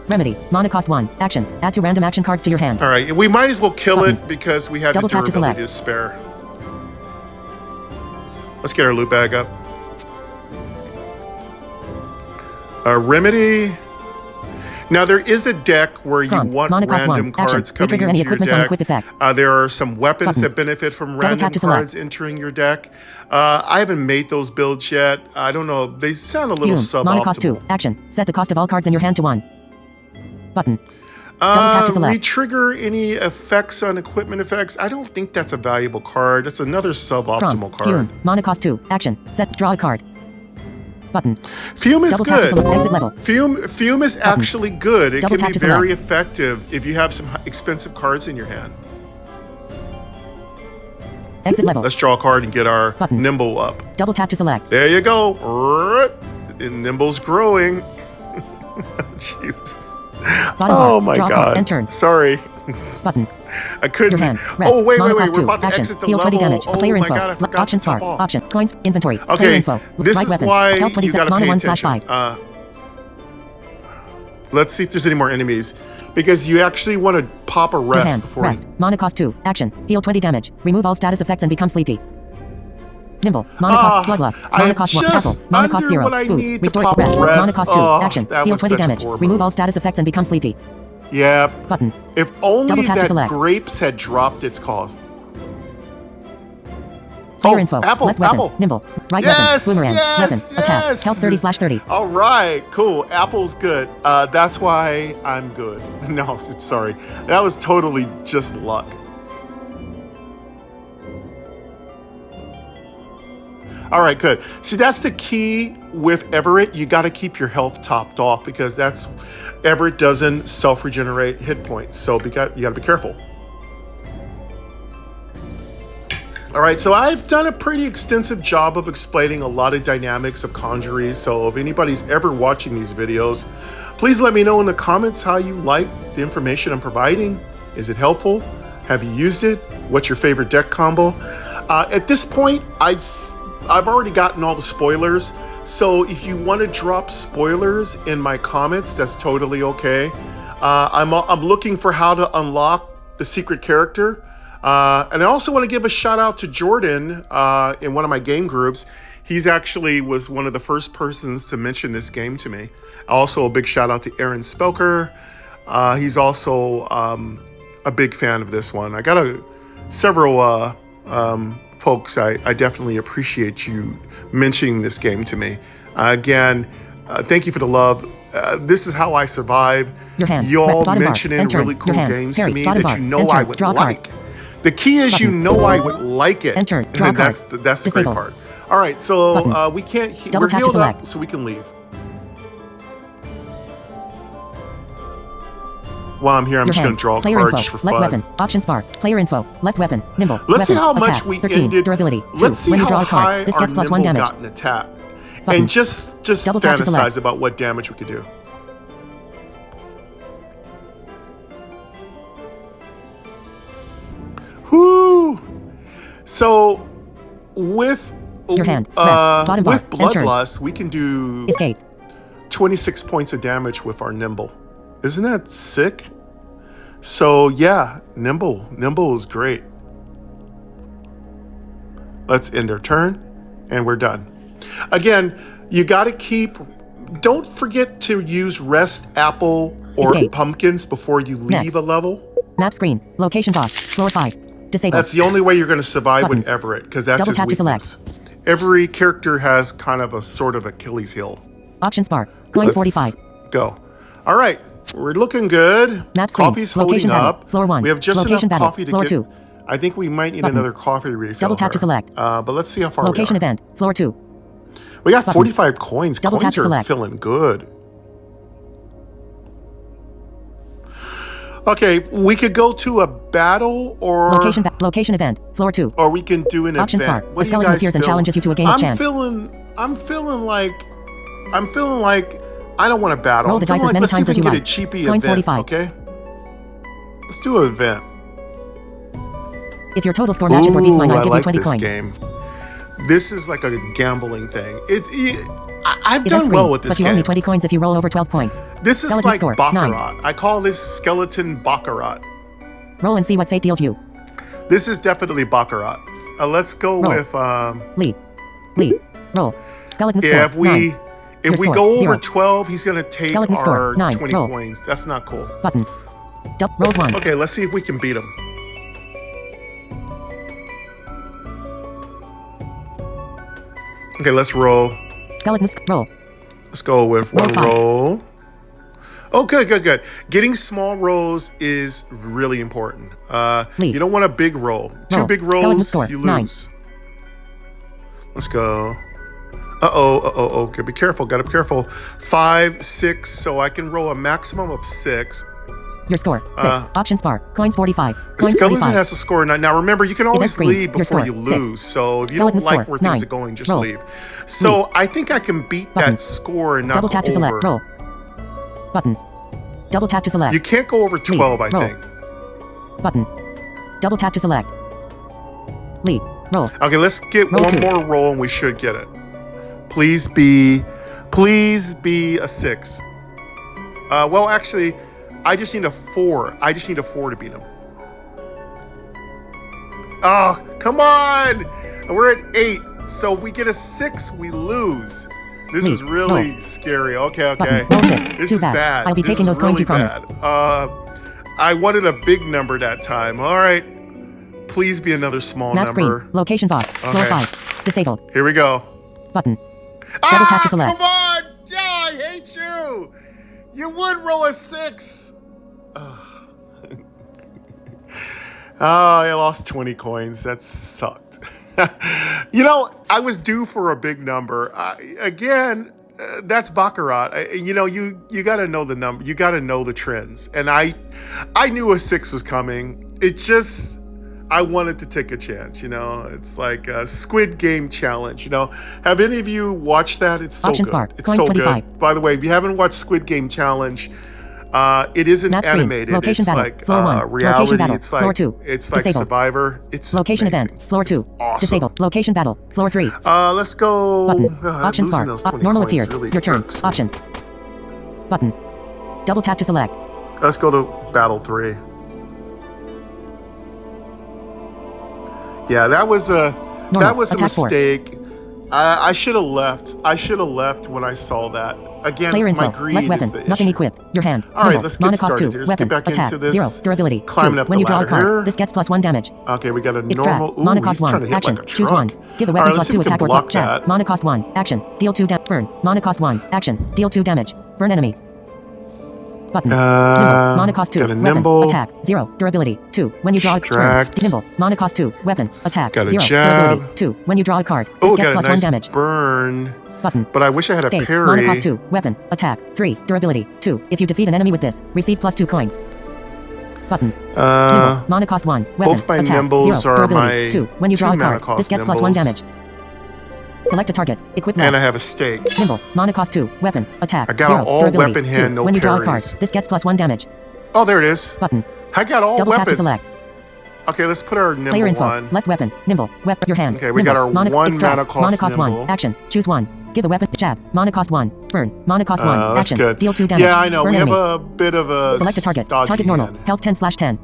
Remedy. Mana cost 1. Action. Add 2 random action cards to your hand. All right, we might as well kill Button. it because we have Double the tap to durability to select. spare. Let's get our loot bag up. Remedy. Now there is a deck where you Prompt. want Mana cost 1. random cards Action. coming Retrigger into any your equipment on deck. equip effect. There are some weapons Button. that benefit from Double random tap to select. cards entering your deck. I haven't made those builds yet. I don't know. They sound a little Fume. Mana cost 2. suboptimal. Action. Set the cost of all cards in your hand to 1. Button. Double tap to select. Retrigger any effects on equipment effects. I don't think that's a valuable card. That's another suboptimal Prompt. card. Fume. Mana cost 2. Action. Set. Draw a card. Button. Fume is Double tap to good. select. Exit level. Fume is actually good. It Double can tap be to select. very effective if you have some expensive cards in your hand. Exit level. Let's draw a card and get our Button. Nimble up. Double tap to select. There you go. And Nimble's growing. Jesus. Bottom Oh bar. my Draw a God. card. End turn. Sorry. Button. I couldn't. Your hand. Rest. Oh, wait. Mana cost We're 2. about to Action. exit the Heal 20 level. damage. Oh Player my info. God, I forgot to Options top bar. off. Option. Coins. Inventory. Player Okay, info. this Right is weapon. why Health you 27. gotta Mana pay 1 attention. 5. Let's see if there's any more enemies. Because you actually want to pop a Your rest hand. before Rest. Mana cost 2. Action. Heal 20 damage. Remove all status effects and become sleepy. Nimble. Mana cost. Bloodlust. Mana I'm cost 1. just Apple. Mana cost under 0. what I Food. need to Restore. pop a Rest. rest. Mana cost 2. Oh, Action. that Heal was 20 such a damage. poor Remove move. all status effects and become sleepy. Yeah. Button. If only Double tap to that select. grapes had dropped its cost. Player info. Apple, Left weapon. apple. Nimble. Right Yes, weapon. Boomerang. yes, Weapon. Attack. yes. Health 30/30. All right, cool. Apple's good. That's why I'm good. No, sorry. That was totally just luck. All right, good. See, that's the key with Everick. You got to keep your health topped off because Everick doesn't self-regenerate hit points. So you got to be careful. All right, so I've done a pretty extensive job of explaining a lot of dynamics of Conjury. So if anybody's ever watching these videos, please let me know in the comments how you like the information I'm providing. Is it helpful? Have you used it? What's your favorite deck combo? At this point, I've already gotten all the spoilers. So if you want to drop spoilers in my comments, that's totally okay. I'm looking for how to unlock the secret character. And I also want to give a shout out to Jordan in one of my game groups. He's actually was one of the first persons to mention this game to me. Also, a big shout out to Aaron Spelker. He's also a big fan of this one. I got several folks. I definitely appreciate you mentioning this game to me. Again, thank you for the love. This is how I survive. Y'all mentioning really cool games to me that you know I would like. The key is you know I would like it. And that's the great part. All right, so we can't. We're healed up, so we can leave. While I'm here, I'm just going to draw a card just for fun. Left weapon. Options bar. Player info. Left weapon. Nimble. Let's see how attack, much we 13, ended. Durability. 2. Let's see when you how draw a high card, this our gets plus 1 nimble damage. got in attack. Button. And just fantasize about what damage we could do. Whoo! So with Your hand. Bottom bar. with Bloodlust, we can do Escape. 26 points of damage with our Nimble. Isn't that sick? So yeah, Nimble is great. Let's end our turn, and we're done. Again, you got to don't forget to use rest apple or Escape. pumpkins before you leave Next. a level. Map screen. Location boss. Floor 5. Disabled. That's the only way you're going to survive Button. with Everick, because that's Double his tap to weakness. Every character has kind of a sort of Achilles heel. Options bar. Coins 45. Go. All right, we're looking good. Map screen. Coffee's Location holding battle. up. Floor 1. We have just Location enough battle. coffee to Floor get. 2. I think we might need Button. another coffee refill. Double tap to select. But let's see how far Location we are. event. Floor 2. We got Button. 45 coins. Double tap Coins to are select. feeling good. Okay, we could go to a battle or Location event. Floor 2. or we can do an Options event. bar. What A do you skeleton guys appears and feel? challenges you to a game of chance. I'm feeling like I don't want to battle. Roll the I'm dice as feeling many let's see times if as we you can like. get a cheapy Coins event, 45. okay? Let's do an event. If your total score matches or beats mine, Ooh, I'll give I you 20 like this coins. game. This is like a gambling thing. I've Event done screen, well with this but you game. only 20 coins if you roll over 12 points. This is Skeleton like score, Baccarat. 9. I call this skeleton Baccarat. Roll and see what fate deals you. This is definitely Baccarat. Let's go Roll. with Lead. Roll. Skeleton score. if we 9. if we score, go over 0. 12, he's gonna take Skeleton our score, 9. 20 Roll. coins. That's not cool. Button. Rolled 1. Okay, let's see if we can beat him. Okay, let's roll. Skeleton roll. Let's go with Roll one 5. roll. Oh, good. Getting small rolls is really important. Lead. You don't want a big roll. Two Roll. big Skeleton rolls, score, you 9. lose. Let's go. Okay, be careful. Gotta be careful. 5, 6, so I can roll a maximum of 6. Your score. 6. Options bar. Coins 45. The Coins skeleton 45. has a score 9. Now remember, you can always screen. leave Your before score, you 6. lose. So if you Skeleton don't like score, where things 9. are going, just Roll. leave. So I think I can beat Button. that score and not Double go tap to select. over. Roll. Button. Double tap to select. You can't go over 12, I Roll. think. Button. Double tap to select. Lead. Roll. Okay, let's get Roll one 2. more roll and we should get it. Please be a 6. Well, actually, I just need a 4. I just need a 4 to beat him. Oh, come on! We're at 8. So if we get a 6, we lose. This is really Roll. scary. Okay. Button. Roll 6. This Too is bad. bad. I'll be This taking is those coins you really promised. bad. I wanted a big number that time. All right. Please be another small Map number. screen. Location boss. Floor Okay. 5. Disabled. Here we go. Button. Double tap to select. Come on! Yeah, I hate you! You would roll a 6. I lost 20 coins. That sucked. I was due for a big number. That's Baccarat. You got to know the number. You got to know the trends. And I knew a 6 was coming. It just... I wanted to take a chance, It's like a Squid Game challenge, Have any of you watched that? It's so Options good. bar. It's Coins so 25. good. By the way, if you haven't watched Squid Game challenge, it isn't Map screen. animated. Location It's battle. like Floor 1. reality. Location battle. It's like Floor 2. it's like Disabled. Survivor. It's Location amazing. event. Floor 2. It's awesome. Disabled. Location battle. Floor 3. Let's go. Button. Options losing bar. those 20 Normal coins appears. really Your turn. irks me. Options. Button. Double tap to select. Let's go to battle 3. Yeah, that was a Attack 4. mistake. I should have left. I should have left when I saw that. Again, Player info. my greed Left weapon. is the Nothing issue. equipped. Your hand. All right, Nimble. let's get Mana cost started 2. here. Let's Weapon. get back Attack. into this. 0. Durability. Climbing 2. up When the you draw a ladder card, here. this gets +1 damage. Okay, we got a Extract. normal. Ooh, Mana he's cost trying 1. to hit Action. like a Choose truck. 1. Give a All weapon right, let's see +2 if we can attack or block jab. that. Mana cost 1. Action. Deal 2 damage. Burn. Mana cost 1. Action. Deal 2 damage. Burn enemy. Button. Nimble. Mana cost 2. Got a Weapon. nimble. Attack. 0. Durability. 2. When you draw a card. Extract. Nimble. Mana cost 2. Weapon. Attack. Got a 0. jab. Durability. 2. When you draw a card. This Oh, gets got a +1 nice damage. burn. Button. But I wish I had a State. parry. Mana cost 2. Weapon. Attack. 3. Durability. 2. If you defeat an enemy with this, receive +2 coins. Button. Nimble. Mana cost 1. Weapon. Both my Attack. nimbles 0. are Durability. my 2. When you draw a 2 mana card, cost this gets +1 nimbles. damage. Select a target. Equip And I left. have a stake. Nimble. Mana cost 2. Weapon. Attack. I got 0. all Durability. weapon 2. hand, no When you draw a card, parries. this gets +1 damage. Oh, there it is. Button. I got all Double tap to weapons. select. Okay, let's put our nimble Player info. one. Left weapon. Nimble. Your hand. Okay, we Nimble. got our mana, one extract. mana cost Mana cost 1. nimble. Action. Choose 1. Give the weapon. Jab. Mana cost 1. Burn. Mana cost 1. That's Action. good. Deal 2 damage. Yeah, I know. Burn We enemy. have a bit of a Select a target. stodgy Target normal. hand. Health 10/10.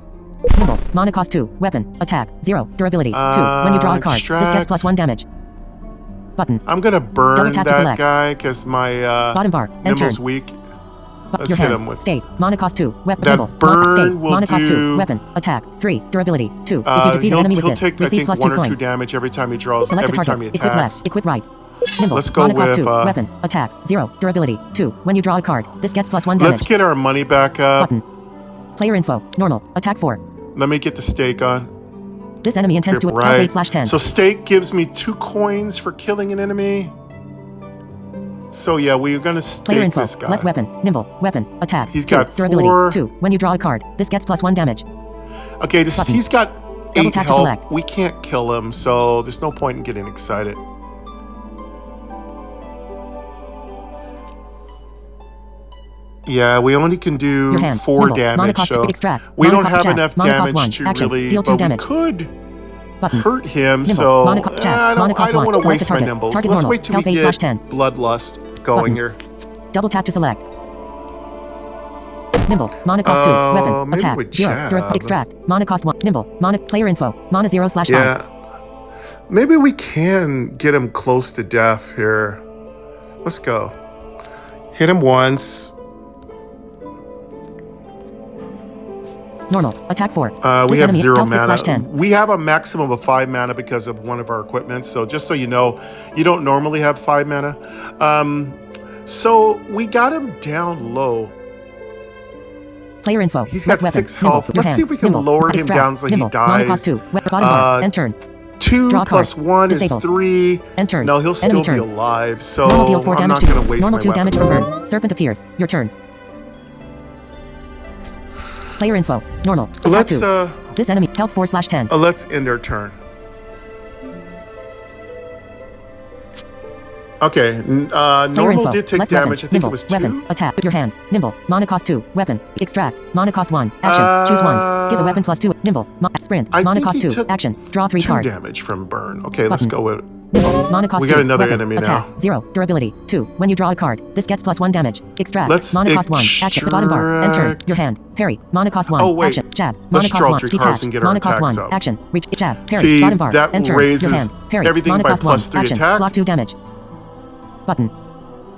Nimble. Mana cost 2. Weapon. Attack. 0. Durability. 2. When you draw a card, this gets extract. +1 damage. Button. I'm gonna burn Double tap to that select. guy because my Bottom bar. Enter. nimble's weak. Let's Your hit hand. him with. State. Mana cost 2. Weapon. That Nimble. burn State. will Mana cost 2. do- Weapon. Attack. 3. Durability. 2. If you defeat an enemy with he'll this, take I receive think +2 1 or 2 coins. damage every time he draws. Select a every time he target. Equip attacks. left. Equip right. Nimble. Let's go Mana cost with, 2. Weapon. Attack. 0. Durability. 2. When you draw a card, this gets +1 damage. Let's get our money back up. Button. Player info. Normal. Attack 4. Let me get the stake on. This enemy intends to Right. health 8/10. So stake gives me 2 coins for killing an enemy. So yeah, we're gonna Player stake info. this guy. Left weapon. Nimble. Weapon. Attack. He's 2. got Durability. 4. 2. When you draw a card, this gets +1 damage. Okay, Button. he's got Double 8 tap to health. select. We can't kill him, so there's no point in getting excited. Yeah, we only can do Your hand. 4 Nimble. Mana damage, cost so extract. we Mana don't cost have jab. enough Mana cost 1. damage to Action. really. Deal 2 But we damage. could Button. hurt him, Nimble. so Mana cost jab. I Mana don't cost want 1. to Select waste a my target. nimbles. Target Let's normal. wait till we Health get 8/10. bloodlust going Button. here. Double tap to select. Nimble. Mana cost 2. Weapon. maybe Attack. with 0. jab. Extract. Mana cost 1. Nimble. Mana. Player info. Mana 0/5. Yeah. Maybe we can get him close to death here. Let's go. Hit him once. Normal. Attack 4. We This have enemy 0 health mana. 6/10. We have a maximum of 5 mana because of one of our equipment. So just so you know, you don't normally have 5 mana. So we got him down low. Player info. He's got Left weapon. 6 Nimble. health. Your Let's hand. see if we can Nimble. lower him Extract. down so he Nimble. Mana cost dies. 2. Bottom bar. End turn. 2 Draw a plus card. 1 Disable. is 3. End turn. No, he'll still Enemy be turn. alive. So Normal deals 4 I'm damage not to going to waste Normal my 2 damage weapon. from burn. Serpent appears. Your turn. Player info. Normal. Attack Let's 2. This enemy health 4/10. let's end our turn. Okay, Player normal info. did take Left damage. Weapon. I think Nimble. it was 2. Weapon. Attack. Your hand. Nimble. Mana cost 2. Weapon. Extract. Mana cost 1. Action. Choose 1. Give a weapon +2. Nimble. Sprint. I Mana think cost he 2. took Action. Draw 3 2 cards. damage from burn. Okay, let's Button. go with Nimble. Mana cost We 2. got another Weapon. enemy Attack. now. 0. Durability. 2. When you draw a card, this gets +1 damage. Extract. Let's Mana cost 1. Action. Bottom bar. End turn. extract. Your hand. Parry. Mana cost 1. Oh, wait. Action. Jab. Let's Mana cost draw 1. 3 Detach. cards and get our Mana cost 1. attacks up. Action. Reach. Jab. Parry. See, Bottom bar. that End turn. raises Your hand. Parry. everything Mana by cost 1. +3 Action. attack. Block 2 damage. Button.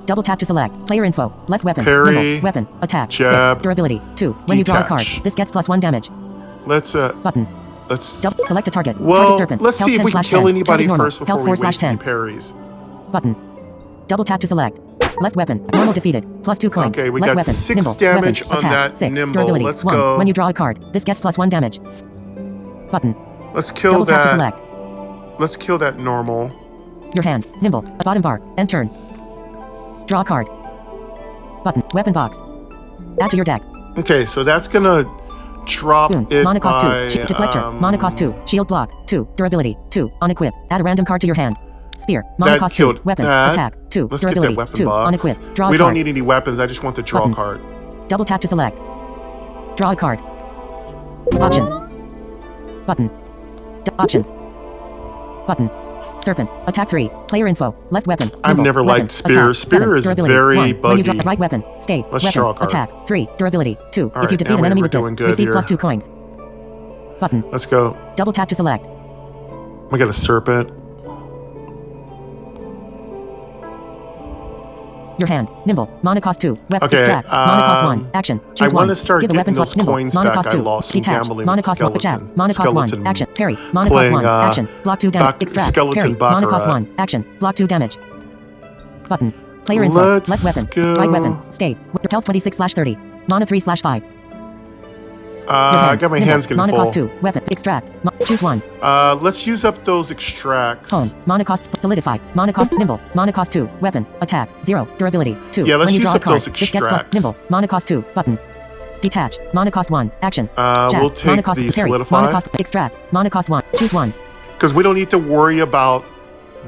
Double tap to select. Player info. Left weapon. Parry. Nimble. Weapon. Attack. Jab. 6. Durability. 2. When you draw a card, Detach. this gets +1 damage. let's Button. Select a target. well, Target serpent. let's Health see if we can 10/10. kill anybody Target normal. first before Health we waste 4/10. any parries. Button. Double tap to select. Left weapon. Normal defeated. +2 coins. Okay, we Left got weapon. 6 Nimble. damage Weapon. on Attack. that 6. nimble. Durability. Let's 1. go. When you draw a card, this gets +1 damage. Button. Let's kill Double tap to that. select. Let's kill that normal. Your hand. Nimble. Bottom bar. End turn. Draw a card. Button. Weapon box. Add to your deck. Okay, so that's gonna drop Boom. it Mana cost 2. by, Deflector. Mana cost 2. Shield block. 2. Durability. 2. Unequip. Add a random card to your hand. Spear. Mana That cost killed 2. Weapon. that. Attack. 2. Let's get Durability. that weapon 2. box. Unequip. Draw a We card. don't need any weapons. I just want the draw Button. card. Double tap to select. Draw a card. Options. Button. Options. Button. Serpent. Attack 3. Player info. Left weapon. I've Nimble. never Weapon. liked Spear. Attack, Spear 7. is Durability, very 1. When you buggy. drop right weapon. Stay. Let's Weapon. draw a card. Attack 3. Durability 2. All If you right, defeat now an enemy we're with this, doing good receive here. plus 2 coins. Button. Let's go. Double tap to select. We got a serpent. Your hand. Nimble. Mana cost 2. Weapon. Okay, Extract. Mana cost 1. Action. Choose I 1. wanna start Give a getting weapon those plus nimble. coins Mana back cost I 2. lost from Detach. gambling Mana with cost 1. skeleton. Jab. Mana cost 1. Skeleton Action. Parry. Mana cost playing, 1. Action. Block 2 damage. Extract. skeleton Parry. Mana cost baccarat. 1. Action. Block 2 damage. Button. Player info. Let's Left weapon. go. Right weapon. Stay. Health 26/30. Mana 3/5. I got my Nimble. hands getting Mana full. cost 2. Weapon. Extract. Choose 1. Let's use up those extracts. Tone. Mana cost solidify. Mana cost nimble. Mana cost 2. Weapon. Attack 0. Durability 2. Yeah, let's when you use draw a up card, those this gets plus extracts. nimble. Mana cost 2. Button. Detach. Mana cost 1. Action. Jab. We'll Mana take cost the parry. solidify. Mana cost extract. Mana cost 1. Choose 1. Because we don't need to worry about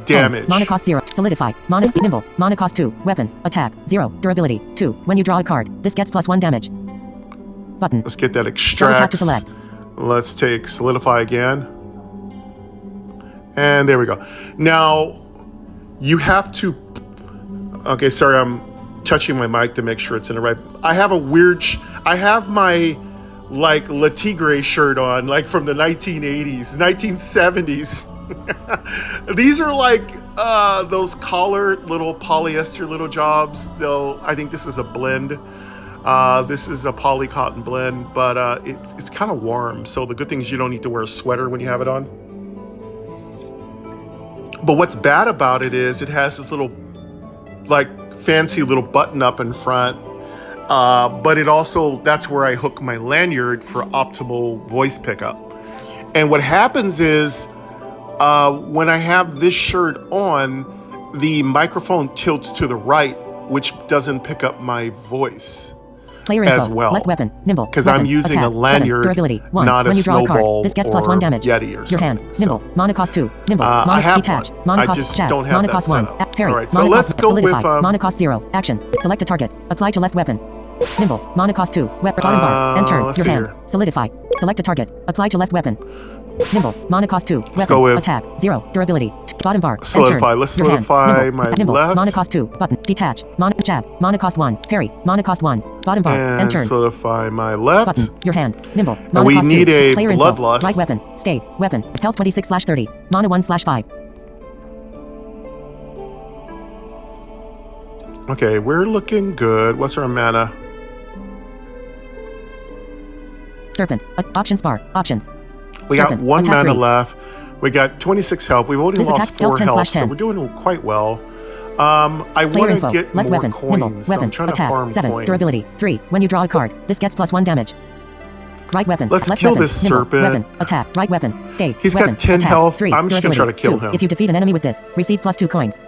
damage. Mana cost 0. Solidify. Mana nimble. Mana cost 2. Weapon. Attack 0. Durability 2. When you draw a card, this gets plus 1 damage. Button. Let's get that Double tap extract. to select. Let's take solidify again. And there we go. Now, you have to... Okay, sorry, I'm touching my mic to make sure it's in the right... I have a weird... I have my, like, La Tigre shirt on, like, from the 1980s, 1970s. These are like those collared little polyester little jobs, though I think this is a blend. This is a poly cotton blend, but it's kind of warm. So the good thing is you don't need to wear a sweater when you have it on. But what's bad about it is it has this little, like, fancy little button up in front. But it also, that's where I hook my lanyard for optimal voice pickup. And what happens is when I have this shirt on, the microphone tilts to the right, which doesn't pick up my voice. Player info. As well. Left weapon. Nimble. Because I'm Weapon. using Attack, a lanyard, 7. Durability 1. not a when you draw a card, snowball this gets plus or 1 damage. Yeti or Your something. hand. Nimble. So, Mana cost 2. Nimble. I Mana have detach. one. Mana I cost just jab. don't have Mana that cost set 1. up. Parry. All right, so Mana let's cost go solidify. with, Mana cost 0. Action. Select a target. Apply to left weapon. Nimble. Mana cost 2. Weapon. Bottom bar. And turn. let's Your see hand. here. Solidify. Select a target. Apply to left weapon. Nimble. Mana cost 2. Weapon. go with- Attack 0. Durability. Bottom bar. And Solidify. turn. Let's Your hand. solidify Nimble. my Nimble. left. Mana cost 2. Button. Detach. Mana jab. Mana cost 1. Parry. Mana cost 1. Bottom bar. And And turn. solidify my left. Button. Your hand. Nimble. And Mana we cost 2. need a Player info. bloodlust. Right weapon. Stave. Weapon. Health 26/30. Mana 1/5. Okay, we're looking good. What's our mana? Serpent. Options bar. Options. We Serpent. got 1 Attack mana 3. left. We got 26 health. We've only This lost attack, 4 health 10 health, slash so 10. we're doing quite well. I Player want info. to get Left more weapon. coins. Nimble. So I'm Weapon. trying to Attack. farm 7. coins. Durability 3. When you draw a card, this gets plus 1 damage. Right weapon. Let's Left kill weapon. this Nimble. serpent. Weapon. Attack. Right weapon. Stay. He's got weapon. 10 Attack. health. 3. I'm just gonna try to Durability. kill 2. him. If you defeat an enemy with this, receive plus 2 coins.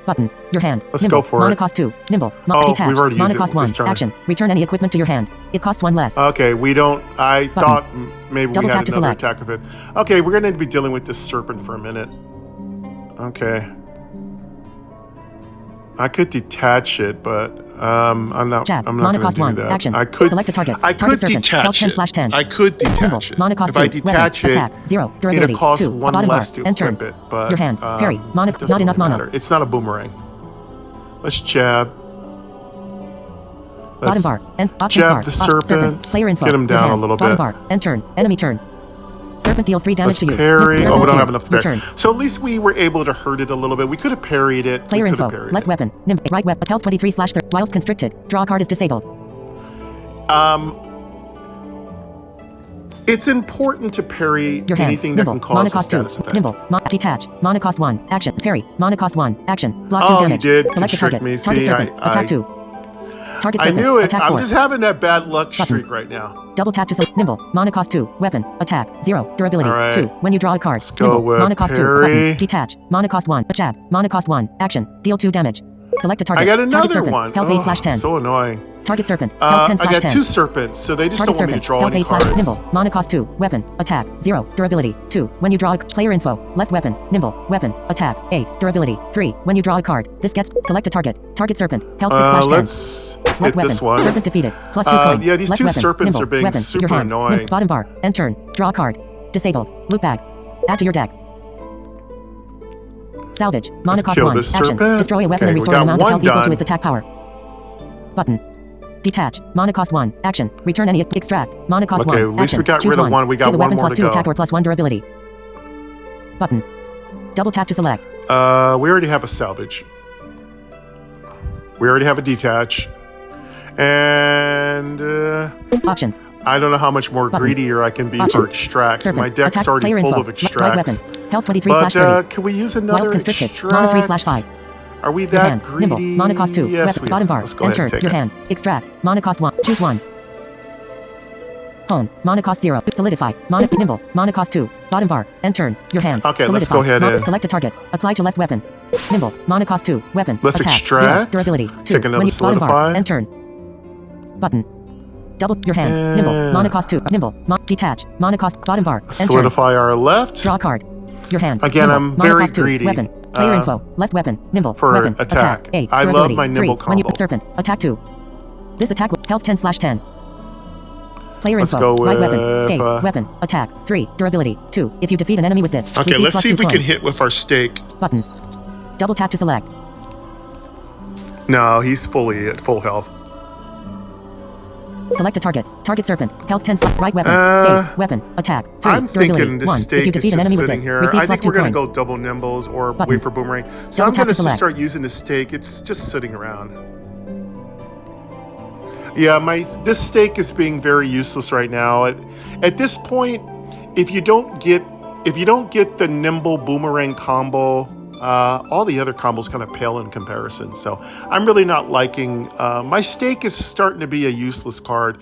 Button. Your hand. Let's Nimble. go for Mana it. cost 2. Nimble. Oh, detach. we've already Mana used it. cost We're 1. just trying to- Action. Return any equipment to your hand. It costs 1 less. Okay, we don't... I Button. thought maybe Double we tap had to another select. attack of it. Okay, we're going to be dealing with this serpent for a minute. Okay. I could detach it, but I'm not. Jab. I'm not Mana going cost to do 1. that. Action. I could Select a target. I Target could serpent. Health detach 10 it. slash 10. I could Nimble. detach it. Mana cost If 2. I detach weapon. it, Attack. 0. Durability it'll cost 2. 1 Bottom less bar. to And turn. equip it. But Your hand. Parry. Mana. it doesn't Not enough really mana. matter. It's not a boomerang. Let's jab. Bottom Let's bar. And options jab bar. the serpent. Player info. Get him Your down hand. a little Bottom bit. bar. And turn. Enemy turn. Serpent deals 3 damage Let's to you. parry. Serpent Oh, we don't have heals. enough to parry. Return. So at least we were able to hurt it a little bit. We could have parried it. Player we could info. have parried Left it. weapon. Nimble. Right weapon. Health 23/30. Whilst constricted. Draw card is disabled. It's important to parry Your hand. anything that Nimble. can Mana cause a cost 2. status effect. Nimble. Detach. Mana cost 1. Action. Parry. Mana cost 1. Action. Block 2 Oh, he damage. did Select a constrict target. me. Target See, serpent. I- Attack 2. Target I serpent. knew it. Attack I'm 4. just having that bad luck Button. streak right now. Double tap to select. Nimble. Mana cost 2. Weapon. Attack. 0. Durability. All right. 2. When you draw a card. Let's go Nimble. with Mana cost 2. parry. Button. Detach. Mana cost 1. Jab. Mana cost 1. Action. Deal 2 damage. Select a target. I got Target another serpent. one. Health 8/10. So annoying. Target serpent. Health 10/10. I got 2 serpents, so they just Target don't want me serpent. to draw Health any 8 slash cards. nimble. Mana cost 2. Weapon. Attack. 0. Durability. 2. When you draw a player info. Left weapon. Nimble. Weapon. Attack. 8. Durability. 3. When you draw a card. This gets select a target. Target serpent. Health 6/10. Let's Left hit weapon. this one. Serpent defeated. Plus 2 coins. Yeah, these Left 2 weapon. serpents Nimble. are being Weapon. super Your hand. annoying. Bottom bar. End turn. Draw a card. Disabled. Loot bag. Add to your deck. Salvage. Mana cost kill 1. this Action. serpent. Destroy a weapon Okay, and we restore got an amount of one health equal to done. its attack power. Button. Detach. Mana cost 1. Action. Return any. Extract. Mana cost 1. Okay, at least Action. we got Choose rid of one. We got Give the one weapon more plus to 2 go. attack or plus 1 durability. Button. Double tap to select. We already have a salvage. We already have a detach. And Options. I don't know how much more Button. greedier I can be Options. for extracts. Serpent. My deck's Attack. already Player full info. of Right extracts. weapon. Health 23 But slash 30. can we use Whilst another constricted. extract? Mana 3 slash 5. Are we Your that hand. greedy? Nimble. Mana cost 2. Yes, Weapon. Bottom bar. Let's go ahead Enter. and take Your it. hand. Extract. Mana cost 1. Choose 1. Hone. Mana cost 0. Solidify. Mana. Nimble. Mana cost 2. Bottom bar. And turn. Your hand. Okay, let's Solidify. go ahead and- Select a target. Apply to left weapon. Nimble. Mana cost 2. Weapon. Let's Attack. extract. 0. Durability. 2. Take another When you bottom bar. solidify. And turn. Button. Double your hand. Nimble. Mana cost 2. Nimble. Detach. Mana cost. Bottom bar. And turn. Solidify our left. Draw a card. Your hand. Again, Nimble. I'm Mana very cost 2. greedy. Weapon. Player info. Left weapon. Nimble. for weapon. attack. A. I love Durability. my nimble 3. When you combo. serpent. Attack 2. This attack with health 10 slash 10. Player Let's info. go Right weapon. with, Stay. Weapon. Attack. 3. Durability. 2. If you defeat an enemy with this. Okay, receive let's plus see 2 if we can coins. hit with our stake. Button. Double tap to select. No, he's fully at full health. Select a target. Target serpent. Health 10 slash right weapon. Uh, Stay. Weapon. Attack. 3. I'm durability. thinking the 1. If you stake is defeat an just enemy with sitting this. here. Receive I plus think we're 2 going to coins. go double nimbles or Button. wait for boomerang. So Double I'm tap going to to just select. start using the stake. It's just sitting around. Yeah, this stake is being very useless right now. At this point, if you don't get the nimble boomerang combo, all the other combos kind of pale in comparison. So I'm really not liking. My stake is starting to be a useless card.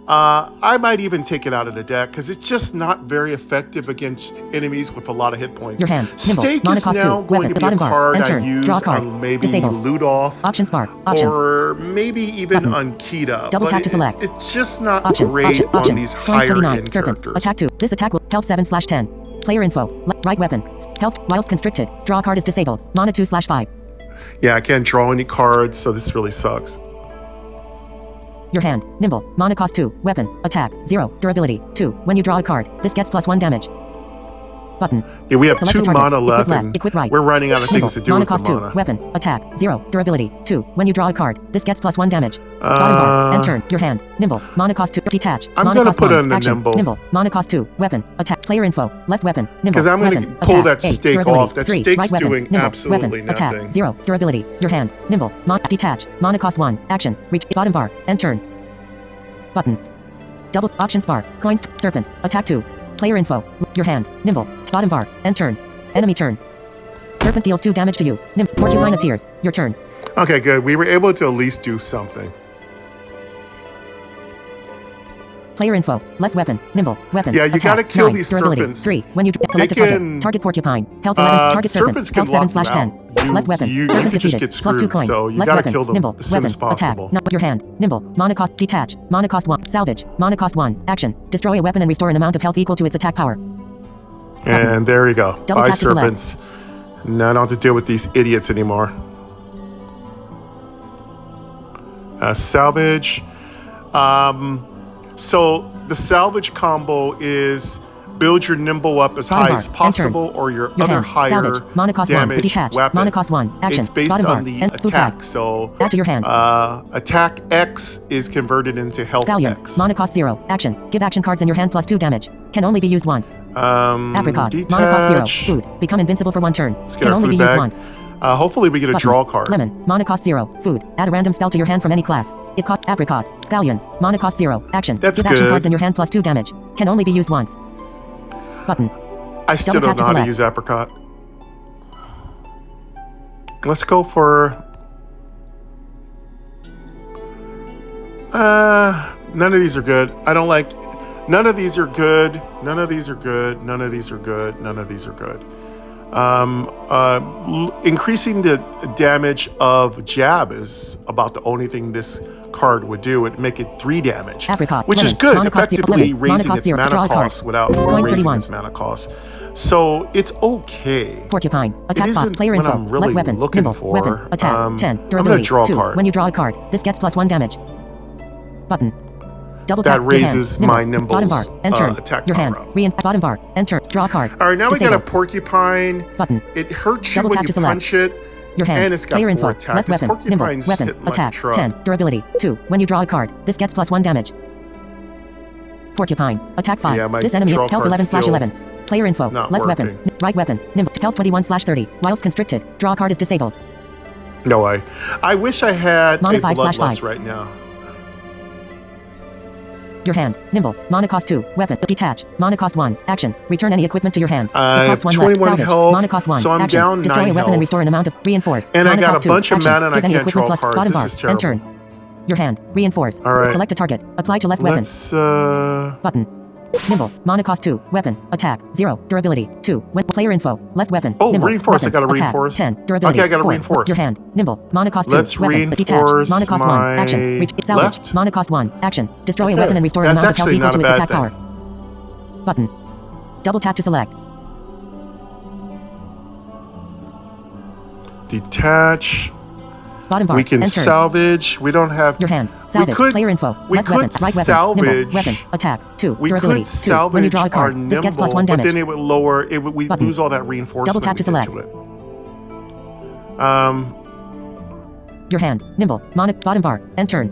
I might even take it out of the deck because it's just not very effective against enemies with a lot of hit points. Your hand. Nimble. Stake Mana is cost 2. now going Weapon. to The be a bottom bar. card And I turn. use Draw a card. on maybe Disable. loot off. Options bar. Options. Or maybe even Button. on Kita. Double but tap to select. It's just not Options. great Option. on Options. these Coins higher 29. end Serpent. characters. Attack 2. This attack will health 7 slash 10. Player info. Right weapon. Health. Whilst constricted. Draw card is disabled. Mana 2 slash 5. Yeah, I can't draw any cards, so this really sucks. Your hand. Nimble. Mana cost 2. Weapon. Attack. 0. Durability. 2. When you draw a card, this gets plus 1 damage. Button. Yeah, we have Select a 2 target. mana Equip left, left. and Equip right. we're running out of Nimble. things to do Mana with cost the 2. mana. Weapon. Attack. 0. Durability. 2. When you draw a card, this gets plus 1 damage. Bottom bar. And turn. Your hand. Nimble. Mana cost 2. Detach. I'm Mana gonna cost put 1. on the Action. nimble. Nimble. Mana cost 2. Weapon. Attack. Player info. Left weapon. Nimble. Because I'm going to Weapon. pull Attack. that 8. stake Durability. off. That 3. stake's Right weapon. doing Nimble. absolutely Weapon. Attack. nothing. 0. Durability. Your hand. Nimble. Detach. Mana cost 1. Action. Reach. Bottom bar. And turn. Button. Double. Options bar. Coins. Serpent. Attack 2. Player info. Your hand. Nimble. Bottom bar. And turn. Enemy turn. Serpent deals 2 damage to you. Porcupine appears. Your turn. Okay, good. We were able to at least do something. Player info. Left weapon. Nimble. Weapon. Yeah, you Attack. gotta kill 9. these Durability. serpents. 3. When you select a can- target. Target porcupine. Health 11. Target serpent. serpents can Health 7 lock slash them 10. out. Left weapon. You Serpent could just defeated. get Plus 2 screwed, coins. so you Left gotta weapon. kill them Nimble. as soon Weapon. as possible. Attack. Not your hand. Nimble. Mana cost. Detach. Mana cost 1. Salvage. Mana cost 1. Action. Destroy a weapon and restore an amount of health equal to its attack power. And there you go. Double Bye, tap to select. serpents. Now I don't have to deal with these idiots anymore. Salvage. So the salvage combo is build your nimble up as Bottom high bar. as And possible, or your Your other hand. higher Salvage. Mana cost 1. damage Detach. weapon. Mana cost 1. Action. It's based Bottom bar. on the And food attack. bag. So Add to your hand. attack X is converted into health Scallions. X. Mana cost 0. Action. Give action cards in your hand plus 2 damage. Can only be used once. Apricot. Mana cost 0. detach. Food. Become invincible for 1 turn. Get Can our only food be used bag. once. Hopefully we get a Button. draw card. Lemon. Mana cost 0. Food. Add a random spell to your hand from any class. It cost apricot. Scallions. Mana cost 0. Action. That's Give action good. cards in your hand plus 2 damage. Can only be used once. Button. I still Double don't tap know to how to select. use apricot. Let's go for... none of these are good. I don't like... None of these are good. None of these are good. None of these are good. None of these are good. Increasing the damage of jab is about the only thing this card would do. It'd make it 3 damage, Apricot. which is Lemon. good, Mana cost zero. effectively Lemon. Mana raising cost its 0. Draw mana a card. cost without Coins raising 31. its mana cost. So it's okay. Porcupine. Attack bot. isn't Player what info. I'm really Left weapon. looking Nimble. for. Weapon. Attack. 10. I'm Durability. gonna draw a 2. card. When you draw a card, this gets plus 1 damage. Button. Double that tap. Your hand. raises Nimble. my nimbles Bottom bar. And turn. attack Your hand. power up. Bottom bar. And turn. Draw a card. All right, now we got Disable. a porcupine. Button. It hurts you Double when tap you to select. punch it. Your hand. And it's got Player 4 info. attack. Left This weapon. Nimble. porcupine's Weapon. hitting like a Attack. truck. 10. Durability. 2. When you draw a card, this gets +1 damage. Porcupine. Attack 5. Yeah, my This enemy. draw Health card's 11/11. Player info. not Left working. weapon. Right weapon. Nimble. Health 21/30. Whilst constricted. Draw card is disabled. No way. I wish I had Mana a 5/5. bloodlust right now. Your hand. Nimble. Mana cost 2. Weapon. Detach. Mana cost 1. Action. Return any equipment to your hand. I It have costs 1 21 left. Salvage. health, Mana cost 1. so I'm Action. down Destroy 9 a weapon and health. restore an amount of reinforce. And I Mana got cost a 2. bunch of Action. mana and I Give any can't equipment draw plus cards. bottom This bar. is And terrible. turn. Your hand. Reinforce. All right. Select a target. Apply to left weapon. Let's Button. Nimble. Mana cost 2. Weapon. Attack. 0. Durability. 2. When player info. Left weapon. Oh, Nimble. reinforce. Weapon. I gotta Attack. reinforce. 10. Durability. Okay, I gotta 4. reinforce. Your hand. Nimble. Mana cost 2. Let's Weapon. Detach. reinforce Mana cost 1. Action. my Reach. Salvage. left. Mana cost 1. Action. Destroy a Okay. weapon and restore an That's amount of health actually equal not to a its bad attack thing. power. Button. Double tap to select. detach. Bottom bar. We can and turn. salvage. We don't have. Your hand. Salvage. could- player info. we Left could weapon. Right weapon. salvage- Nimble. Weapon. Attack. 2. We Durability. could 2. salvage When you draw a our card, nimble, this gets +1 but damage. then it would lower. It would, we Button. lose all that reinforcement. Double tap to we did select. it. Your hand. Nimble. Bottom bar. And turn.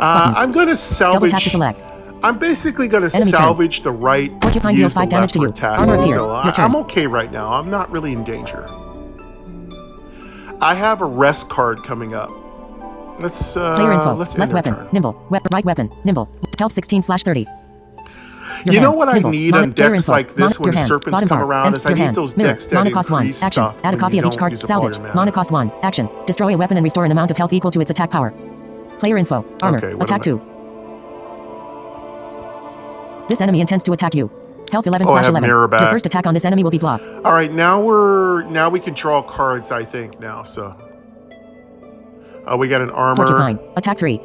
I'm gonna Double salvage. tap to select. I'm basically gonna Enemy turn. salvage the right. Porcupine use deals the 5 damage left to for you. attack. Armor appears. So Your turn. I'm okay right now. I'm not really in danger. I have a rest card coming up. Let's Player info. let's end Left our weapon. turn. Nimble. Right weapon. Nimble. Health 16/30. Your You know hand. what I Nimble. need Mana- on player decks info. like this Mana- when your hand. serpents Bottom come bar. around And is I your need hand. those Mirror. decks that Mana cost 1. increase Action. stuff Add a when copy you of each don't card. use a Salvage. volume Mana mana. cost 1. Action. Destroy a weapon and restore an amount of health equal to its attack power. Player info. Armor. Okay, what Attack am I- 2. This enemy intends to attack you. Health Oh, I have 11/11. mirror Your back. first attack on this enemy will be blocked. All right, now we can draw cards. I think now. So we got an armor. Porcupine. Attack 3.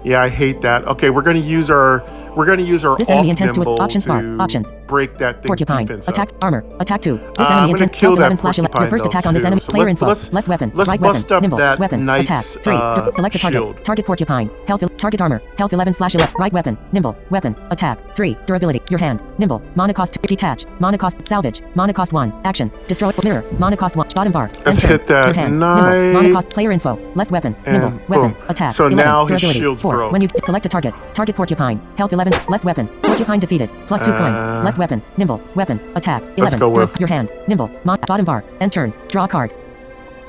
Yeah, I hate that. Okay, we're gonna use our This off enemy intends to nimble options bar. to Options. break that thing's Porcupine. defense up. Attack. Armor. Attack 2. This I'm enemy gonna intends kill health that 11/11. Your first porcupine, attack though, on this too. enemy. So Player let's- info. let's- Left weapon. let's Right bust weapon. up Nimble. that Weapon. knight's, Attack 3. Select a target. shield. Target porcupine. Health. Target armor. Health 11/11. Right weapon. Nimble. Weapon. Attack 3. Durability. Your hand. Nimble. Mana cost 2. Detach. Mana cost. Salvage. Mana cost 1. Action. Destroy. Mirror. Mana cost 1. Bottom bar. Let's Enter. hit that Your hand. knight. Nimble. Mana cost. Player info. Left weapon. Nimble. And Weapon. boom. Attack. So 11. now his Durability. shield's 4. broke. When you select a target. Target porcupine. Health 11. Left weapon. Porcupine defeated. +2 coins. Left weapon. Nimble. Weapon. Attack. 11. Let's go with- Your hand. Nimble. Bottom bar. And turn. Draw a card.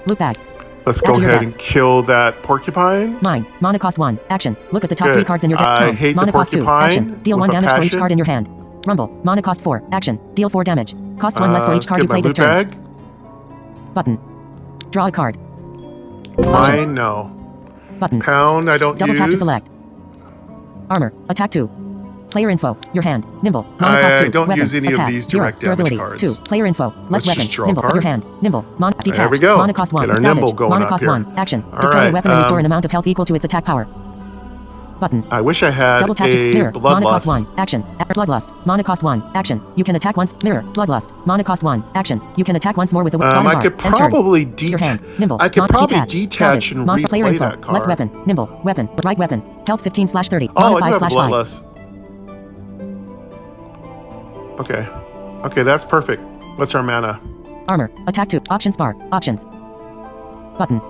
Loot bag. Let's go After your ahead deck. and kill that porcupine. Mine. Mana cost 1. Action. Look at the top Good. 3 cards in your deck. I Count. hate the Mana cost 2. porcupine Action. Deal with 1 a damage for each passion. card in your hand. Rumble. Mana cost 4. Action. Deal 4 damage. Cost 1 less for Let's each card get you my play this loot turn. bag. Button. Draw a card. Mine, no. Button. Pound, I don't Double use. tap to select. Armor. Attack 2. Player info. Your hand. Nimble. Mana cost 2. I don't Weapon. use any of Attack. these 0. direct damage Durability. cards. 2. Player info. Left Let's weapon. just draw a Nimble. card. Your hand. Nimble. Detach. There we go. Mana cost 1. Get our Salvage. nimble going Mana up cost here. 1. Action. All Destroy a right, weapon and restore an amount of health equal to its attack power. Button. I wish I had Double tap to a mirror. Mana cost bloodlust. 1. Action. Bloodlust. Mana cost 1. Action. You can attack once. Mirror. Bloodlust. Mana cost 1. Action. You can attack once more with the bottom I bar. could And turn. probably Your hand. Nimble. I could Mana probably detach. detach Salvage. and Mana player replay info. that card. Left weapon. Nimble. Weapon. Right weapon. Health 15/30. Oh, Mana I do have 5/5. bloodlust. Okay. Okay, that's perfect. What's our mana? Armor. Attack 2. Options bar. Options. Button.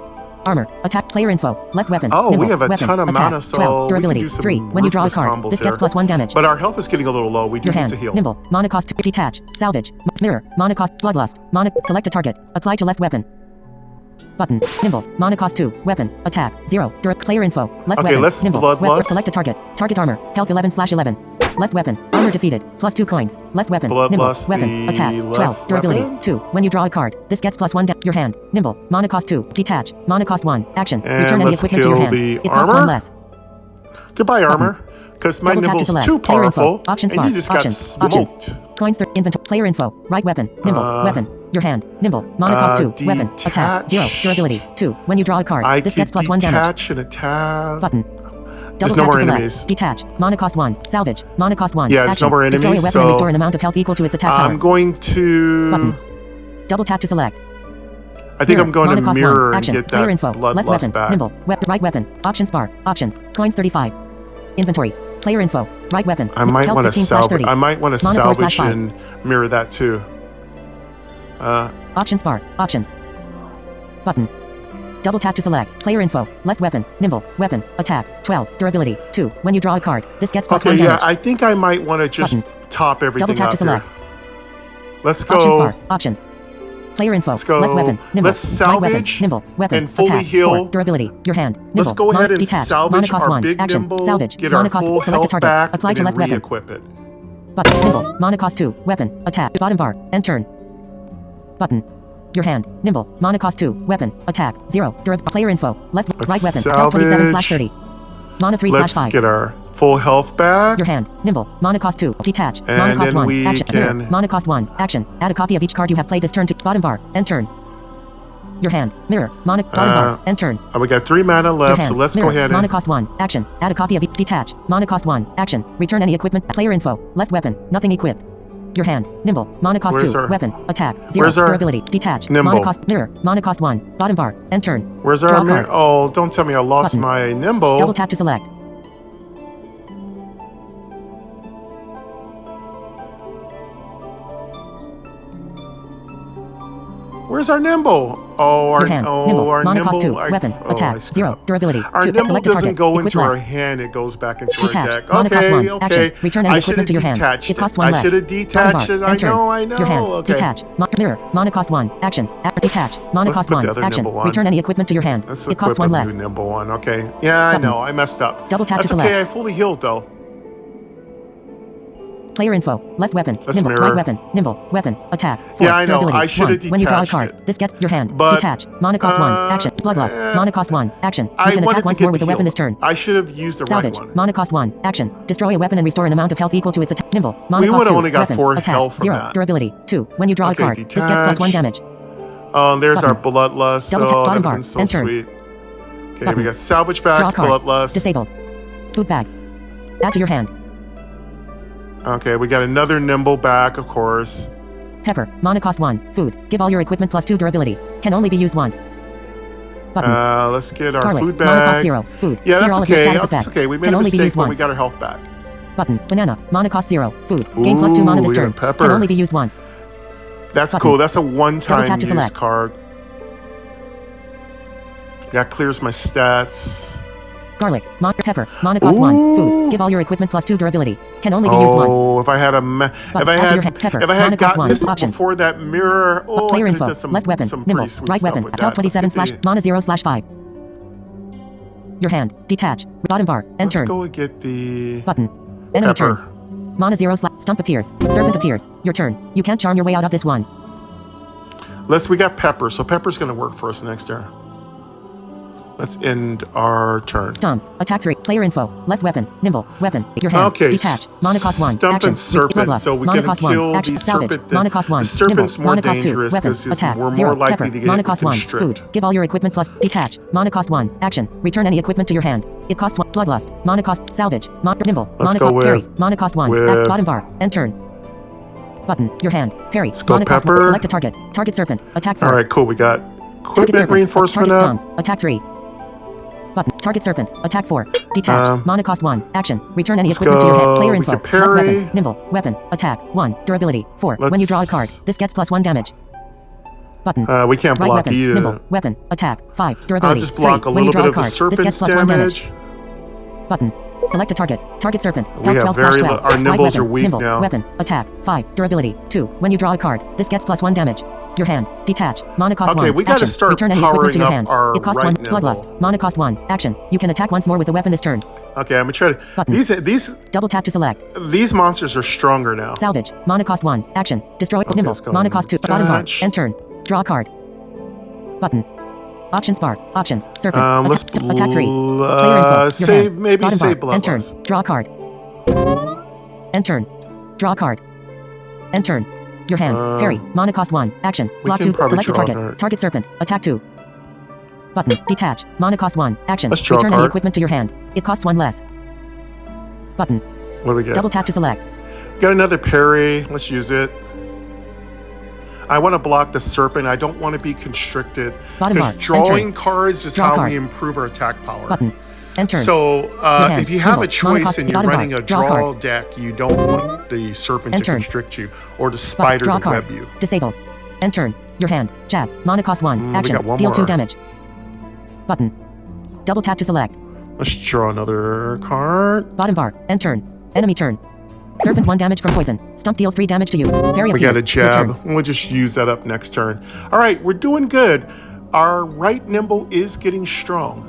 Armor. Attack. Player info. Left weapon. Oh, Nimble. we have a weapon. ton of Attack. mana, so 12. we Durability. can do some 3. When you draw a ruthless card, combos this gets there. +1 damage. But our health is getting a little low. We do Your need hand. to heal. Nimble. Mana cost 2. Detach. Salvage. Mirror. Mana cost. Bloodlust. Mana. Select a target. Apply to left weapon. Button. Nimble. Mana cost 2. Weapon. Attack. 0. Player info. Left Okay, weapon. let's Nimble. bloodlust. Select a target. Target armor. Health 11/11. Left weapon. Armor defeated. +2 coins. Left weapon. Nimble. Bloodlust, Weapon. the Attack. 12. left Durability. weapon? 2. When you draw a card, this gets +1 your hand. Nimble. Mana cost 2. Detach. Mana cost 1. Action. And Return any let's equipment to your kill hand. the It costs armor? 1 less. Goodbye, armor. Because my Double tap to nimble's select. too Player info. powerful. Options and bar. you just Options. got Options. smoked. Coins. Inventory. Player info. Right weapon. Nimble. Weapon. Your hand. Nimble. Mana cost 2. Weapon. Attack. detach. 0. Durability. 2. When you draw a card, I this could gets +1 damage. detach and attack. Button. There's Double no tap more to select. enemies. Detach. Mana cost 1. Salvage. Mana cost 1. Yeah, there's Action. no more Destroy a enemies, weapon and restore so an amount of health equal to its attack I'm power. going to... Button. Double tap to select. I think I'm going Mana to cost mirror 1. and Action. get Player that info. Left bloodlust weapon. back. Nimble. Right weapon. Options bar. Options. Coins 35. Inventory. Player info. Right weapon. I might Health want to 15/30. salvage. I might want to Mana 4/5. salvage and mirror that too. Options bar. Options. Button. Double tap to select. Player info. Left weapon. Nimble. Weapon. Attack. 12. Durability. 2. When you draw a card, this gets plus Okay, 1 yeah, damage. I think I might want to just top everything Double tap up to select. here. Let's go. Options bar. Options. Player info. Let's go. Left weapon. Nimble. Let's Right weapon. salvage Nimble. Weapon. and fully Attack. heal. 4. Durability. Your hand. Nimble. Let's go ahead and detach. salvage Mana cost our 1. big Action. nimble, Salvage. get Mana our cost. full Select a health target. back, Apply and to then left weapon. re-equip it. Button. Nimble. Mana cost 2. Weapon. Attack. Bottom bar. End turn. Button. Your hand. Nimble. Mana cost 2. Weapon. Attack. 0. Player info. Left. Let's right weapon. salvage. Health 27/30. Mana 3/5. Let's get our full health back. Your hand. Nimble. Mana cost 2. Detach. And Mana cost then 1. we Action. can- Mirror. Mana cost 1. Action. Add a copy of each card you have played this turn to bottom bar. End turn. Your hand. Mirror. Mana bottom bar. End turn. We got 3 mana Your left, hand. so let's Mirror. go ahead Mana and... cost 1. Action. Add a copy of each. Detach. Mana cost 1. Action. Return any equipment. Player info. Left weapon. Nothing equipped. Your hand. Nimble. Mana cost Where's 2. our- Weapon. Attack. 0. Where's our Durability. Detach. nimble? Mana cost. Mirror. Mana cost 1. Bottom bar. End turn. Where's Draw our... a card. Oh, don't tell me I lost Button. my nimble. Double tap to select. Where's our nimble? Oh, our, Your hand. Nimble. our Mana nimble. cost 2. I- Weapon. oh, I Attack. screwed 0. up. Durability. Our 2. nimble Select a doesn't target. go Equip into our left. hand, it goes back into Detach. our deck. Mana cost Okay, 1. okay. Action. Return any I should have equipment to your hand. detached It costs it. 1 I less. should have Bottom detached bar. it. End turn. I know. Your hand. Okay. Detach. Mirror. Mana cost 1. Action. Detach. Mana Let's cost put 1. the other Action. nimble on. Return any equipment to your hand. Let's It costs equip 1 a less. new nimble one. Okay. Yeah, I Button. know. I messed up. Double tap to That's okay. select. I fully healed though. Player info. Left weapon. Let's Nimble. mirror. Right weapon. Nimble. Weapon. Attack. 4. Yeah, I know. Durability. I should have 1. When you draw a detached card, it. this gets your hand. But, Detach. Mana cost 1. Action. Bloodlust. Mana cost 1. Action. You I can wanted attack to once get more with the a weapon heal. this turn. I should have used the Salvage. right one. Mana cost 1. Action. Destroy a weapon and restore an amount of health equal to its attack. Nimble. Mana We cost would've 2. only got Weapon. 4 Attack. health from 0. that. Durability. 2. When you draw Okay, a card, this gets plus 1 detach. damage. There's our Button. bloodlust. Double tap Oh, bottom that bar. would've been so End turn. sweet. Okay, Button. we got salvage Draw a back, card. bloodlust. Disabled. Food bag. Add to your hand. Okay, we got another nimble back, of course. Pepper. Mana cost 1. Food. Give all your equipment plus 2 durability. Can only be used once. Button. Let's get our Garlic. food Mana cost back. 0. Food. Yeah, Clear that's all of your okay. status That's effects. okay. We made Can a only be mistake, used but we once. got our health back. Button. Banana. Mana cost 0. Food. Gain plus 2 mana Ooh, this we got a turn. pepper. Can only be used once. That's Button. cool. That's a Double one-time tap to use select. card. That clears my stats. Garlic. Pepper. Mana cost 1. Ooh. Food. Give all your equipment plus 2 durability. Can only be used once. Oh, if I had a, Button. Add to your hand. Pepper. if I Mana had cost gotten 1. this Option. before that mirror, oh, Player I could info. have done some, Left weapon. some Nimble. pretty sweet Right stuff weapon. with Health that. Let's 27 get slash the- mana 0/5. Your hand. Detach. Bottom bar. End Let's turn. go and get the Button. Enemy pepper. turn. Mana 0 slash. Stump appears. Serpent appears. Your turn. You can't charm your way out of this one. We got pepper, so pepper's gonna work for us next turn. Let's end our turn. Stump. Attack 3. Player info. Left weapon. Nimble. Weapon. Your hand. Okay, Detach. Mana cost 1. stump Action. and serpent, Bloodlust. so we Mana can cost 1. kill Action. the Salvage. serpent. Mana cost 1. The serpent's Nimble. more Mana cost 2. dangerous Weapon. 'cause Attack. we're more 0. likely Pepper. to get Mana cost 1. constrict. Food. Give all your equipment plus. Detach. Mana cost 1. Action. Return any equipment to your hand. It costs 1. Bloodlust. Mana cost. Salvage. Nimble. Let's Mana go cost. Parry. with- Mana cost 1. with- Bottom bar. End turn. Button. Your hand. Parry. Let's go Mana cost 1. pepper. Select a target. Target serpent. Attack 4. All right, cool. We got Target equipment serpent. reinforcement Target up. stump. Attack 3. Button. Target serpent. Attack 4. Detach. Mana cost 1. Action. Return any let's equipment to your hand. go. Player We info. can Left parry. weapon. Nimble. Weapon. Attack. 1. Durability. 4. When you draw a card, this gets plus 1 damage. Button. We can't Right block weapon. either. Nimble. Weapon. Attack. 5. I'll Durability. just block 3. a When you little draw bit a of the card, this gets serpent's plus 1 damage. damage. Button. Select a target. Target serpent. We Health have 12 very slash little. 12. Our nimbles Right are weapon. weak Nimble. now. Weapon. Attack. 5. Durability. 2. When you draw a card, this gets plus 1 damage. Your hand. Detach. Mana cost 1. Okay, we gotta Action. start Return any equipment to your powering hand. up our It costs right 1. Bloodlust. nimble. Mana cost 1. Action. You can attack once more with a weapon this turn. Okay, I'm gonna try to. Button. These Double tap to select. monsters are stronger now. Salvage. Mana cost 1. Action. Destroy. Nimble. let's go Mana cost 2. Bottom bar. detach. End turn. Draw a card. Button. Options bar. Options. Serpent. Let's attack 3. Player info. Your save. hand. Maybe Bottom save bar. End turn. bloodlust. Draw a card. End turn. Draw a card. End turn. Your hand. Parry. Mana cost 1. Action. Block can 2. probably Select a draw a target. card. Target serpent. Attack 2. Button. Detach. Mana cost 1. Action. Let's draw a Return any card. equipment to your hand. It costs 1 less. Button. What do we get? Double tap to select. Got another parry. Let's use it. I want to block the serpent. I don't want to be constricted. Bottom bar. Because drawing Enter. cards is Draw how card. we improve our attack power. Button. Enter. So hand. if you have a Nimble. choice Monocost. and you're Bottom bar. running a Draw draw card. deck, you don't want the serpent Enter. to constrict you or the spider Draw to card. web you. Disable. End turn. Your hand. Jab. Monocost 1. We Action. got one Deal more. 2 damage. Button. Double tap to select. Let's draw another card. Bottom bar. End turn. Enemy turn. Serpent 1 damage from poison. Stump deals 3 damage to you. Fairy We got a appears. Your jab. turn. We'll just use that up next turn. All right, we're doing good. Our right nimble is getting strong.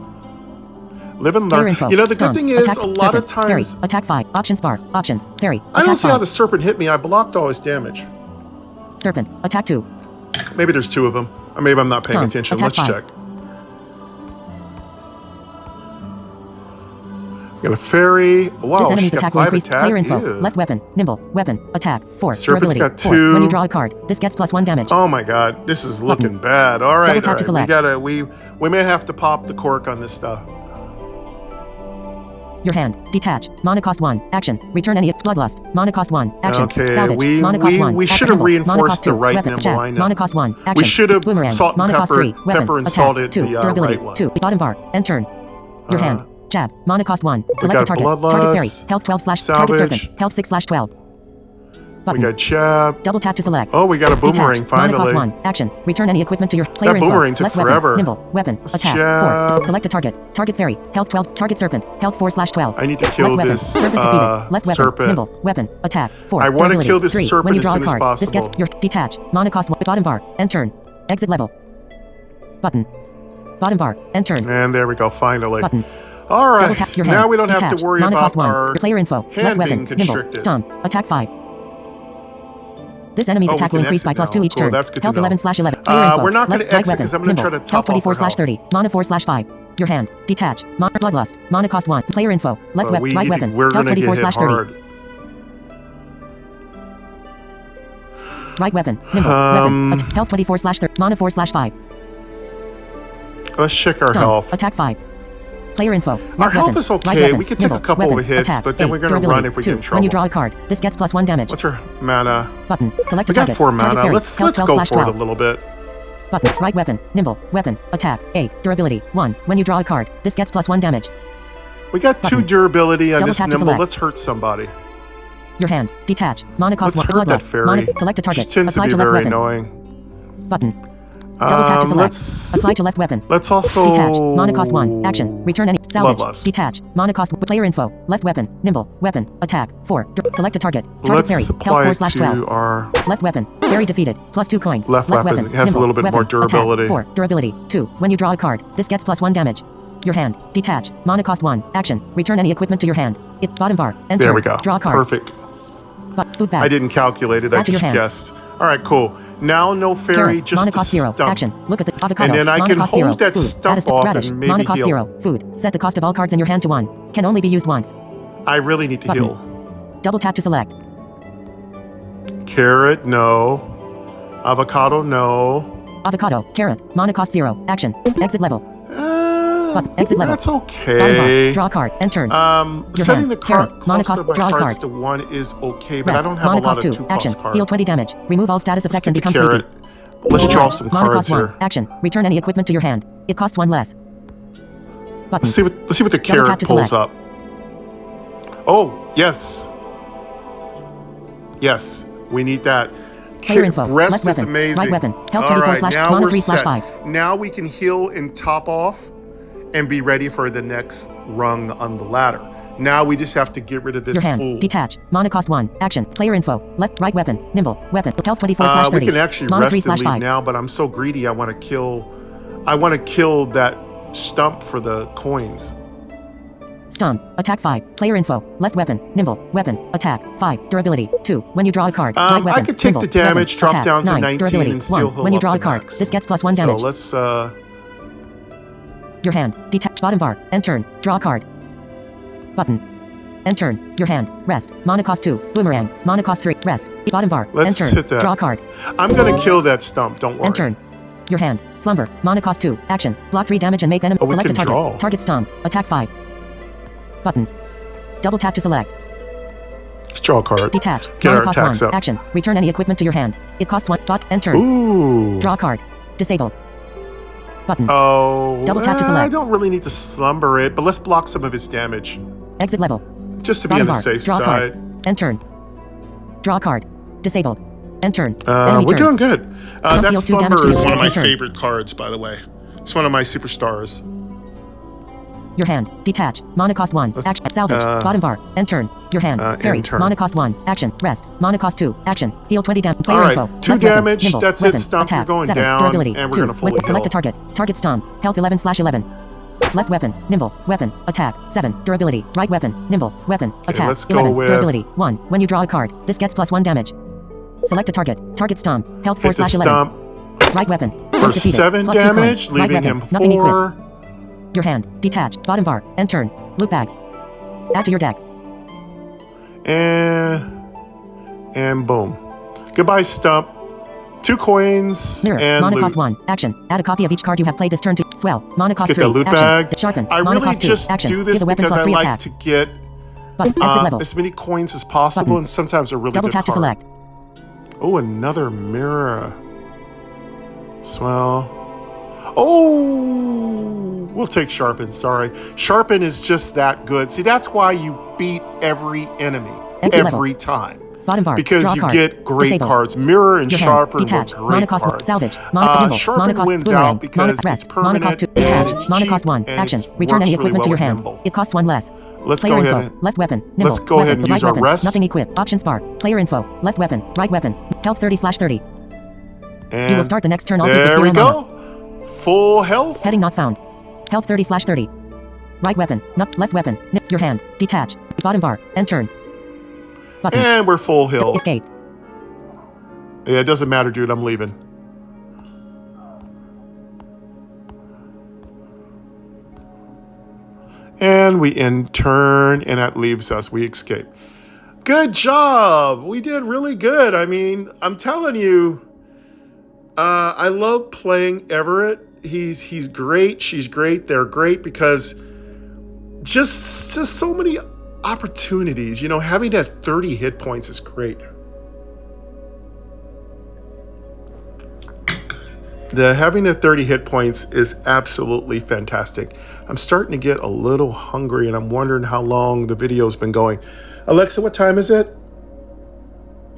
Live and Player learn. info. You know, the Stun. good thing is Attack. a lot Serpent. of times Fairy. Attack 5. Options bar. Options. Fairy. I don't Attack see how 5. the serpent hit me. I blocked all his damage. Serpent. Attack 2. Maybe there's 2 of them. Or maybe I'm not paying Stun. attention. Attack Let's 5. check. Got a fairy. Wow, This she enemy's got attack will 5 increase. attack. Player info. Ew. Left weapon. Nimble. Weapon. Attack. 4. Serpent's Durability. got 4. When 2. you draw a card, this gets +1 damage. Oh my god, this is looking Button. bad. All right, Double tap all to right. select. We may have to pop the cork on this stuff. Your hand. Detach. Monocost 1. Action. Return any bloodlust. Monocost 1. Action. Okay, Salvage. we- Monocost we- 1. we Action. should have Nimble. reinforced Monocost the 2. right Weapon. nimble, Jab. I know. Monocost 1. Action. We should have Boomerang. salt and Monocost pepper- 3. Weapon. pepper and Attack. salted 2. the, Durability. right one. 2. Bottom bar. End turn. Your hand. Jab. Monocost 1. Select got a target. Target fairy. bloodlust, Health 12 slash salvage. target serpent. Health 6 slash 12. We Button. got jab. Double tap to select. Oh, we got a boomerang Detach. finally. Monocost 1. Action. Return any equipment to your player That info. boomerang took Left forever. Weapon. Nimble. Weapon. Let's Attack. jab. 4. Select a target. Target fairy. Health 12. Target serpent. Health 4 slash 12. I need to kill Left weapon. this Serpent defeated. Left weapon. serpent. Nimble. Weapon. Attack. 4. I wanna Durability. kill this 3. serpent When you as draw soon a as card, this gets possible. your detach. Monocost 1. Bottom bar. End turn. Exit level. Button. Bottom bar. End turn. And there we go, finally. Button. All Double right, tap your hand. now we don't have Detach. to worry Monocost about 1. our Your player info. hand Left weapon. being Nimble. constricted. Stomp. Attack 5. This enemy's Oh, we attack will can increase by exit +2 now. each Cool, turn. that's good to Health know. 11 slash 11. Player info. We're not gonna Left, right exit weapon. 'cause I'm gonna Nimble. try to Health top off 24 our slash health. 30. Mana 4 slash 5. Your hand. Detach. Bloodlust. Monocost 1. Player info. Left But weapon. Right weapon. we're Health gonna 24 get hit slash 30. hard. Right weapon. Nimble. Weapon. Health 24 slash 30. Mana 4 slash 5. Let's check our Stun. health. Attack 5. Player info. Our Left health weapon. is okay. Right weapon. We can take a Nimble. couple Weapon. of hits, Attack. but then 8. we're gonna Durability. run if we get 2. in trouble. When you draw a card, this gets +1 damage. What's her mana? Button. Select a We got target. 4 Target mana. fairy. Let's Health 12 go slash for it a 12. little bit. Button. Right weapon. Nimble. Weapon. Attack. 8. Durability. 1. When you draw a card, this gets +1 damage. We got 2 Button. durability on Double this tap to nimble. select. Let's hurt somebody. Your hand. Detach. Monocost Let's 1. hurt that Bloodlust. fairy. Select a target. She tends to Apply be to left very weapon. annoying. Button. Double tap to select. Apply to left weapon. Let's also Detach. Monocost 1. Action. Return any. Salvage. Bloodlust. Detach. Monocost. Player info. Left weapon. Nimble. Weapon. Attack. 4. Select a target. Target fairy. Let's Health apply 4 it slash to 12. our Left weapon. Fairy defeated. +2 coins. Left weapon. It has a Nimble. little bit more Weapon. durability. Attack. 4. Durability. 2. When you draw a card, this gets +1 damage. Your hand. Detach. Monocost 1. Action. Return any equipment to your hand. It. Bottom bar. Enter. There we go. Draw a card. Perfect. Food bag. I didn't calculate it. I Add to your just hand. guessed. All right, cool. Now no fairy, Carrot. just Monocost a 0. stump. Action. Look at the avocado. And then I can Monocost hold 0. that Food. stump Add a off radish. and maybe Monocost heal. 0. Food. Set the cost of all cards in your hand to 1. Can only be used once. I really need to Button. heal. Double tap to select. Carrot, no. Avocado, no. Avocado. Carrot. Monocost 0. Action. Exit level. Button. Exit level. That's Bottom okay. bar. Draw a card. End turn. Setting hand. the card Carrot. cost Monocost. of my Draw a cards card. to 1 is okay, but I Rest. don't have a lot Monocost of 2. 2 Action. cost cards. Heal 20 damage. Remove all status Let's effects get and the become carrot. sleepy. Let's draw some cards Monocost 1. here. Action. Return any equipment to your hand. It costs 1 less. Button. Let's see what the Double tap carrot to pulls select. up. Oh, yes. Yes, we need that. Player info. Rest Left is weapon. amazing. Right weapon. Health All 24 right, slash now mana we're 3 slash set. 5. Now we can heal and top off and be ready for the next rung on the ladder. Now we just have to get rid of this Your hand. fool. Detach. Monocost 1. Action. Player info. Left. Right weapon. Nimble. Weapon. Health 24 slash 30. We can actually mana rest 3 and slash leave 5. now, but I'm so greedy. I want to kill that stump for the coins. Stomp. Attack 5. Player info. Left weapon. Nimble. Weapon. Attack. 5. Durability. 2. When you draw a card. Right weapon. I could take Nimble. the damage, Weapon. drop Attack. down to 9. 19 Durability. and still 1. heal When you up draw to a card. max. This gets +1 damage. So let's Your hand. Detach. Bottom bar. End turn. Draw a card. Button. End turn. Your hand. Rest. Monocost 2. Boomerang. Monocost 3. Rest. Bottom bar. Let's End turn. hit that. Draw a card. I'm gonna kill that stump, don't worry. End turn. Your hand. Slumber. Monocost 2. Action. Block 3 damage and make enemy. Oh, we Select a can target. draw. Target stomp. Attack 5. Button. Double tap to select. Let's draw a card. Detach. Get Mana our cost attacks 1. up. Action. Return any equipment to your hand. It costs 1. Dot. End turn. Ooh. Draw a card. Disable. Button. Oh. Double tap to select. I don't really need to slumber it, but let's block some of its damage. Exit level. Just to be on the safe Draw a side. card. End turn. Draw a card. Disabled. End turn. We're doing good. That deals 2 damage slumber to is you. one of my Return. favorite cards, by the way. It's one of my superstars. Your hand. Detach. Mana cost 1. Action. Salvage. Bottom bar. End turn. Your hand. Parry. End turn. Mana cost 1. Action. Rest. Mana cost 2. Action. Heal 20 damage. Player All right. info. 2 Left damage. Weapon. Nimble. That's Weapon. it. Stomp. Attack. You're going 7. down. Durability. And we're 2. going to fully heal. Select a target. Target stomp. Health 11/11. Left weapon. Nimble. Weapon. Attack. 7. Durability. Right weapon. Nimble. Weapon. Attack. let's go 11. with- Durability. 1. When you draw a card, this gets +1 damage. Select a target. Target stomp. Health Hit the 4/11. stomp Right weapon. for Defeated. 7 +2 damage, coins. Right leaving weapon. him Nothing equipped. 4. Your hand. Detach. Bottom bar. End turn. Loot bag. Add to your deck. And boom. Goodbye, stump. 2 coins. Mirror. And Mana loot. cost 1. Action. Add a copy of each card you have played this turn to swell. Mana cost Let's 3. get the loot Action. bag. Sharpen. I Mana really cost 2. just Action. do this Give a weapon because plus I 3 like attack. to get Button. Exit level. as many coins as possible, Button. and sometimes a really Double good tap to card. select. Oh, another mirror. Swell. Oh, we'll take Sharpen. Sorry. Sharpen is just that good. See, that's why you beat every enemy Exit every level. time. Bottom bar. Because Draw you card. get great Disable. cards. Mirror and Your Sharpen hand. were Detach. great Mana cost 1. cards. Salvage. Mana Sharpen Mana cost wins boomerang. out because Mana it's rest. Mana permanent. cost 2. and Detach. it's Mana cheap, cost 1. and Action. it Return any works really equipment well to your with hand. Nimble. It costs 1 less. Let's Player go info. ahead. Left weapon. Nimble. Let's go weapon. ahead and Right use our weapon. rest. Nothing equipped. Options bar. Player info. Left weapon. Right weapon. Health 30/30. And You will start the next turn also with there 0 we mana. go. Full health. Heading not found. Health 30/30. Right weapon. Not left weapon. Nips your hand. Detach. Bottom bar. End turn. Button. And we're full health. Escape. Yeah, it doesn't matter, dude. I'm leaving. And we end turn, and that leaves us. We escape. Good job. We did really good. I mean, I'm telling you, I love playing Everick. He's great. She's great. They're great because just so many opportunities. You know, having that 30 hit points is great. Having the 30 hit points is absolutely fantastic. I'm starting to get a little hungry, and I'm wondering how long the video's been going. Alexa, what time is it?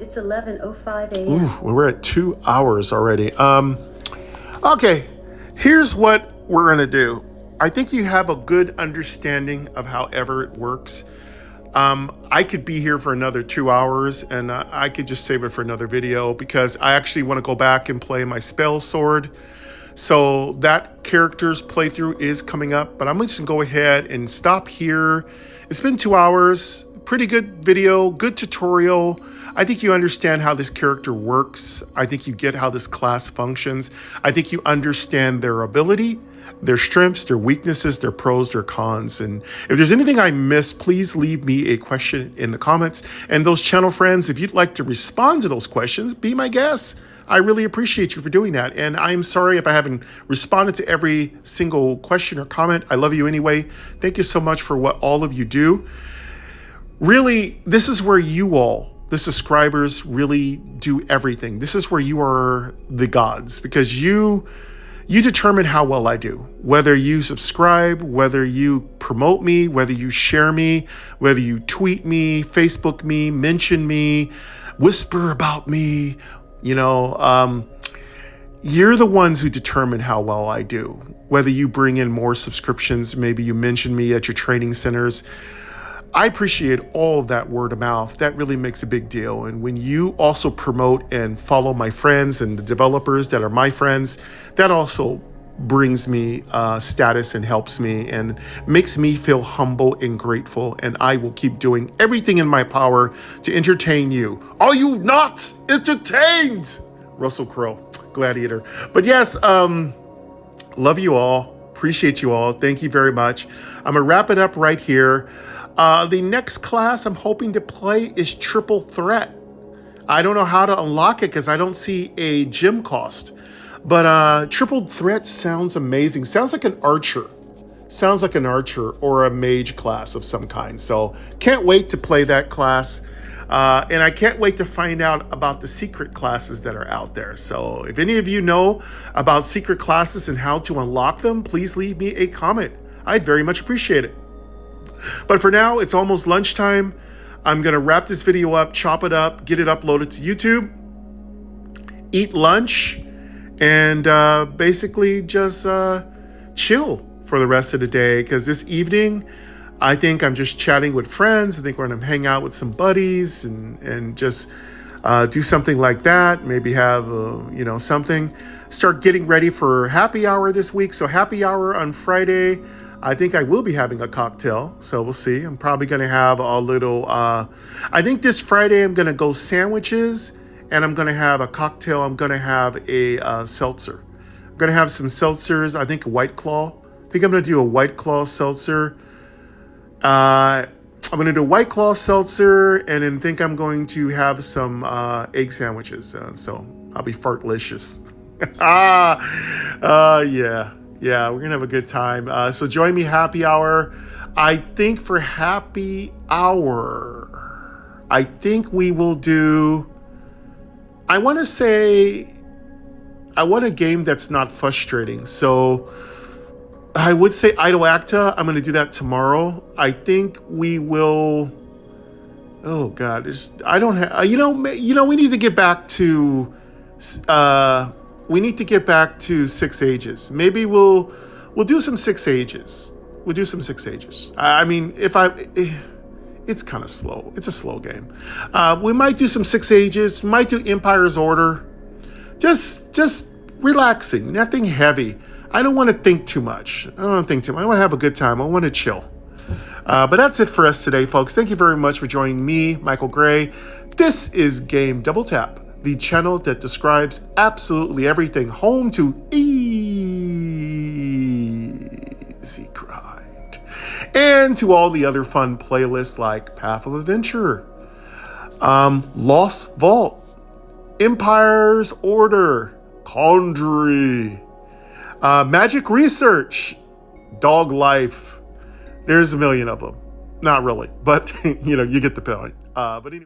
It's 11:05 a.m. Ooh, we're at 2 hours already. Okay, here's what we're gonna do. I think you have a good understanding of how Everick works. I could be here for another 2 hours, and I could just save it for another video because I actually want to go back and play my spell sword. So that character's playthrough is coming up, but I'm just gonna go ahead and stop here. It's been 2 hours. Pretty good video, good tutorial. I think you understand how this character works. I think you get how this class functions. I think you understand their ability, their strengths, their weaknesses, their pros, their cons. And if there's anything I missed, please leave me a question in the comments. And those channel friends, if you'd like to respond to those questions, be my guest. I really appreciate you for doing that. And I'm sorry if I haven't responded to every single question or comment. I love you anyway. Thank you so much for what all of you do. Really, this is where you all, the subscribers, really do everything. This is where you are the gods because you determine how well I do. Whether you subscribe, whether you promote me, whether you share me, whether you tweet me, Facebook me, mention me, whisper about me, you know, you're the ones who determine how well I do. Whether you bring in more subscriptions, maybe you mention me at your training centers. I appreciate all of that word of mouth. That really makes a big deal. And when you also promote and follow my friends and the developers that are my friends, that also brings me status and helps me and makes me feel humble and grateful. And I will keep doing everything in my power to entertain you. Are you not entertained? Russell Crowe, Gladiator. But yes, love you all. Appreciate you all. Thank you very much. I'm gonna wrap it up right here. The next class I'm hoping to play is Triple Threat. I don't know how to unlock it because I don't see a gem cost. But Triple Threat sounds amazing. Sounds like an archer. Sounds like an archer or a mage class of some kind. So can't wait to play that class. And I can't wait to find out about the secret classes that are out there. So if any of you know about secret classes and how to unlock them, please leave me a comment. I'd very much appreciate it. But for now, it's almost lunchtime. I'm going to wrap this video up, chop it up, get it uploaded to YouTube, eat lunch, and basically just chill for the rest of the day. Because this evening, I think I'm just chatting with friends. I think we're going to hang out with some buddies and just do something like that. Maybe have, something. Start getting ready for happy hour this week. So happy hour on Friday. I think I will be having a cocktail, so we'll see. I'm probably going to have a little, I think this Friday I'm going to go sandwiches, and I'm going to have a cocktail. I'm going to have a seltzer. I'm going to have some seltzers, I think a White Claw. I think I'm going to do a White Claw seltzer. I'm going to do a White Claw seltzer, and then think I'm going to have some egg sandwiches. So I'll be fartlicious. Yeah, we're going to have a good time. So join me happy hour. I think for happy hour, I think we will do, I want a game that's not frustrating. So I would say Idle Acta. I'm going to do that tomorrow. I think we will, oh God, I don't have, we need to get back to, we need to get back to 6 Ages. Maybe we'll do some 6 Ages. We'll do some 6 Ages. I mean, it's kind of slow. It's a slow game. We might do some 6 Ages. We might do Empire's Order. Just relaxing, nothing heavy. I don't want to think too much. I want to have a good time. I want to chill. But that's it for us today, folks. Thank you very much for joining me, Michael Gray. This is Game Double Tap, the channel that describes absolutely everything home to easy grind. And to all the other fun playlists like Path of Adventure, Lost Vault, Empire's Order, Conjury, Magic Research, Dog Life. There's a million of them. Not really, but you get the point. But anyway.